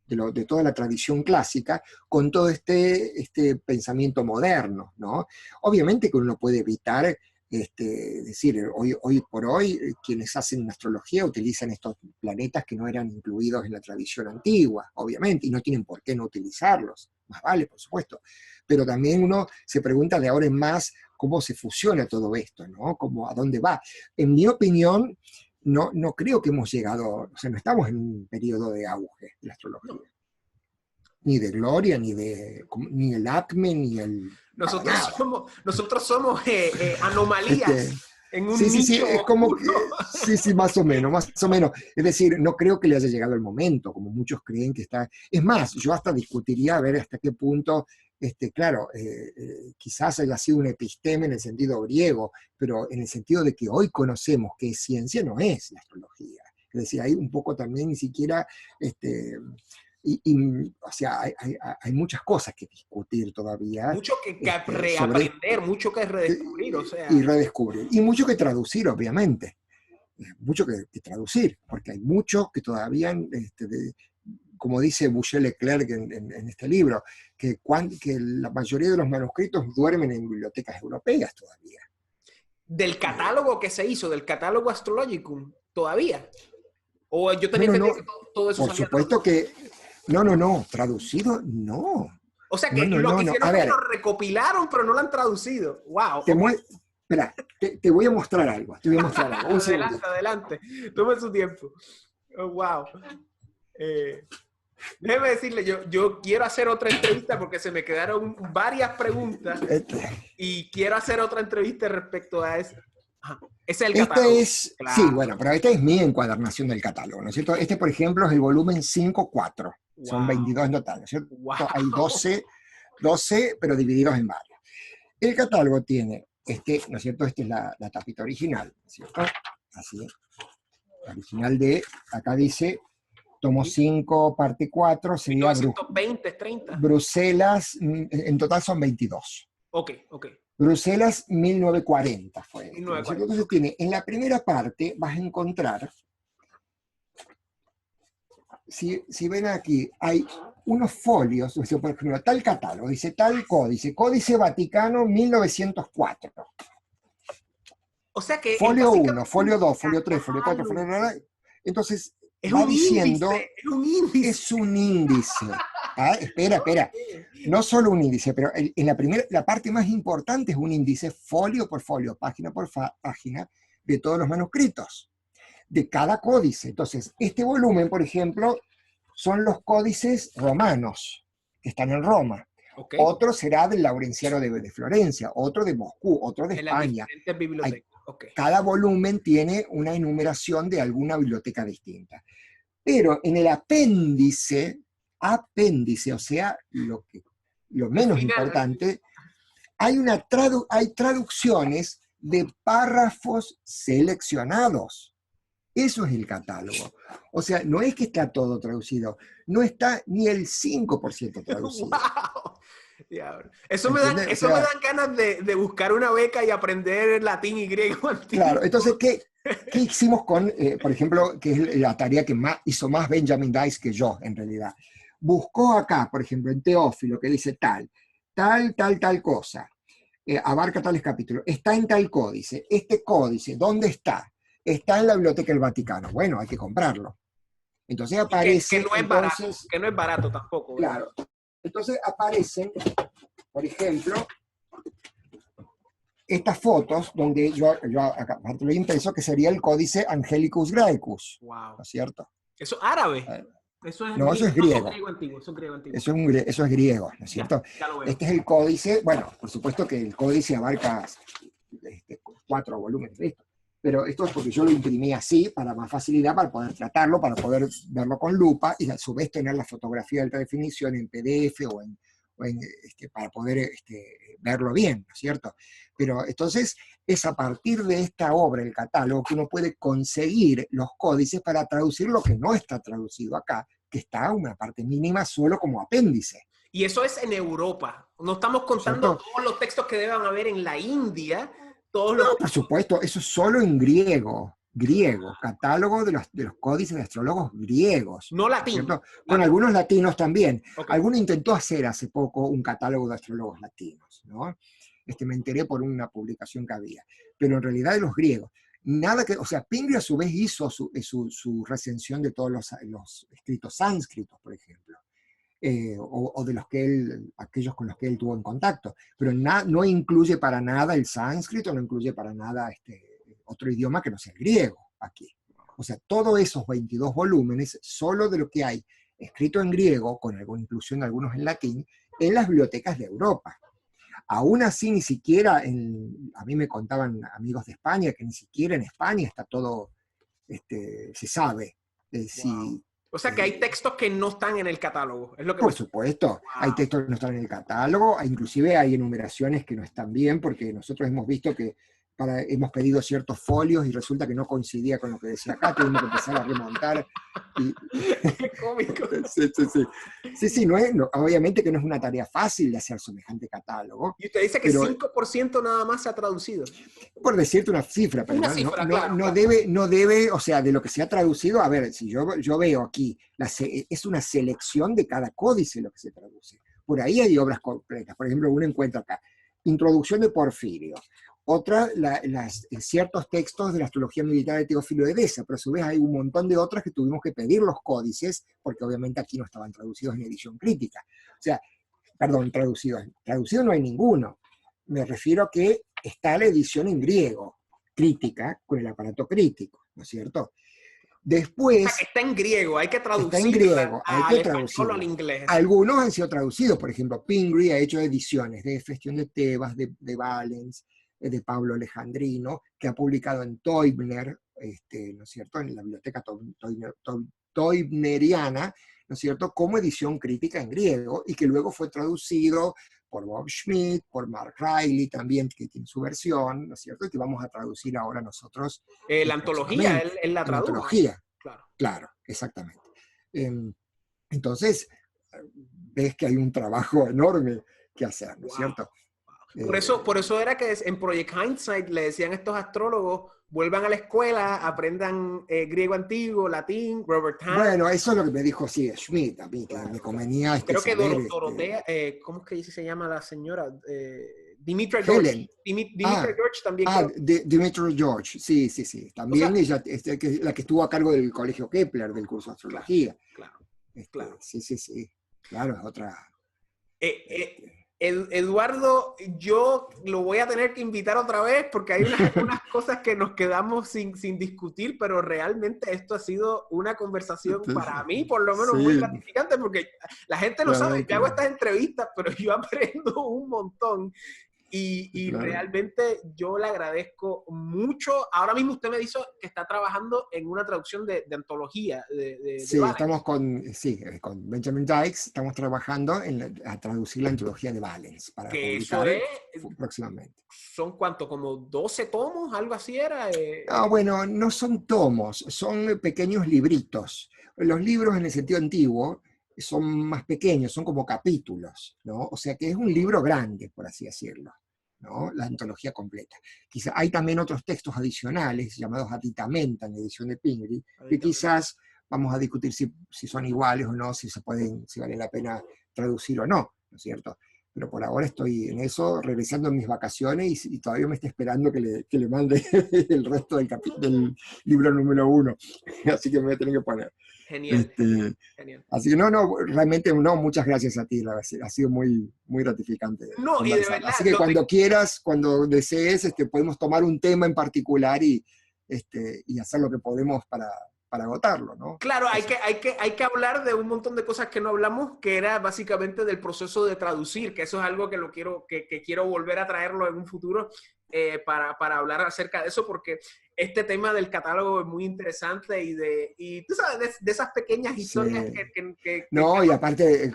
[SPEAKER 2] de toda la tradición clásica con todo este pensamiento moderno, ¿no? Obviamente que uno puede evitar decir, hoy por hoy, quienes hacen astrología utilizan estos planetas que no eran incluidos en la tradición antigua, obviamente, y no tienen por qué no utilizarlos, más vale, por supuesto, pero también uno se pregunta de ahora en más cómo se fusiona todo esto, ¿no? ¿A dónde va? En mi opinión, no creo que hemos llegado, o sea, no estamos en un periodo de auge de la astrología. No. Ni de gloria, ni el acme, ni el...
[SPEAKER 1] Nosotros somos anomalías en un nicho
[SPEAKER 2] sí, es como que, sí, más o menos. Es decir, no creo que le haya llegado el momento, como muchos creen que está... Es más, yo hasta discutiría a ver hasta qué punto, claro, quizás haya sido un episteme en el sentido griego, pero en el sentido de que hoy conocemos que ciencia no es la astrología. Es decir, hay un poco también ni siquiera... o sea, hay muchas cosas que discutir todavía.
[SPEAKER 1] Mucho que reaprender, mucho que redescubrir, o sea.
[SPEAKER 2] Y redescubrir. Y mucho que traducir, obviamente. Mucho que traducir, porque hay mucho que todavía, como dice Boucher Leclerc en este libro, que la mayoría de los manuscritos duermen en bibliotecas europeas todavía.
[SPEAKER 1] Del catálogo que se hizo, del catálogo Astrologicum, todavía. O yo tenía entendido que todo eso
[SPEAKER 2] por supuesto que no, traducido no.
[SPEAKER 1] O sea que lo que hicieron es que lo recopilaron, pero no lo han traducido. ¡Wow!
[SPEAKER 2] Espera, te voy a mostrar algo.
[SPEAKER 1] Adelante. Tome su tiempo. Oh, wow. Déjeme decirle, yo quiero hacer otra entrevista porque se me quedaron varias preguntas y quiero hacer otra entrevista respecto a eso. Ese es el catálogo.
[SPEAKER 2] Claro. Sí, bueno, pero esta es mi encuadernación del catálogo, ¿no es cierto? Por ejemplo, es el volumen 5-4. Wow. Son 22 en total, ¿no es cierto? Wow. Hay 12, pero divididos en varios. El catálogo tiene, ¿no es cierto? Esta es la tapita original, ¿no es cierto? Así, la original acá dice, tomo 5, parte 4, sería
[SPEAKER 1] 1920, 30.
[SPEAKER 2] Bruselas, en total son 22.
[SPEAKER 1] Ok.
[SPEAKER 2] Bruselas 1940 fue. 1940. Entonces tiene, en la primera parte vas a encontrar, si ven aquí, hay unos folios, por ejemplo, tal catálogo, dice tal Códice Vaticano 1904.
[SPEAKER 1] O sea que...
[SPEAKER 2] Folio 1, folio 2, folio 3, folio 4, folio 9. Entonces, va diciendo... Es un índice. Ah, espera. No solo un índice, pero en la parte más importante es un índice folio por folio, página por página, de todos los manuscritos, de cada códice. Entonces, este volumen, por ejemplo, son los códices romanos, que están en Roma. Okay. Otro será del Laurenciano de Florencia, otro de Moscú, otro de España. Okay. Cada volumen tiene una enumeración de alguna biblioteca distinta. Pero en el apéndice, o sea, lo menos importante, hay traducciones de párrafos seleccionados. Eso es el catálogo. O sea, no es que está todo traducido, no está ni el 5% traducido.
[SPEAKER 1] ¡Wow! Diablo.
[SPEAKER 2] ¿Entiendes? O
[SPEAKER 1] Eso me
[SPEAKER 2] sea,
[SPEAKER 1] dan ganas de buscar una beca y aprender latín y griego antiguo.
[SPEAKER 2] claro, entonces, ¿qué hicimos con, por ejemplo, que es la tarea que hizo más Benjamin Dice que yo, en realidad? Buscó acá, por ejemplo, en Teófilo, que dice tal cosa, abarca tales capítulos, está en tal códice. Este códice, ¿dónde está? Está en la Biblioteca del Vaticano. Bueno, hay que comprarlo. Entonces
[SPEAKER 1] Y que
[SPEAKER 2] aparece,
[SPEAKER 1] no es barato,
[SPEAKER 2] entonces,
[SPEAKER 1] que no es barato tampoco, ¿verdad?
[SPEAKER 2] claro, entonces aparecen, por ejemplo, estas fotos donde yo acá lo he impreso, que sería el códice Angelicus Graecus,
[SPEAKER 1] Wow.
[SPEAKER 2] ¿no es cierto?
[SPEAKER 1] Eso es árabe.
[SPEAKER 2] Eh,
[SPEAKER 1] Eso es
[SPEAKER 2] No, eso
[SPEAKER 1] griego.
[SPEAKER 2] es
[SPEAKER 1] No, eso es
[SPEAKER 2] griego.
[SPEAKER 1] griego antiguo. Eso es griego antiguo.
[SPEAKER 2] Eso es griego, ¿no es
[SPEAKER 1] Ya,
[SPEAKER 2] cierto?
[SPEAKER 1] ya lo veo.
[SPEAKER 2] Este es el códice, bueno, por supuesto que el códice abarca 4 volúmenes de esto, pero esto es porque yo lo imprimí así, para más facilidad, para poder tratarlo, para poder verlo con lupa y a su vez tener la fotografía de alta definición en PDF para poder verlo bien, ¿no es cierto? Pero entonces es a partir de esta obra, el catálogo, que uno puede conseguir los códices para traducir lo que no está traducido acá, que está una parte mínima solo como apéndice,
[SPEAKER 1] Y eso es en Europa. No estamos
[SPEAKER 2] ¿no es
[SPEAKER 1] contando
[SPEAKER 2] cierto?
[SPEAKER 1] todos los textos que deban haber en la India, todos
[SPEAKER 2] No,
[SPEAKER 1] los
[SPEAKER 2] por
[SPEAKER 1] textos.
[SPEAKER 2] supuesto, eso es solo en griego, catálogo de los códices de astrólogos griegos,
[SPEAKER 1] No
[SPEAKER 2] ¿no es
[SPEAKER 1] latín.
[SPEAKER 2] cierto? Con
[SPEAKER 1] Latín.
[SPEAKER 2] algunos latinos también.
[SPEAKER 1] Ok.
[SPEAKER 2] Alguno intentó hacer hace poco un catálogo de astrólogos latinos, ¿no? Me enteré por una publicación que había, pero en realidad de los griegos. Nada que, o sea, Pingree a su vez hizo su recensión de todos los escritos sánscritos, por ejemplo. O de aquellos con los que él tuvo en contacto, pero no incluye para nada el sánscrito, no incluye para nada otro idioma que no sea el griego aquí. O sea, todos esos 22 volúmenes, solo de lo que hay escrito en griego, con alguna inclusión de algunos en latín, en las bibliotecas de Europa. Aún así, ni siquiera, a mí me contaban amigos de España, que ni siquiera en España está todo, se sabe
[SPEAKER 1] Wow.
[SPEAKER 2] si
[SPEAKER 1] O sea que hay
[SPEAKER 2] eh,
[SPEAKER 1] textos que no están en el catálogo. Es lo que me
[SPEAKER 2] por
[SPEAKER 1] está.
[SPEAKER 2] supuesto, hay
[SPEAKER 1] Wow.
[SPEAKER 2] textos que no están en el catálogo, inclusive hay enumeraciones que no están bien, porque nosotros hemos visto que hemos pedido ciertos folios y resulta que no coincidía con lo que decía acá, tuvimos que empezar a remontar. Y,
[SPEAKER 1] Qué cómico.
[SPEAKER 2] sí, sí, sí. Sí, sí, obviamente que no es una tarea fácil de hacer semejante catálogo,
[SPEAKER 1] Y usted dice que
[SPEAKER 2] pero
[SPEAKER 1] 5% nada más se ha traducido.
[SPEAKER 2] por decirte una cifra, pero
[SPEAKER 1] Una
[SPEAKER 2] no, no,
[SPEAKER 1] cifra,
[SPEAKER 2] no,
[SPEAKER 1] claro,
[SPEAKER 2] no
[SPEAKER 1] claro.
[SPEAKER 2] debe, no debe, o sea, de lo que se ha traducido, a ver, si yo veo aquí, es una selección de cada códice lo que se traduce. Por ahí hay obras completas, por ejemplo, uno encuentra acá, Introducción de Porfirio, otra, ciertos textos de la astrología militar de Teófilo de Edesa, pero a su vez hay un montón de otras que tuvimos que pedir los códices, porque obviamente aquí no estaban traducidos en edición crítica. O sea, perdón, traducido no hay ninguno. Me refiero a que está la edición en griego, crítica, con el aparato crítico, ¿no es cierto?
[SPEAKER 1] O sea que
[SPEAKER 2] Después
[SPEAKER 1] está en griego, hay que
[SPEAKER 2] está en
[SPEAKER 1] traducirla
[SPEAKER 2] griego, hay
[SPEAKER 1] al
[SPEAKER 2] que
[SPEAKER 1] español o al
[SPEAKER 2] traducirla.
[SPEAKER 1] inglés, exacto.
[SPEAKER 2] Algunos han sido traducidos, por ejemplo, Pingree ha hecho ediciones de Festión de Tebas, de Valens, de Pablo Alejandrino, que ha publicado en Teubner, ¿no es cierto?, en la biblioteca teubneriana, ¿no es cierto?, como edición crítica en griego, y que luego fue traducido por Bob Schmidt, por Mark Riley también, que tiene su versión, ¿no es cierto?, y que vamos a traducir ahora nosotros
[SPEAKER 1] La antología,
[SPEAKER 2] próximamente,
[SPEAKER 1] él la
[SPEAKER 2] en
[SPEAKER 1] tradujo.
[SPEAKER 2] antología.
[SPEAKER 1] Claro.
[SPEAKER 2] Claro, exactamente. Entonces, ves que hay un trabajo enorme que hacer, ¿no es
[SPEAKER 1] Wow.
[SPEAKER 2] cierto?
[SPEAKER 1] Por eso era que en Project Hindsight le decían a estos astrólogos, vuelvan a la escuela, aprendan griego antiguo, latín, Robert Hahn.
[SPEAKER 2] Bueno, eso es lo que me dijo sí, Schmidt, a mí, que
[SPEAKER 1] Claro,
[SPEAKER 2] me
[SPEAKER 1] claro.
[SPEAKER 2] convenía
[SPEAKER 1] Creo que
[SPEAKER 2] saber.
[SPEAKER 1] Dorotea, ¿cómo es que se llama la señora? Dimitra George.
[SPEAKER 2] Helen.
[SPEAKER 1] Dimitra
[SPEAKER 2] Ah,
[SPEAKER 1] George también creo.
[SPEAKER 2] Dimitri George, sí, sí, sí.
[SPEAKER 1] O sea,
[SPEAKER 2] También ella, la que estuvo a cargo del colegio Kepler, del curso de
[SPEAKER 1] claro,
[SPEAKER 2] astrología.
[SPEAKER 1] claro, claro.
[SPEAKER 2] Sí, sí, sí. Claro, es otra.
[SPEAKER 1] Eh, eh,
[SPEAKER 2] Este,
[SPEAKER 1] Eduardo, yo lo voy a tener que invitar otra vez porque hay unas cosas que nos quedamos sin discutir, pero realmente esto ha sido una conversación para mí, por lo menos, muy
[SPEAKER 2] sí,
[SPEAKER 1] gratificante porque la gente no sabe, yo
[SPEAKER 2] realmente,
[SPEAKER 1] hago estas entrevistas, pero yo aprendo un montón. Y
[SPEAKER 2] claro.
[SPEAKER 1] realmente yo le agradezco mucho. Ahora mismo usted me dijo que está trabajando en una traducción de antología de
[SPEAKER 2] Sí,
[SPEAKER 1] Valens.
[SPEAKER 2] con Benjamin Dykes estamos trabajando a traducir la antología de Valens para
[SPEAKER 1] Que eso
[SPEAKER 2] publicar
[SPEAKER 1] es,
[SPEAKER 2] próximamente.
[SPEAKER 1] son cuánto, como 12 tomos, algo así era.
[SPEAKER 2] Ah, bueno, no son tomos, son pequeños libritos. Los libros en el sentido antiguo son más pequeños, son como capítulos, ¿no? O sea que es un libro grande, por así decirlo, ¿no? La antología completa. Quizá hay también otros textos adicionales llamados aditamenta en la edición de Pingree, que quizás vamos a discutir si son iguales o no, si vale la pena traducir o no, ¿no es cierto? Pero por ahora estoy en eso, regresando a mis vacaciones y todavía me está esperando que le mande el resto del libro número 1. Así que me voy a tener que poner.
[SPEAKER 1] Genial,
[SPEAKER 2] Este,
[SPEAKER 1] genial.
[SPEAKER 2] Así que realmente no, muchas gracias a ti, ha sido muy, muy gratificante
[SPEAKER 1] No, y de
[SPEAKER 2] conversar.
[SPEAKER 1] verdad,
[SPEAKER 2] Así que cuando quieras, cuando desees, podemos tomar un tema en particular y hacer lo que podemos para agotarlo, ¿no?
[SPEAKER 1] claro, hay que hablar de un montón de cosas que no hablamos, que era básicamente del proceso de traducir, que eso es algo que quiero volver a traerlo en un futuro para hablar acerca de eso, porque este tema del catálogo es muy interesante y tú sabes, de esas pequeñas historias
[SPEAKER 2] Sí.
[SPEAKER 1] que
[SPEAKER 2] No, y aparte,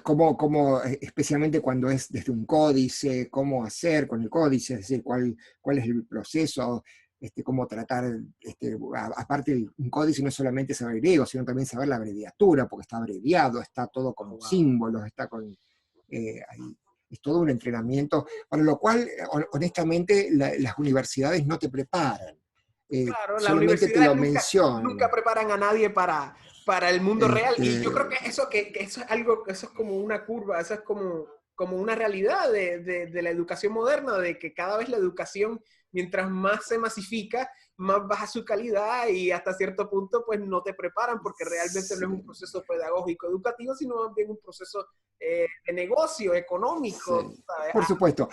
[SPEAKER 2] especialmente cuando es desde un códice, cómo hacer con el códice, es decir, cuál es el proceso, cómo tratar, aparte un códice no es solamente saber griego, sino también saber la abreviatura, porque está abreviado, está todo con símbolos, está con... es todo un entrenamiento, para lo cual, honestamente, las universidades no te preparan.
[SPEAKER 1] Claro, las
[SPEAKER 2] Solamente te
[SPEAKER 1] universidades
[SPEAKER 2] lo mencionan.
[SPEAKER 1] nunca preparan a nadie para el mundo real. Y yo creo que eso es algo, eso es como una curva, eso es como una realidad de la educación moderna, de que cada vez la educación, mientras más se masifica, más baja su calidad y hasta cierto punto pues no te preparan porque realmente no es un proceso pedagógico educativo, sino más bien un proceso de negocio, económico,
[SPEAKER 2] Sí,
[SPEAKER 1] ¿sabes?
[SPEAKER 2] por supuesto.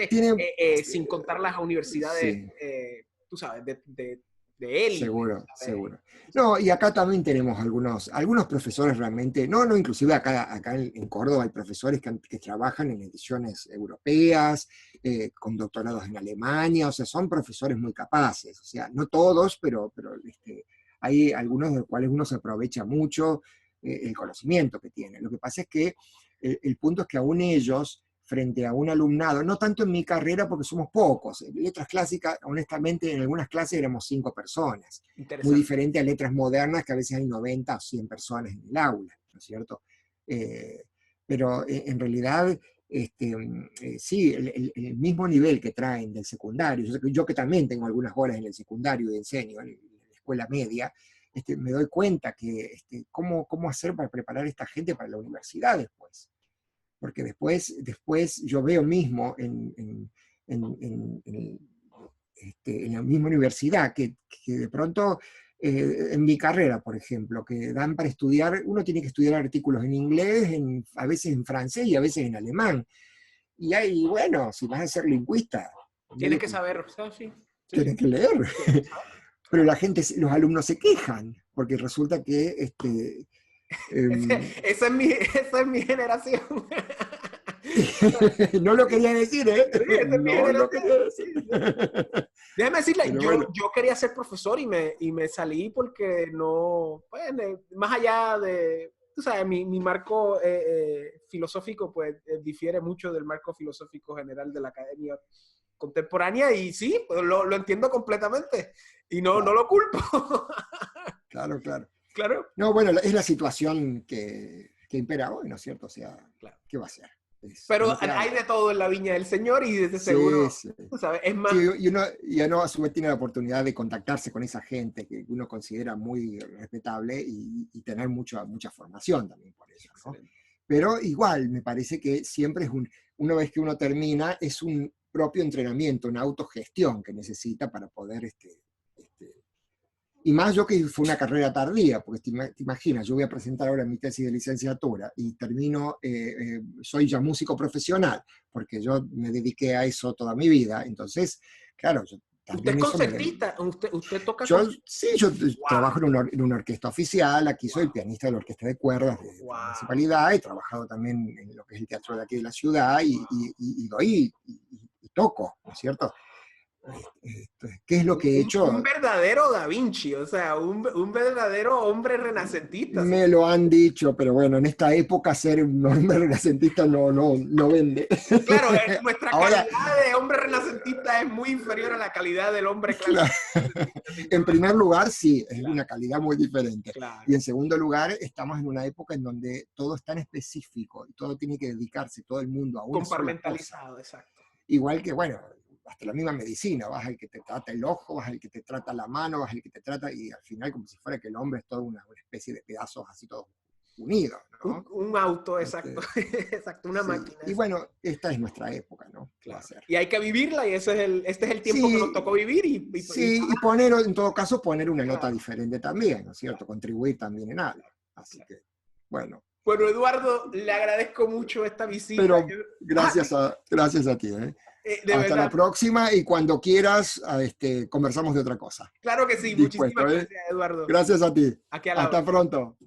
[SPEAKER 2] Tiene,
[SPEAKER 1] Sin contar las universidades,
[SPEAKER 2] sí,
[SPEAKER 1] tú sabes, de élite.
[SPEAKER 2] seguro,
[SPEAKER 1] ¿Sabes?
[SPEAKER 2] seguro. No, y acá también tenemos algunos profesores realmente, no, inclusive acá en Córdoba hay profesores que trabajan en ediciones europeas, con doctorados en Alemania, o sea, son profesores muy capaces, o sea, no todos, pero hay algunos de los cuales uno se aprovecha mucho el conocimiento que tienen. Lo que pasa es que el punto es que aún ellos frente a un alumnado, no tanto en mi carrera porque somos pocos, en letras clásicas, honestamente, en algunas clases éramos 5 personas, muy diferente a letras modernas que a veces hay 90 o 100 personas en el aula, ¿no es cierto? Pero en realidad, sí, el mismo nivel que traen del secundario, yo que también tengo algunas horas en el secundario y enseño en la escuela media, me doy cuenta que cómo hacer para preparar a esta gente para la universidad después. Porque después yo veo mismo en la misma universidad que de pronto en mi carrera, por ejemplo, que dan para estudiar, uno tiene que estudiar artículos en inglés, a veces en francés y a veces en alemán. Y bueno, si vas a ser lingüista,
[SPEAKER 1] Tienes que saber, sí.
[SPEAKER 2] tienes que leer. Pero los alumnos se quejan, porque resulta que
[SPEAKER 1] esa es mi generación.
[SPEAKER 2] no lo quería decir, ¿eh?
[SPEAKER 1] Sí, esa es mi
[SPEAKER 2] No lo
[SPEAKER 1] generación.
[SPEAKER 2] quería decir.
[SPEAKER 1] Déjame decirle,
[SPEAKER 2] Pero bueno.
[SPEAKER 1] yo quería ser profesor y me salí porque no, pues, más allá de, tú sabes, mi marco filosófico pues difiere mucho del marco filosófico general de la academia contemporánea y sí, pues, lo entiendo completamente y no lo culpo.
[SPEAKER 2] Claro, claro.
[SPEAKER 1] Claro.
[SPEAKER 2] No, bueno, es la situación que impera hoy, ¿no es cierto? O sea,
[SPEAKER 1] Claro.
[SPEAKER 2] ¿qué va a ser?
[SPEAKER 1] Pero
[SPEAKER 2] Es lo que
[SPEAKER 1] hay
[SPEAKER 2] hay.
[SPEAKER 1] de todo en la viña del Señor y desde
[SPEAKER 2] Sí,
[SPEAKER 1] seguro,
[SPEAKER 2] sí.
[SPEAKER 1] tú sabes, es
[SPEAKER 2] Sí,
[SPEAKER 1] más.
[SPEAKER 2] y uno a su vez tiene la oportunidad de contactarse con esa gente que uno considera muy respetable y tener mucha formación también por eso, ¿no? Pero igual, me parece que siempre una vez que uno termina, es un propio entrenamiento, una autogestión que necesita para poder y más yo que fue una carrera tardía, porque te imaginas, yo voy a presentar ahora mi tesis de licenciatura y termino, soy ya músico profesional, porque yo me dediqué a eso toda mi vida, entonces, claro,
[SPEAKER 1] ¿Usted es
[SPEAKER 2] también eso
[SPEAKER 1] concertista? ¿Usted toca
[SPEAKER 2] yo,
[SPEAKER 1] concertista?
[SPEAKER 2] sí, yo
[SPEAKER 1] Wow.
[SPEAKER 2] trabajo en una orquesta oficial, aquí soy pianista de la orquesta de cuerdas de la municipalidad, he trabajado también en lo que es el teatro de aquí de la ciudad y doy y toco, ¿no es cierto? ¿Qué es lo que he hecho?
[SPEAKER 1] Un verdadero Da Vinci, o sea, un verdadero hombre renacentista.
[SPEAKER 2] Me lo han dicho, pero bueno, en esta época ser un hombre renacentista no vende.
[SPEAKER 1] Claro, nuestra
[SPEAKER 2] Ahora,
[SPEAKER 1] calidad de hombre renacentista es muy inferior a la calidad del hombre clásico.
[SPEAKER 2] en primer lugar, sí, es
[SPEAKER 1] Claro.
[SPEAKER 2] una calidad muy diferente.
[SPEAKER 1] Claro.
[SPEAKER 2] Y en segundo lugar, estamos en una época en donde todo es tan específico y todo tiene que dedicarse, todo el mundo, a una sola cosa.
[SPEAKER 1] Compartimentalizado, exacto.
[SPEAKER 2] Igual que, bueno, hasta la misma medicina, vas al que te trata el ojo, vas al que te trata la mano, vas al que te trata, y al final como si fuera que el hombre es toda una especie de pedazos así todos unidos, ¿no?
[SPEAKER 1] Un auto, exacto. Exacto, una
[SPEAKER 2] Sí.
[SPEAKER 1] máquina.
[SPEAKER 2] Y bueno, esta es nuestra época, ¿no?
[SPEAKER 1] Claro.
[SPEAKER 2] Va a ser.
[SPEAKER 1] Y hay que vivirla, y ese es este es el tiempo
[SPEAKER 2] Sí,
[SPEAKER 1] que nos tocó vivir.
[SPEAKER 2] Sí, y poner, en todo caso, poner una nota
[SPEAKER 1] Claro.
[SPEAKER 2] diferente también, ¿no es cierto? Contribuir también en algo. Así que, bueno.
[SPEAKER 1] Bueno, Eduardo, le agradezco mucho esta visita.
[SPEAKER 2] Pero gracias a ti, ¿eh?
[SPEAKER 1] De
[SPEAKER 2] Hasta
[SPEAKER 1] verdad.
[SPEAKER 2] la próxima, y cuando quieras, conversamos de otra cosa.
[SPEAKER 1] Claro que sí,
[SPEAKER 2] Dispuesto,
[SPEAKER 1] muchísimas
[SPEAKER 2] ¿eh?
[SPEAKER 1] gracias, Eduardo.
[SPEAKER 2] Gracias a ti.
[SPEAKER 1] Aquí a la
[SPEAKER 2] Hasta
[SPEAKER 1] orden.
[SPEAKER 2] pronto.